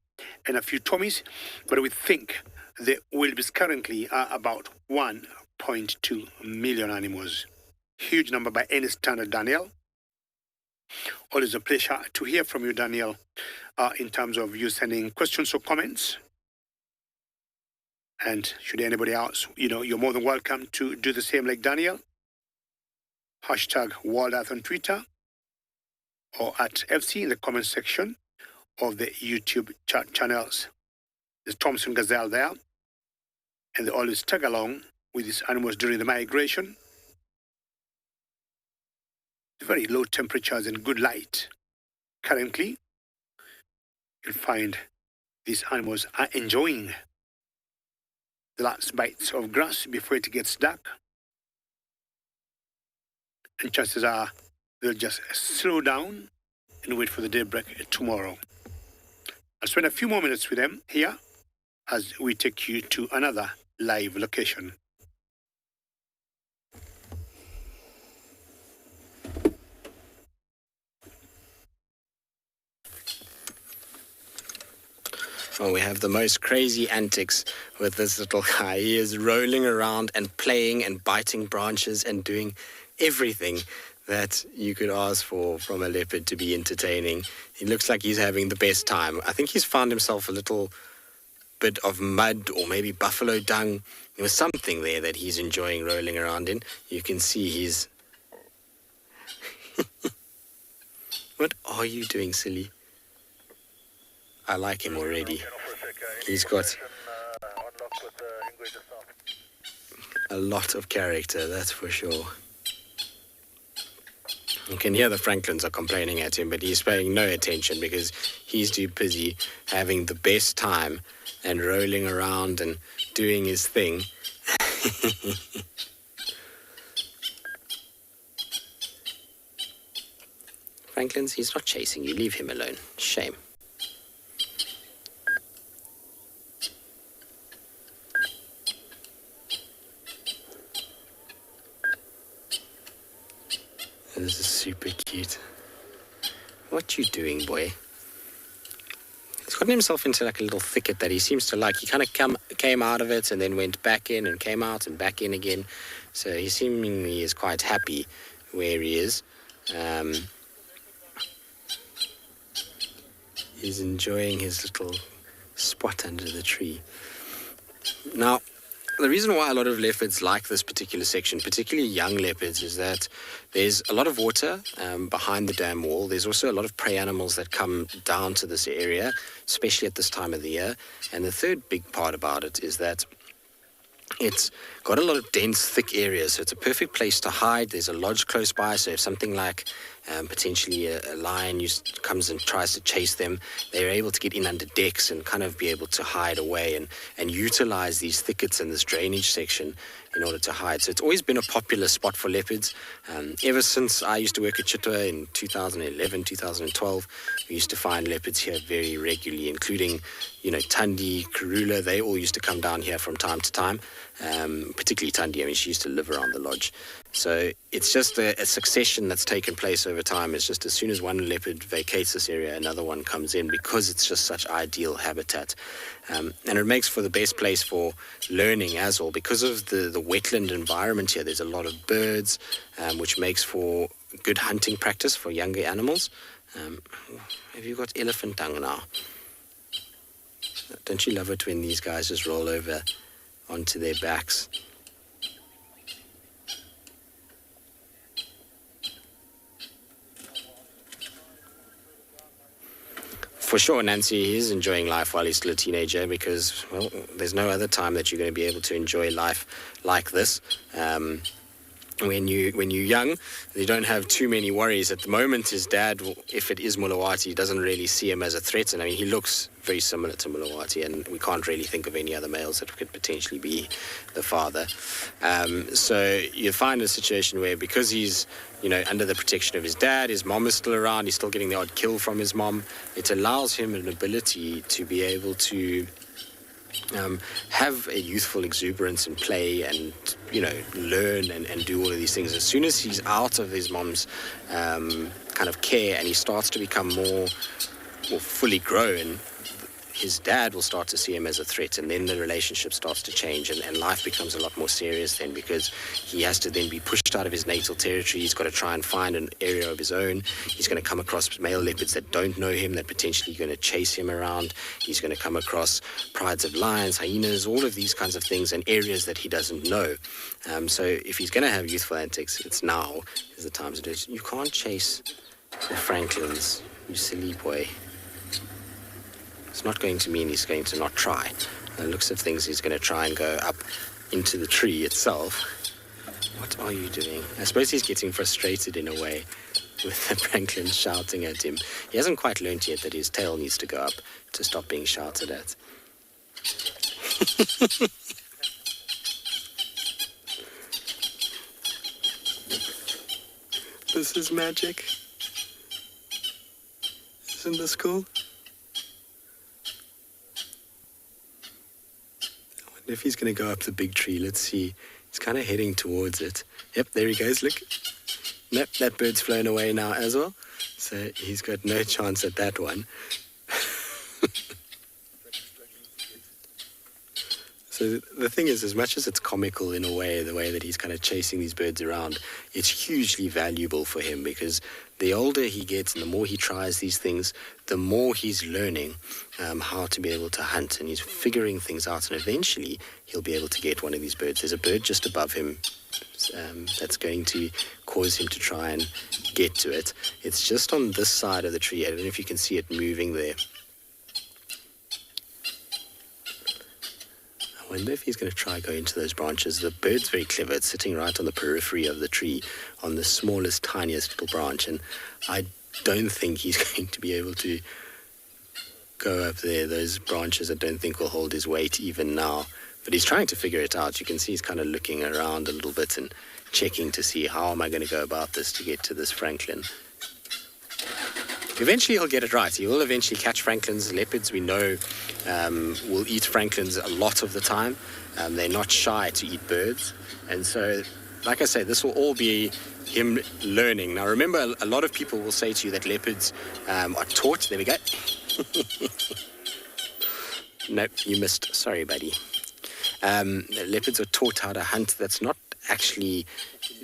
and a few tommies. But we think the wildebeest currently are about 1.2 million animals. Huge number by any standard, Daniel. Always a pleasure to hear from you, Daniel, in terms of you sending questions or comments. And should anybody else, you're more than welcome to do the same like Daniel. Hashtag WildEarth on Twitter, or at FC in the comment section of the YouTube chat channels. There's Thompson Gazelle there, and they always tag along with these animals during the migration. Very low temperatures and good light. Currently, you'll find these animals are enjoying the last bites of grass before it gets dark. And chances are they'll just slow down and wait for the daybreak tomorrow. I'll spend a few more minutes with them here as we take you to another live location. Well, we have the most crazy antics with this little guy. He is rolling around and playing and biting branches and doing everything that you could ask for from a leopard to be entertaining. He looks like he's having the best time. I think he's found himself a little bit of mud or maybe buffalo dung. There was something there that he's enjoying rolling around in. You can see he's... What are you doing, silly? I like him already. He's got a lot of character, that's for sure. You can hear the Franklins are complaining at him, but he's paying no attention because he's too busy having the best time and rolling around and doing his thing. Franklins, he's not chasing you. Leave him alone. Shame. This is super cute. What you doing, boy? He's gotten himself into like a little thicket that he seems to like. He kind of came out of it and then went back in and came out and back in again. So he seemingly is quite happy where he is. He's enjoying his little spot under the tree. Now, the reason why a lot of leopards like this particular section, particularly young leopards, is that there's a lot of water behind the dam wall. There's also a lot of prey animals that come down to this area, especially at this time of the year. And the third big part about it is that it's got a lot of dense, thick areas, so it's a perfect place to hide. There's a lodge close by, so if something like potentially a lion comes and tries to chase them, they're able to get in under decks and kind of be able to hide away and utilize these thickets in this drainage section in order to hide. So it's always been a popular spot for leopards. Ever since I used to work at Cheetah in 2011, 2012, we used to find leopards here very regularly, including, Tundi, Karula. They all used to come down here from time to time, particularly Tundi. I mean, she used to live around the lodge. So it's just a succession that's taken place over time. It's just as soon as one leopard vacates this area, another one comes in because it's just such ideal habitat. And it makes for the best place for learning as well. Because of the wetland environment here, there's a lot of birds, which makes for good hunting practice for younger animals. Have you got elephant dung now? Don't you love it when these guys just roll over onto their backs? For sure, Nancy is enjoying life while he's still a teenager because, well, there's no other time that you're going to be able to enjoy life like this. When you're young, you don't have too many worries. At the moment, his dad, if it is Mulawati, doesn't really see him as a threat. And I mean, he looks very similar to Mulawati, and we can't really think of any other males that could potentially be the father. So you find a situation where because he's, under the protection of his dad, his mom is still around, he's still getting the odd kill from his mom. It allows him an ability to be able to have a youthful exuberance and play and, learn and do all of these things. As soon as he's out of his mom's kind of care and he starts to become more fully grown, his dad will start to see him as a threat, and then the relationship starts to change and life becomes a lot more serious then, because he has to then be pushed out of his natal territory. He's got to try and find an area of his own. He's going to come across male leopards that don't know him, that potentially going to chase him around. He's going to come across prides of lions, hyenas, all of these kinds of things, and areas that he doesn't know. So if he's going to have youthful antics, it's now is the time to do it. You can't chase the Franklins, you silly boy. It's not going to mean he's going to not try. The looks of things, he's going to try and go up into the tree itself. What are you doing? I suppose he's getting frustrated in a way with the Franklin shouting at him. He hasn't quite learned yet that his tail needs to go up to stop being shouted at. This is magic. Isn't this cool? If he's going to go up the big tree, let's see. He's kind of heading towards it. Yep, there he goes, look. Nope, that bird's flown away now as well. So he's got no chance at that one. So the thing is, as much as it's comical in a way, the way that he's kind of chasing these birds around, it's hugely valuable for him, because the older he gets and the more he tries these things, the more he's learning how to be able to hunt, and he's figuring things out, and eventually he'll be able to get one of these birds. There's a bird just above him that's going to cause him to try and get to it. It's just on this side of the tree. I don't know if you can see it moving there. I wonder if he's going to try go into those branches. The bird's very clever. It's sitting right on the periphery of the tree, on the smallest, tiniest little branch, and I don't think he's going to be able to go up there. Those branches I don't think will hold his weight even now, but he's trying to figure it out. You can see he's kind of looking around a little bit and checking to see, how am I going to go about this to get to this francolin. Eventually he'll get it right. He will eventually catch francolins. Leopards, we know, will eat francolins a lot of the time. They're not shy to eat birds. And so, like I say, this will all be him learning. Now, remember, a lot of people will say to you that leopards are taught. There we go. Nope, you missed. Sorry, buddy. Leopards are taught how to hunt. That's not actually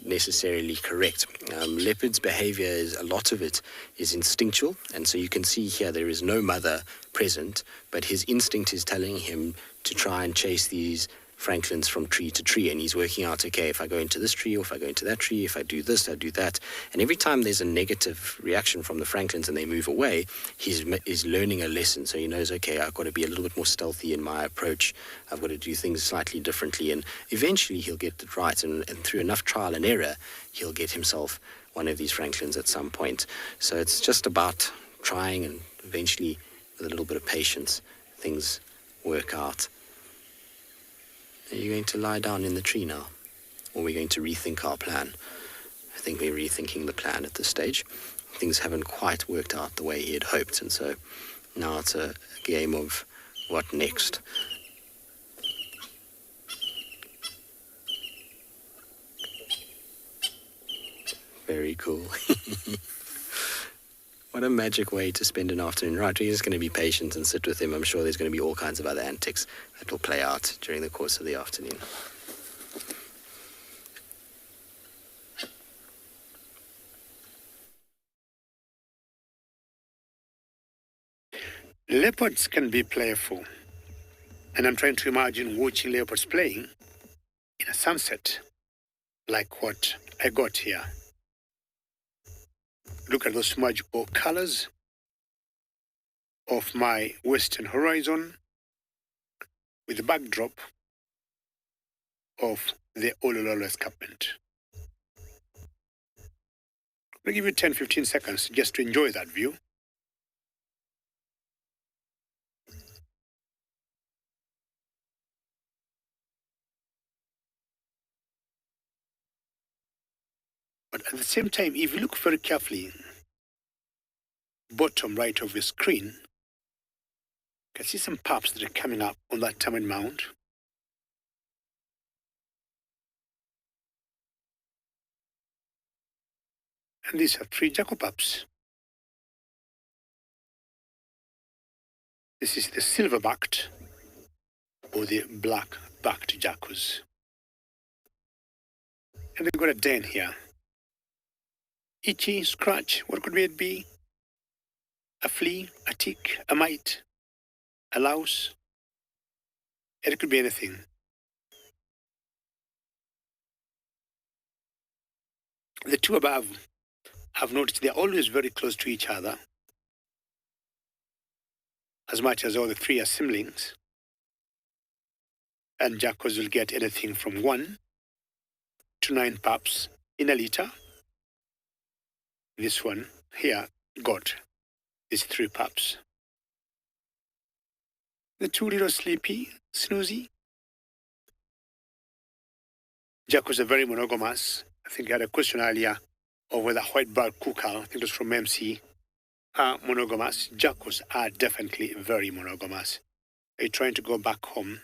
necessarily correct. Leopard's behavior, a lot of it is instinctual, and so you can see here there is no mother present, but his instinct is telling him to try and chase these francolins from tree to tree, and he's working out, okay, if I go into this tree, or if I go into that tree, if I do this, I do that, and every time there's a negative reaction from the francolins and they move away, he's learning a lesson. So he knows, okay, I've got to be a little bit more stealthy in my approach, I've got to do things slightly differently, and eventually he'll get it right, and through enough trial and error, he'll get himself one of these francolins at some point. So it's just about trying, and eventually, with a little bit of patience, things work out. Are you going to lie down in the tree now? Or are we going to rethink our plan? I think we're rethinking the plan at this stage. Things haven't quite worked out the way he had hoped, and so now it's a game of what next. Very cool. What a magic way to spend an afternoon. Right, we're just going to be patient and sit with him. I'm sure there's going to be all kinds of other antics that will play out during the course of the afternoon. Leopards can be playful, and I'm trying to imagine watching leopards playing in a sunset, like what I got here. Look at those magical colors of my western horizon with the backdrop of the Olololo escarpment. I'll give you 10-15 seconds just to enjoy that view. But at the same time, if you look very carefully, bottom right of your screen, you can see some pups that are coming up on that termite mound. And these are 3 jackal pups. This is the silver-backed or the black-backed jackals. And they've got a den here. Itchy, scratch, what could it be? A flea, a tick, a mite, a louse. It could be anything. The two above, I've noticed they're always very close to each other, as much as all the 3 are siblings. And jackals will get anything from 1 to 9 pups in a litter. This one here got these 3 pups. The 2 little sleepy, snoozy. Jackals are very monogamous. I think I had a question earlier of whether white-barred cuckoo, I think it was from MC, are monogamous. Jackals are definitely very monogamous. Are you trying to go back home,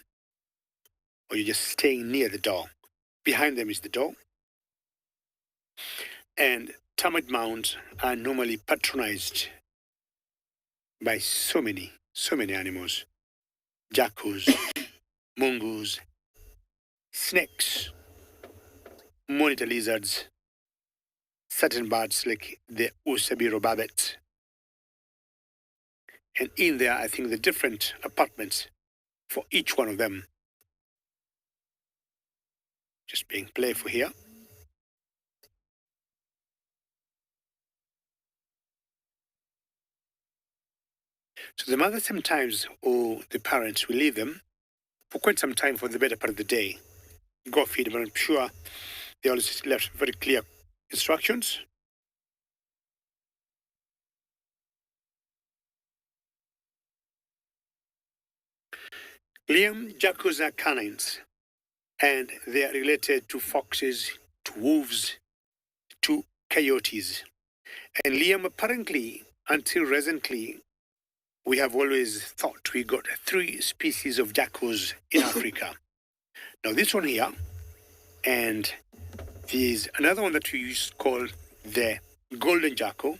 or you're just staying near the door? Behind them is the door. And termite mounds are normally patronized by so many animals. Jackals, mongoose, snakes, monitor lizards, certain birds like the Usabiro barbet. And in there, I think the different apartments for each one of them. Just being playful here. So the mother sometimes, or the parents, will leave them for quite some time for the better part of the day. Go feed them, and I'm sure they always left very clear instructions. Liam jackals are canines, and they are related to foxes, to wolves, to coyotes. And Liam, apparently, until recently, we have always thought we got 3 species of jackals in Africa. Now this one here, and there's another one that we used to call the golden jackal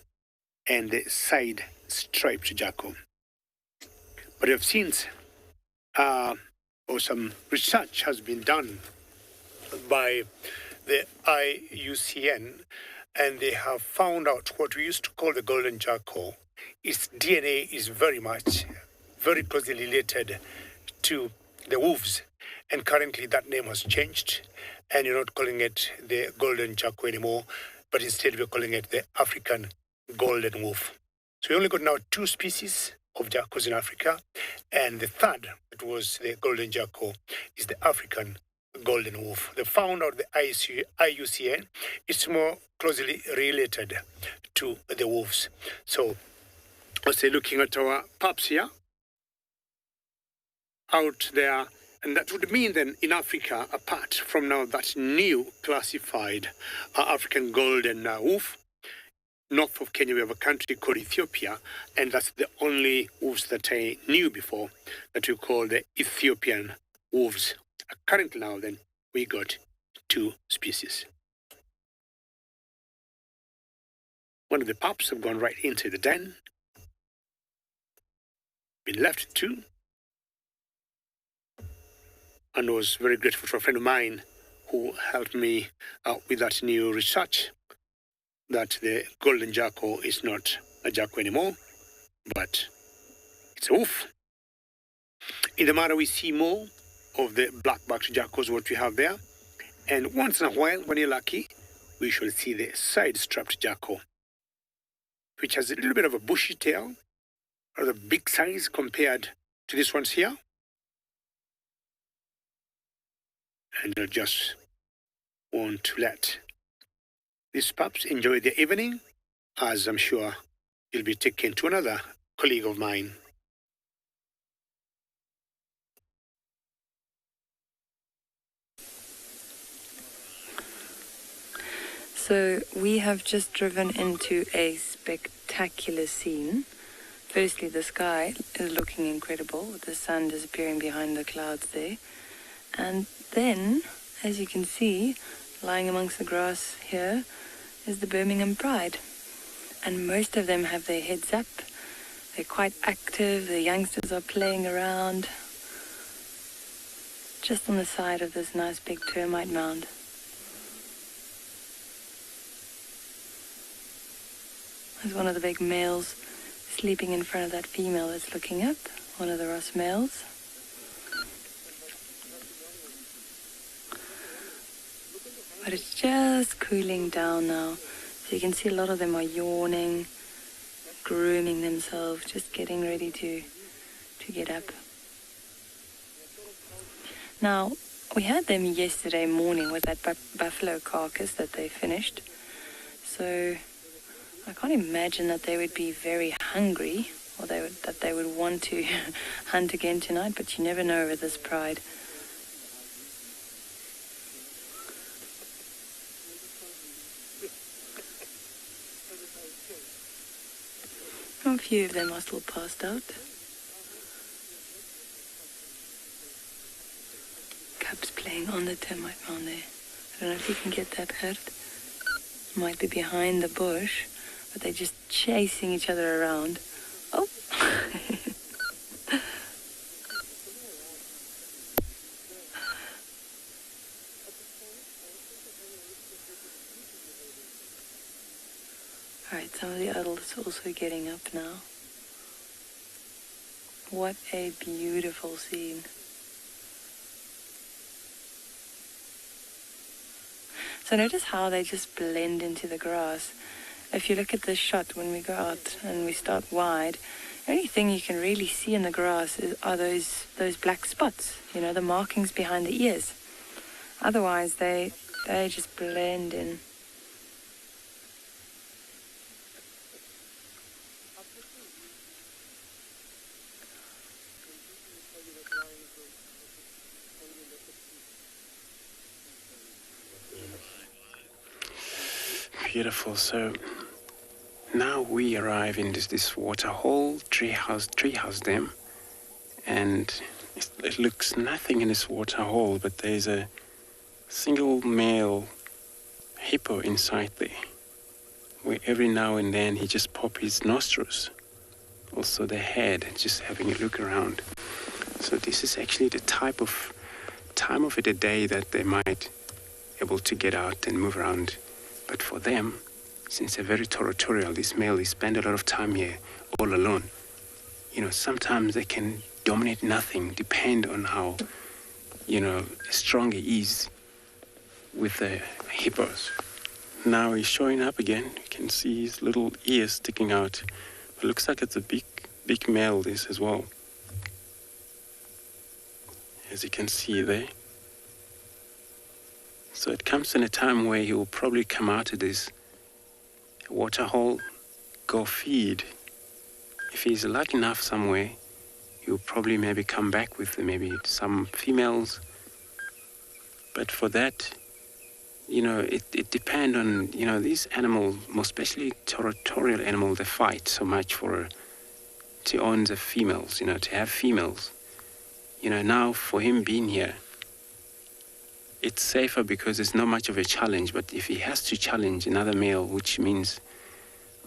and the side striped jackal. But I've seen some research has been done by the IUCN, and they have found out what we used to call the golden jackal. Its DNA is very closely related to the wolves, and currently that name has changed, and you're not calling it the golden jackal anymore, but instead we're calling it the African golden wolf. So we only got now 2 species of jackals in Africa, and the third, that was the golden jackal, is the African golden wolf. They found out the IUCN, it's more closely related to the wolves. So let's say looking at our pups here, out there, and that would mean then in Africa, apart from now that new classified African golden wolf, north of Kenya we have a country called Ethiopia, and that's the only wolves that I knew before that we call the Ethiopian wolves. Currently now then we got 2 species. One of the pups have gone right into the den, been left 2, and was very grateful to a friend of mine who helped me out with that new research that the golden jackal is not a jackal anymore, but it's a wolf. In the Mara we see more of the black-backed jackals, what we have there, and once in a while, when you're lucky, we shall see the side-strapped jackal, which has a little bit of a bushy tail, rather big size compared to these ones here. And I just want to let these pups enjoy the evening, as I'm sure you'll be taken to another colleague of mine. So we have just driven into a spectacular scene. Firstly, the sky is looking incredible with the sun disappearing behind the clouds there. And then, as you can see, lying amongst the grass here is the Birmingham Pride. And most of them have their heads up. They're quite active. The youngsters are playing around just on the side of this nice big termite mound. There's one of the big males sleeping in front of that female that's looking up, one of the Ross males. But it's just cooling down now. So you can see a lot of them are yawning, grooming themselves, just getting ready to get up. Now, we had them yesterday morning with that buffalo carcass that they finished. So I can't imagine that they would be very hungry, or that they would want to hunt again tonight, but you never know with this pride. A few of them are still passed out. Cubs playing on the termite mound there. I don't know if you can get that hurt. Might be behind the bush, but they're just chasing each other around. Oh! some of the adults also getting up now. What a beautiful scene. So notice how they just blend into the grass. If you look at this shot when we go out and we start wide, the only thing you can really see in the grass are those black spots, the markings behind the ears. Otherwise, they just blend in. Beautiful. So now we arrive in this water hole, treehouse dam, and it looks nothing in this water hole, but there's a single male hippo inside there, where every now and then he just pops his nostrils, also the head, just having a look around. So this is actually the time of the day that they might able to get out and move around. But for them, since they're very territorial, this male, they spend a lot of time here all alone. Sometimes they can dominate nothing, depend on how, strong he is with the hippos. Now he's showing up again. You can see his little ears sticking out. It looks like it's a big male, this as well. As you can see there. So it comes in a time where he will probably come out of this water hole, go feed. If he's lucky enough somewhere, he'll probably maybe come back with maybe some females. But for that, it depends on, these animals, more especially territorial animals, they fight so much to own the females, to have females. Now for him being here, it's safer because it's not much of a challenge. But if he has to challenge another male, which means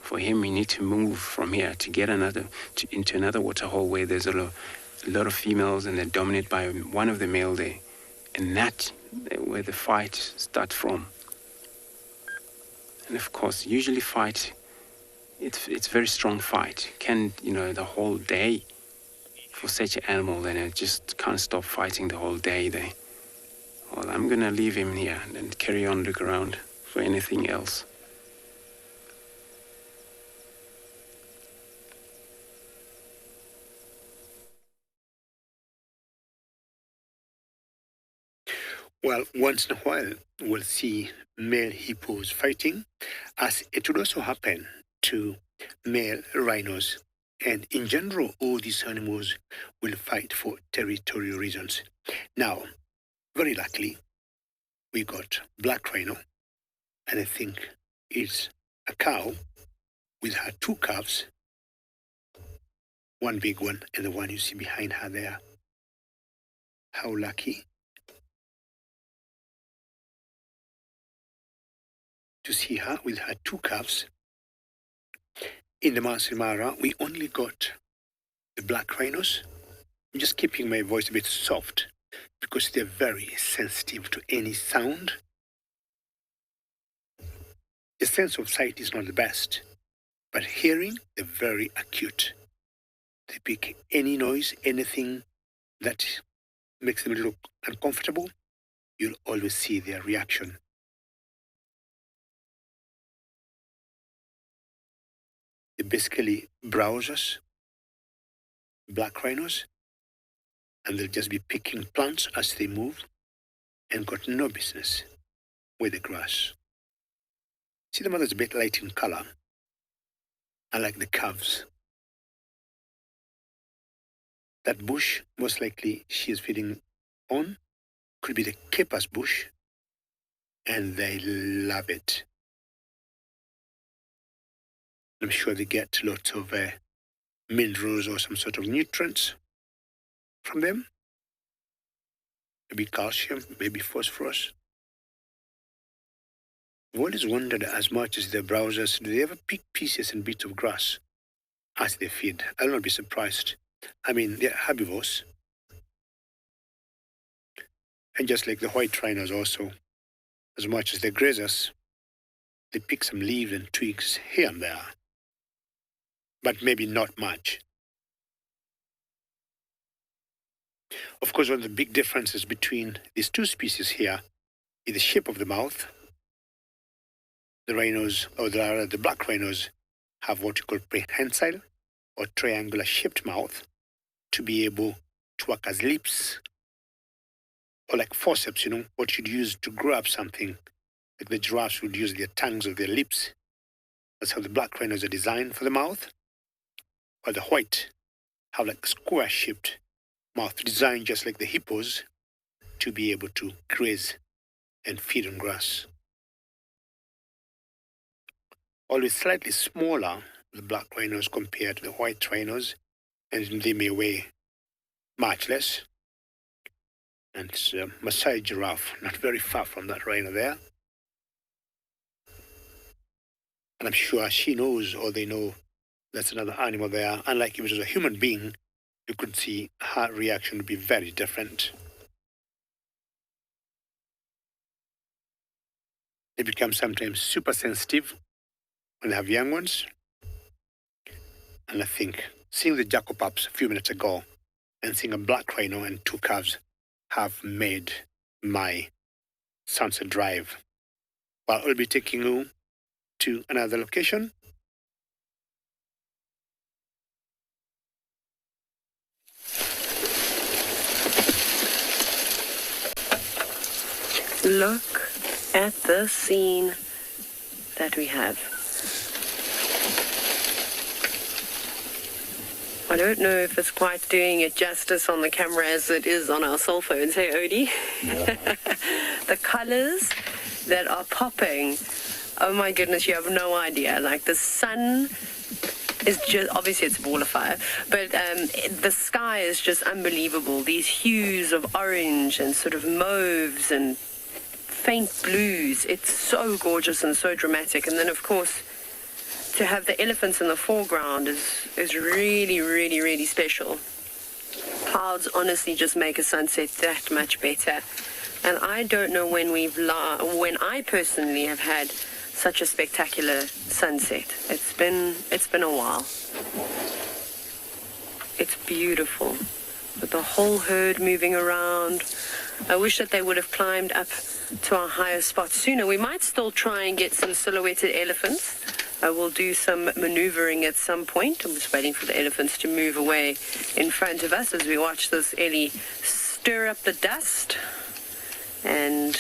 for him he needs to move from here to get into another water hole where there's a lot of females and they're dominated by one of the male there, and that's where the fight starts from. And of course, usually fight, it's very strong fight. Can the whole day for such an animal, then it just can't stop fighting the whole day there. Well, I'm gonna leave him here and then carry on, look around for anything else. Well, once in a while, we'll see male hippos fighting, as it would also happen to male rhinos. And in general, all these animals will fight for territorial reasons. Now, very luckily, we got black rhino, and I think it's a cow with her two calves, one big one and the one you see behind her there. How lucky to see her with her two calves. In the Masai Mara, we only got the black rhinos. I'm just keeping my voice a bit soft because they're very sensitive to any sound. The sense of sight is not the best, but hearing, they're very acute. They pick any noise, anything that makes them look uncomfortable, you'll always see their reaction. They basically browse us, black rhinos, and they'll just be picking plants as they move and got no business with the grass. See, the mother's a bit light in color, unlike the calves. That bush, most likely she is feeding on, could be the caper's bush, and they love it. I'm sure they get lots of minerals or some sort of nutrients from them. Maybe calcium, maybe phosphorus. I've always wondered, as much as the browsers, do they ever pick pieces and bits of grass as they feed? I'll not be surprised. I mean, they're herbivores. And just like the white rhinos also, as much as they're grazers, they pick some leaves and twigs here and there. but maybe not much. Of course, one of the big differences between these two species here is the shape of the mouth. The rhinos, or the black rhinos, have what you call prehensile or triangular shaped mouth to be able to work as lips, or like forceps, what you'd use to grab something. Like the giraffes would use their tongues or their lips. That's how the black rhinos are designed for the mouth. While the white have like square-shaped mouth, designed just like the hippos to be able to graze and feed on grass. Always slightly smaller, the black rhinos compared to the white rhinos, and they may weigh much less. And it's a Maasai giraffe, not very far from that rhino there. And I'm sure she knows, or they know, that's another animal there. Unlike if it was a human being, you could see her reaction would be very different. They become sometimes super sensitive when they have young ones. And I think seeing the jackal pups a few minutes ago and seeing a black rhino and two calves have made my sunset drive. Well, I'll be taking you to another location. Look at the scene that we have. I don't know if it's quite doing it justice on the camera as it is on our cell phones. Hey, Odie? Yeah. The colors that are popping. Oh my goodness, you have no idea. Like the sun is just, obviously it's a ball of fire, but the sky is just unbelievable. These hues of orange and sort of mauves and faint blues. It's so gorgeous and so dramatic. And then of course, to have the elephants in the foreground is really, really, really special. Clouds honestly just make a sunset that much better. And I don't know when when I personally have had such a spectacular sunset. It's been a while. It's beautiful. With the whole herd moving around. I wish that they would have climbed up to our higher spot sooner. We might still try and get some silhouetted elephants. I will do some maneuvering at some point. I'm just waiting for the elephants to move away in front of us as we watch this Ellie stir up the dust and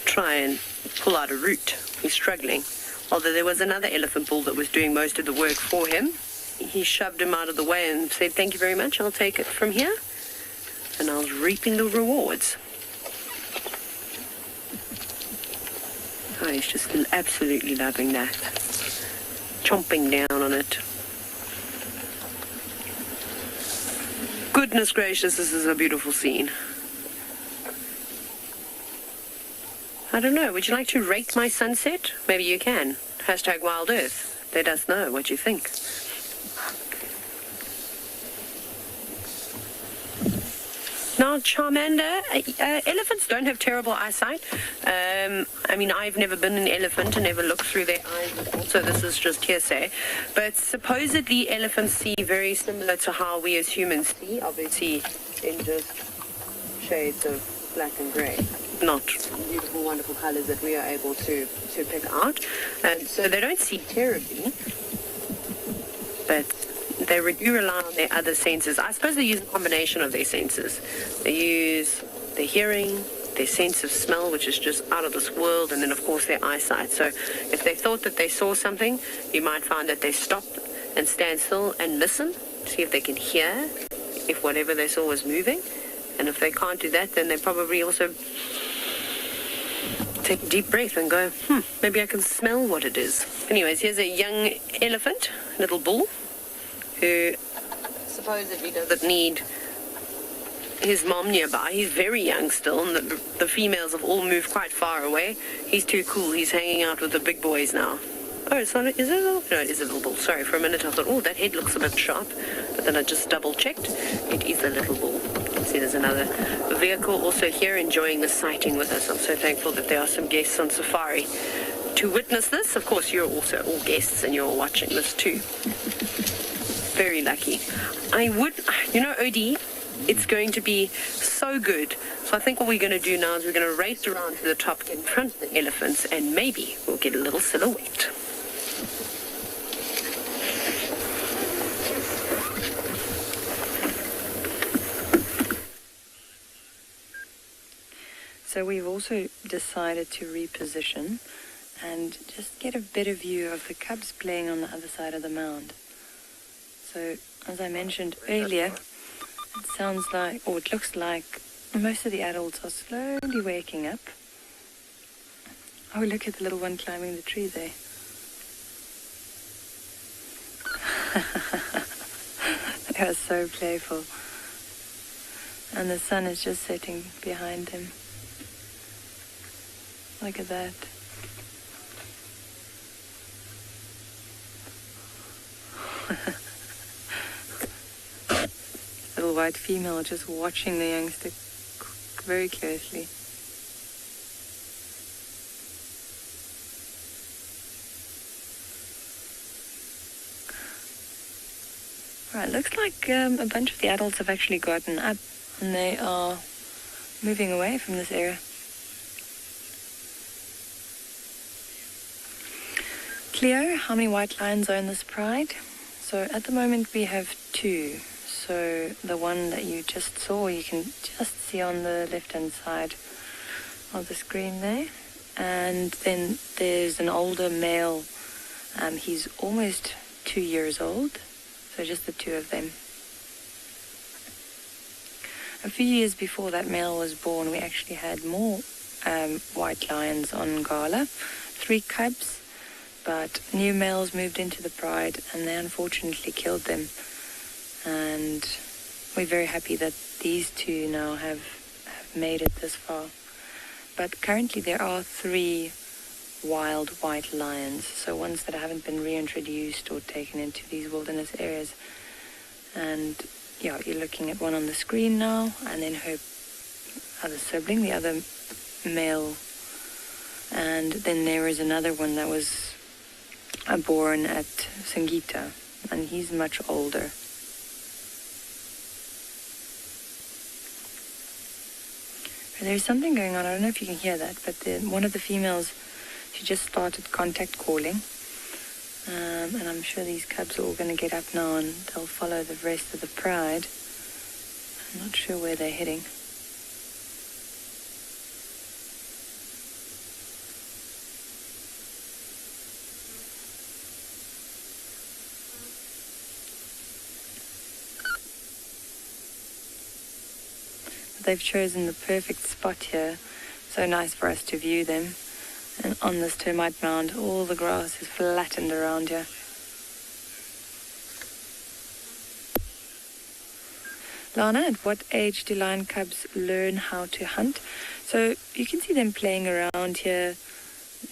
try and pull out a root. He's struggling. Although there was another elephant bull that was doing most of the work for him. He shoved him out of the way and said, "Thank you very much, I'll take it from here." And I was reaping the rewards. Oh, he's just absolutely loving that. Chomping down on it. Goodness gracious, this is a beautiful scene. I don't know, would you like to rate my sunset? Maybe you can. Hashtag WildEarth. Let us know what you think. Now, Charmander, elephants don't have terrible eyesight. I mean, I've never been an elephant and never looked through their eyes before, so this is just hearsay. But supposedly elephants see very similar to how we as humans see, obviously in just shades of black and grey. Not beautiful, wonderful colours that we are able to pick out. And so they don't see terribly, but they do rely on their other senses. I suppose they use a combination of their senses. They use their hearing, their sense of smell, which is just out of this world, and then of course their eyesight. So if they thought that they saw something, you might find that they stop and stand still and listen, see if they can hear if whatever they saw was moving. And if they can't do that, then they probably also take a deep breath and go, maybe I can smell what it is. Anyways, here's a young elephant, little bull, who supposedly doesn't need his mom nearby. He's very young still, and the females have all moved quite far away. He's too cool. He's hanging out with the big boys now. Oh, it's not, is it a little? No, it is a little bull. Sorry, for a minute I thought, oh, that head looks a bit sharp. But then I just double-checked. It is a little bull. You can see there's another vehicle also here enjoying the sighting with us. I'm so thankful that there are some guests on safari to witness this. Of course, you're also all guests and you're watching this too. Very lucky. I would, OD, it's going to be so good. So I think what we're going to do now is we're going to race around to the top, get in front of the elephants, and maybe we'll get a little silhouette. So we've also decided to reposition and just get a better view of the cubs playing on the other side of the mound. So, as I mentioned earlier, it sounds like, or it looks like, most of the adults are slowly waking up. Oh, look at the little one climbing the tree there. They are so playful. And the sun is just setting behind him. Look at that. Little white female just watching the youngster very closely. Right, looks like a bunch of the adults have actually gotten up and they are moving away from this area. Cleo, how many white lions are in this pride? So at the moment we have 2. So the one that you just saw, you can just see on the left-hand side of the screen there. And then there's an older male. He's almost 2 years old. So just the 2 of them. A few years before that male was born, we actually had more white lions on Ngala, 3 cubs. But new males moved into the pride and they unfortunately killed them. And we're very happy that these 2 now have made it this far. But currently there are 3 wild white lions, so ones that haven't been reintroduced or taken into these wilderness areas. And yeah, you're looking at one on the screen now, and then her other sibling, the other male. And then there is another one that was born at Singita, and he's much older. There's something going on, I don't know if you can hear that, but one of the females, she just started contact calling, and I'm sure these cubs are all going to get up now and they'll follow the rest of the pride. I'm not sure where they're heading. They've chosen the perfect spot here. So nice for us to view them. And on this termite mound, all the grass is flattened around here. Lana, at what age do lion cubs learn how to hunt? So you can see them playing around here.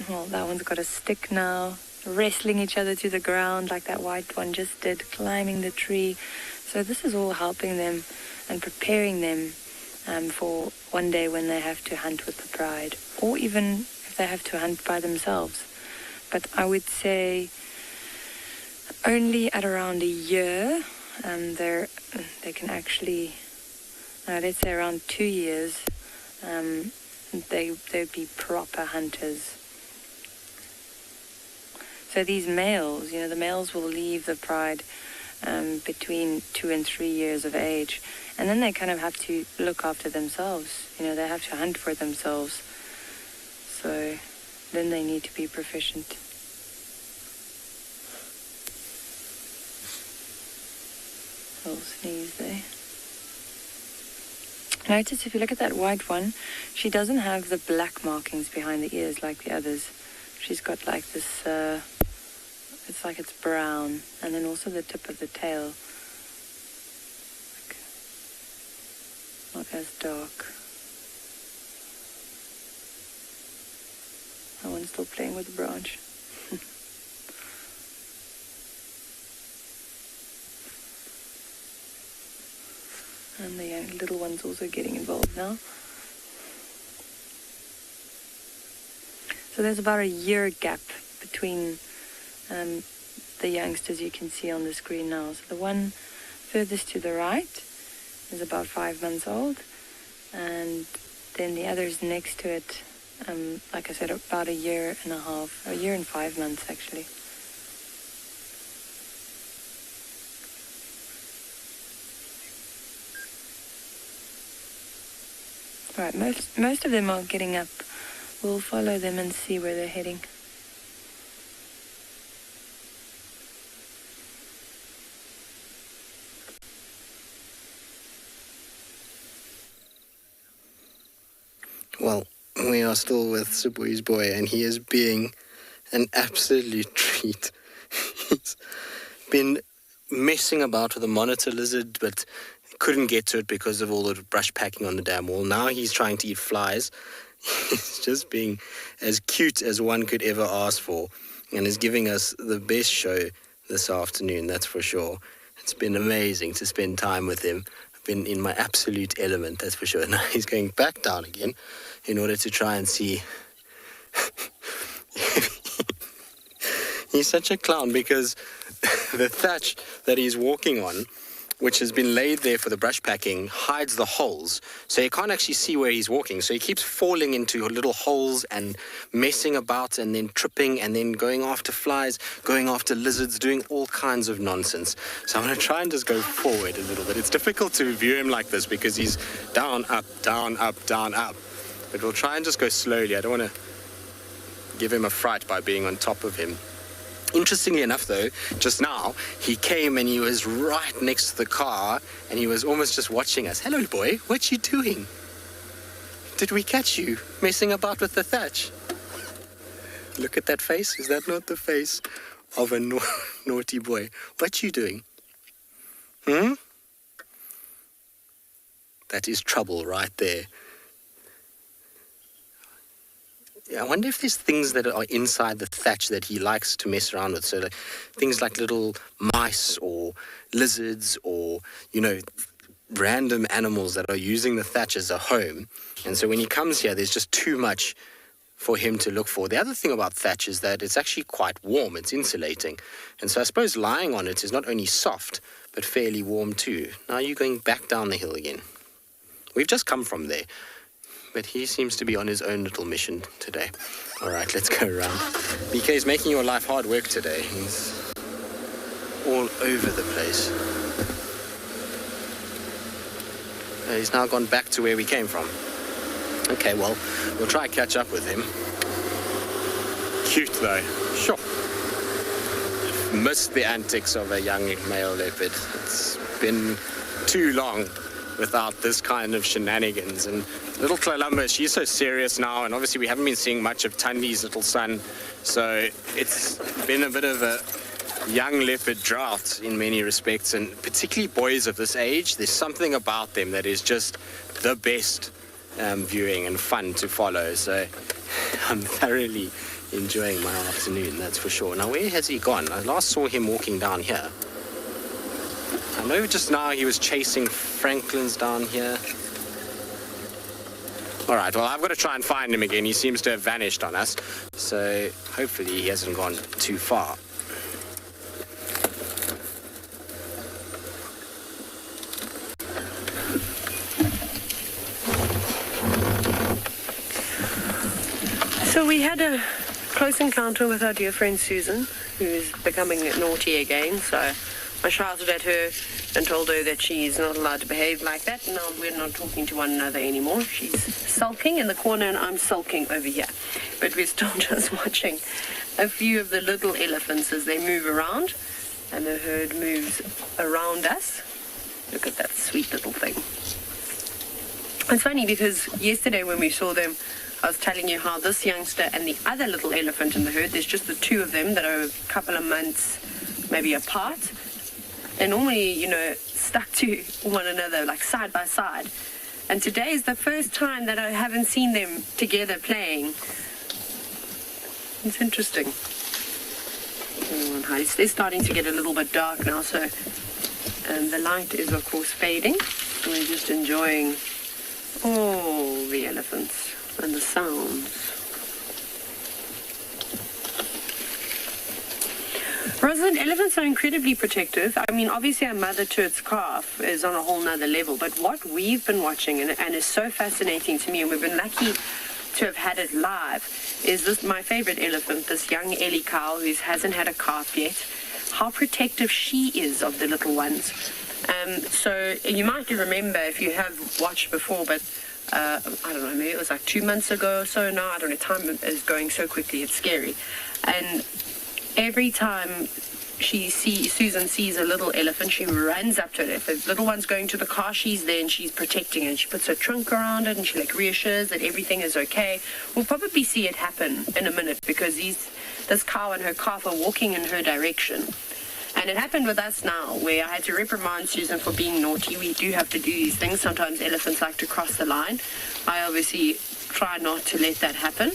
Well, that one's got a stick now, wrestling each other to the ground like that white one just did, climbing the tree. So this is all helping them and preparing them for one day when they have to hunt with the pride, or even if they have to hunt by themselves. But I would say only at around a year, they can actually, let's say around 2 years, they'd be proper hunters. So these males, the males will leave the pride between 2 and 3 years of age. And then they kind of have to look after themselves. They have to hunt for themselves. So then they need to be proficient. Little sneeze there. Notice if you look at that white one, she doesn't have the black markings behind the ears like the others. She's got like this, it's like it's brown. And then also the tip of the tail. Not as dark. That one's still playing with the branch. And the young little one's also getting involved now. So there's about a year gap between the youngsters you can see on the screen now. So the one furthest to the right is about 5 months old, and then the others next to it, like I said, about 1.5 years, a year and 5 months actually. Right, most of them are getting up. We'll follow them and see where they're heading. Well, we are still with Sibui's boy, and he is being an absolute treat. He's been messing about with a monitor lizard, but couldn't get to it because of all the brush packing on the damn wall. Now he's trying to eat flies. He's just being as cute as one could ever ask for, and is giving us the best show this afternoon, that's for sure. It's been amazing to spend time with him. I've been in my absolute element, that's for sure. Now he's going back down again in order to try and see. He's such a clown because the thatch that he's walking on, which has been laid there for the brush packing, hides the holes. So you can't actually see where he's walking. So he keeps falling into little holes and messing about and then tripping and then going after flies, going after lizards, doing all kinds of nonsense. So I'm going to try and just go forward a little bit. It's difficult to view him like this because he's down, up, down, up, down, up. But we'll try and just go slowly. I don't want to give him a fright by being on top of him. Interestingly enough, though, just now, he came and he was right next to the car and he was almost just watching us. Hello, boy, what you doing? Did we catch you messing about with the thatch? Look at that face. Is that not the face of a naughty boy? What you doing? That is trouble right there. I wonder if there's things that are inside the thatch that he likes to mess around with. So like, things like little mice or lizards or, random animals that are using the thatch as a home. And so when he comes here, there's just too much for him to look for. The other thing about thatch is that it's actually quite warm. It's insulating. And so I suppose lying on it is not only soft, but fairly warm too. Now you're going back down the hill again. We've just come from there. But he seems to be on his own little mission today. All right, let's go around. BK is making your life hard work today. He's all over the place. He's now gone back to where we came from. Okay, well, we'll try and catch up with him. Cute, though. Sure. Missed the antics of a young male leopard. It's been too long without this kind of shenanigans. And little Tlalamba, she's so serious now, and obviously we haven't been seeing much of Tandi's little son, so it's been a bit of a young leopard drought in many respects, and particularly boys of this age, there's something about them that is just the best viewing and fun to follow. So I'm thoroughly enjoying my afternoon, that's for sure. Now, where has he gone? I last saw him walking down here. I know just now he was chasing Franklin's down here. All right, well, I've got to try and find him again. He seems to have vanished on us, so hopefully he hasn't gone too far. So we had a close encounter with our dear friend Susan, who is becoming naughty again, so I shouted at her and told her that she's not allowed to behave like that. Now we're not talking to one another anymore. She's sulking in the corner and I'm sulking over here. But we're still just watching a few of the little elephants as they move around, and the herd moves around us. Look at that sweet little thing. It's funny because yesterday when we saw them, I was telling you how this youngster and the other little elephant in the herd, there's just the two of them that are a couple of months maybe apart. They're normally, stuck to one another, like side by side. And today is the first time that I haven't seen them together playing. It's interesting. It's starting to get a little bit dark now, so the light is, of course, fading. We're just enjoying all the elephants and the sounds. Rosalind, elephants are incredibly protective. I mean, obviously, a mother to its calf is on a whole nother level. But what we've been watching, and is so fascinating to me, and we've been lucky to have had it live, is this my favorite elephant, this young Ellie cow who hasn't had a calf yet, how protective she is of the little ones. So you might remember if you have watched before, but I don't know, maybe it was like 2 months ago or so now. I don't know, time is going so quickly, it's scary. And every time Susan sees a little elephant, she runs up to it. If the little one's going to the car, she's there and she's protecting it. She puts her trunk around it and she reassures that everything is okay. We'll probably see it happen in a minute because this cow and her calf are walking in her direction. And it happened with us now, where I had to reprimand Susan for being naughty. We do have to do these things. Sometimes elephants like to cross the line. I obviously try not to let that happen,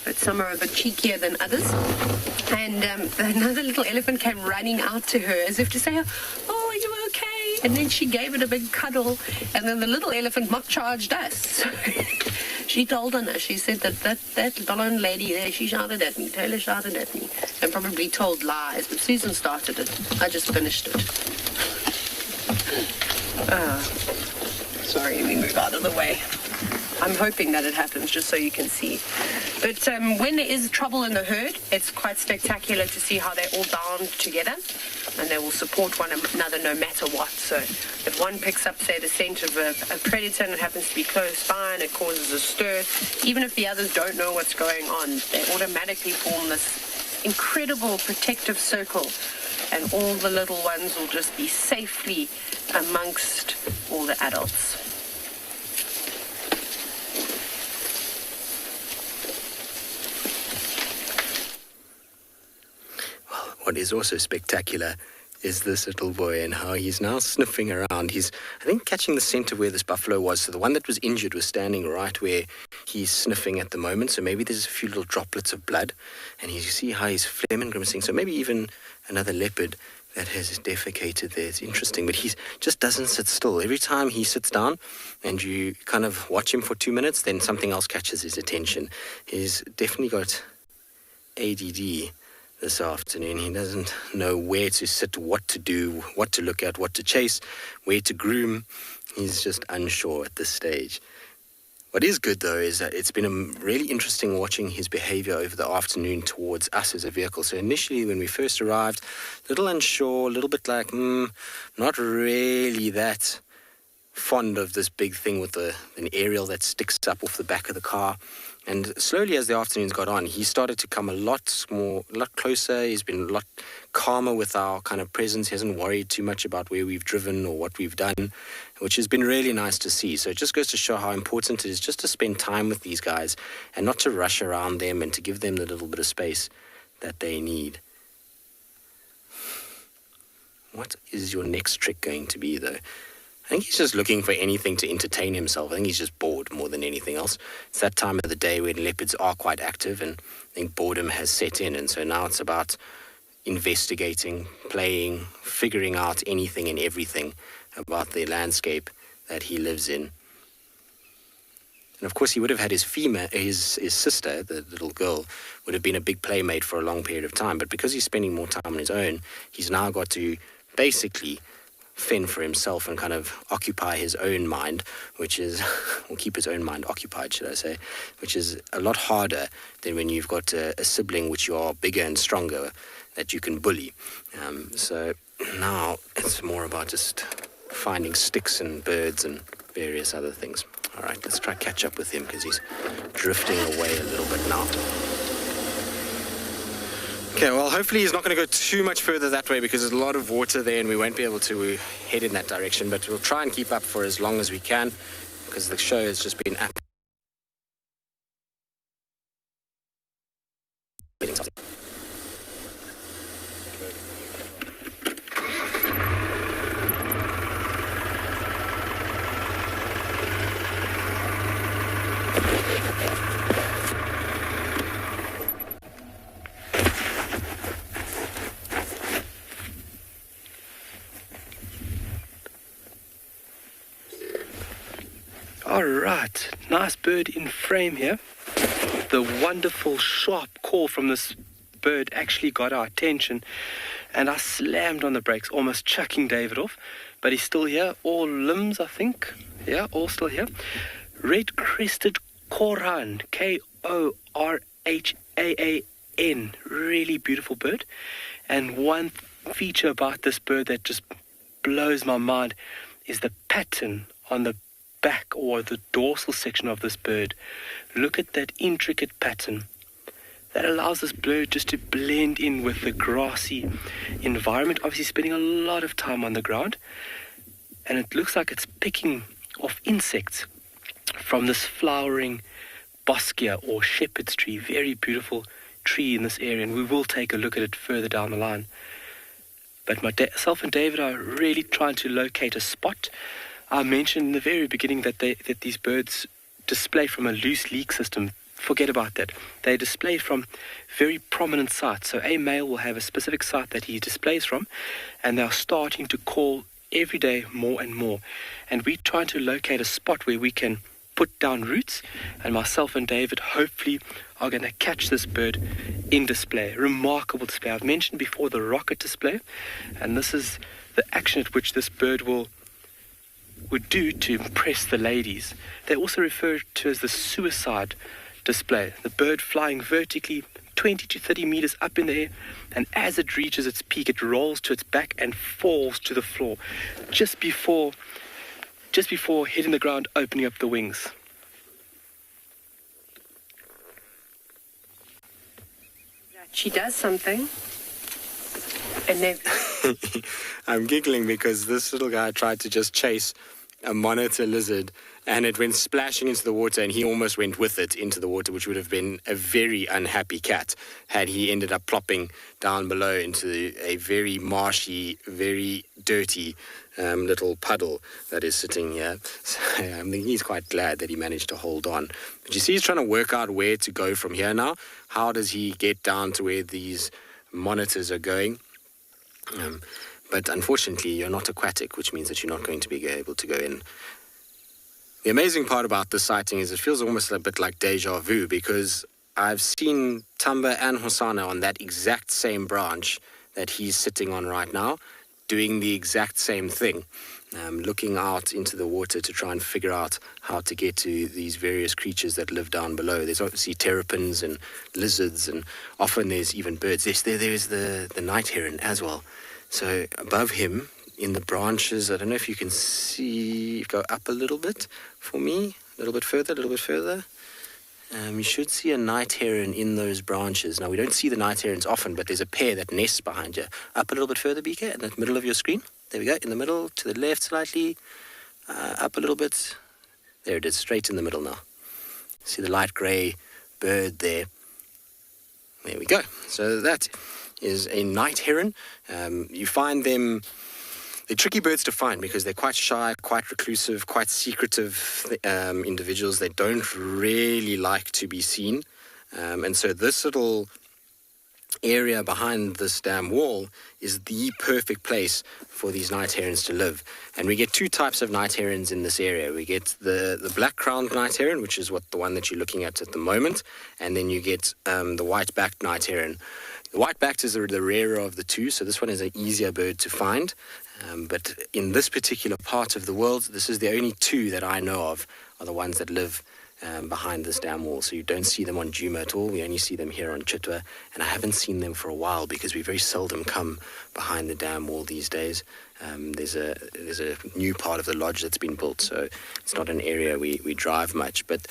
but some are a bit cheekier than others. And another little elephant came running out to her as if to say, "Oh, are you okay?" And then she gave it a big cuddle, and then the little elephant mock charged us. She told on us. She said that blonde lady there, she shouted at me. Taylor shouted at me, and probably told lies. But Susan started it. I just finished it. Sorry, let me move out of the way. I'm hoping that it happens just so you can see. But when there is trouble in the herd, it's quite spectacular to see how they're all bound together, and they will support one another no matter what. So if one picks up, say, the scent of a predator and it happens to be close by and it causes a stir, even if the others don't know what's going on, they automatically form this incredible protective circle, and all the little ones will just be safely amongst all the adults. What is also spectacular is this little boy and how he's now sniffing around. He's, I think, catching the scent of where this buffalo was. So the one that was injured was standing right where he's sniffing at the moment. So maybe there's a few little droplets of blood. And you see how he's phlegm and grimacing. So maybe even another leopard that has defecated there. It's interesting. But he just doesn't sit still. Every time he sits down and you kind of watch him for 2 minutes, then something else catches his attention. He's definitely got ADD. This afternoon. He doesn't know where to sit, what to do, what to look at, what to chase, where to groom. He's just unsure at this stage. What is good, though, is that it's been really interesting watching his behavior over the afternoon towards us as a vehicle. So initially, when we first arrived, a little unsure, a little bit like, not really that fond of this big thing with an aerial that sticks up off the back of the car. And slowly, as the afternoons got on, he started to come a lot closer. He's been a lot calmer with our kind of presence. He hasn't worried too much about where we've driven or what we've done, which has been really nice to see. So it just goes to show how important it is just to spend time with these guys and not to rush around them and to give them the little bit of space that they need. What is your next trick going to be, though? I think he's just looking for anything to entertain himself. I think he's just bored more than anything else. It's that time of the day when leopards are quite active, and I think boredom has set in. And so now it's about investigating, playing, figuring out anything and everything about the landscape that he lives in. And of course, he would have had his sister, the little girl, would have been a big playmate for a long period of time. But because he's spending more time on his own, he's now got to basically fend for himself and kind of occupy his own mind, which is, or keep his own mind occupied, should I say, which is a lot harder than when you've got a sibling which you are bigger and stronger that you can bully. So now it's more about just finding sticks and birds and various other things. All right, let's try catch up with him because he's drifting away a little bit now. Okay, well, hopefully he's not going to go too much further that way because there's a lot of water there and we won't be able to head in that direction, but we'll try and keep up for as long as we can because the show has just been All right, nice bird in frame here. The wonderful sharp call from this bird actually got our attention, and I slammed on the brakes, almost chucking David off, but he's still here, all limbs, I think. Yeah, all still here. Red-crested Koran, Korhaan, really beautiful bird. And one feature about this bird that just blows my mind is the pattern on the back or the dorsal section of this bird. Look at that intricate pattern. That allows this bird just to blend in with the grassy environment, obviously spending a lot of time on the ground. And it looks like it's picking off insects from this flowering boskia or shepherd's tree. Very beautiful tree in this area, and we will take a look at it further down the line. But myself and David are really trying to locate a spot. I mentioned in the very beginning that these birds display from a loose leak system. Forget about that. They display from very prominent sites. So a male will have a specific site that he displays from, and they're starting to call every day more and more. And we're trying to locate a spot where we can put down roots, and myself and David hopefully are going to catch this bird in display. Remarkable display. I've mentioned before the rocket display, and this is the action at which this bird would do to impress the ladies. They also refer to as the suicide display. The bird flying vertically 20 to 30 meters up in the air, and as it reaches its peak, it rolls to its back and falls to the floor just before hitting the ground, opening up the wings. She does something, and then I'm giggling because this little guy tried to just chase a monitor lizard, and it went splashing into the water, and he almost went with it into the water, which would have been a very unhappy cat had he ended up plopping down below into a very marshy, very dirty little puddle that is sitting here. So I think he's quite glad that he managed to hold on. But you see, he's trying to work out where to go from here now. How does he get down to where these monitors are going? But unfortunately, you're not aquatic, which means that you're not going to be able to go in. The amazing part about this sighting is it feels almost a bit like deja vu, because I've seen Tamba and Hosanna on that exact same branch that he's sitting on right now, doing the exact same thing, looking out into the water to try and figure out how to get to these various creatures that live down below. There's obviously terrapins and lizards, and often there's even birds. There's the night heron as well. So above him, in the branches, I don't know if you can see, go up a little bit for me, a little bit further. You should see a night heron in those branches. Now, we don't see the night herons often, but there's a pair that nests behind you. Up a little bit further, BK, in the middle of your screen. There we go, in the middle, to the left slightly, up a little bit. There it is, straight in the middle now. See the light grey bird there. There we go. So that is a night heron. You find them... They're tricky birds to find because they're quite shy, quite reclusive, quite secretive individuals. They don't really like to be seen. And so this little area behind this dam wall is the perfect place for these night herons to live. And we get two types of night herons in this area. We get the black-crowned night heron, which is the one that you're looking at the moment. And then you get the white-backed night heron. The white-backed is the rarer of the two, so this one is an easier bird to find. But in this particular part of the world, this is the only two that I know of are the ones that live behind this dam wall. So you don't see them on Djuma at all. We only see them here on Cheetah, and I haven't seen them for a while because we very seldom come behind the dam wall these days. There's a new part of the lodge that's been built, so it's not an area we drive much. But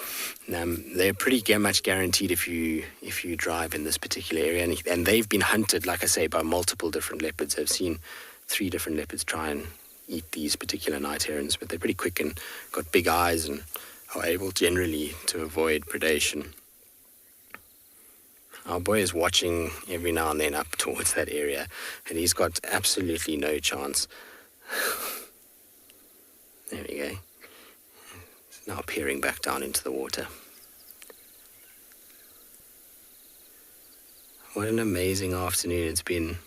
they're pretty much guaranteed if you drive in this particular area, and they've been hunted, like I say, by multiple different leopards. I've seen 3 different leopards try and eat these particular night herons, but they're pretty quick and got big eyes and are able generally to avoid predation. Our boy is watching every now and then up towards that area, and he's got absolutely no chance. There we go. He's now peering back down into the water. What an amazing afternoon it's been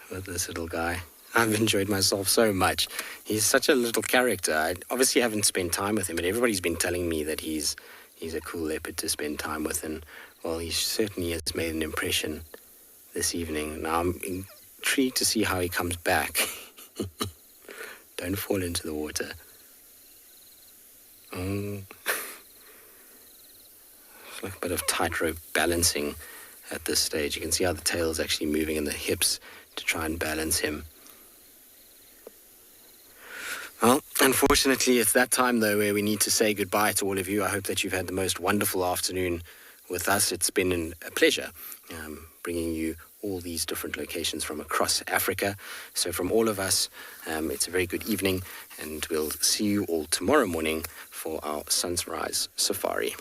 with this little guy. I've enjoyed myself so much. He's such a little character. I obviously haven't spent time with him, but everybody's been telling me that he's a cool leopard to spend time with, and well, he certainly has made an impression this evening. Now I'm intrigued to see how he comes back. Don't fall into the water. Oh. It's like a bit of tightrope balancing at this stage. You can see how the tail is actually moving in the hips to try and balance him. Well, unfortunately, it's that time, though, where we need to say goodbye to all of you. I hope that you've had the most wonderful afternoon with us. It's been a pleasure bringing you all these different locations from across Africa. So from all of us, it's a very good evening, and we'll see you all tomorrow morning for our sunrise safari.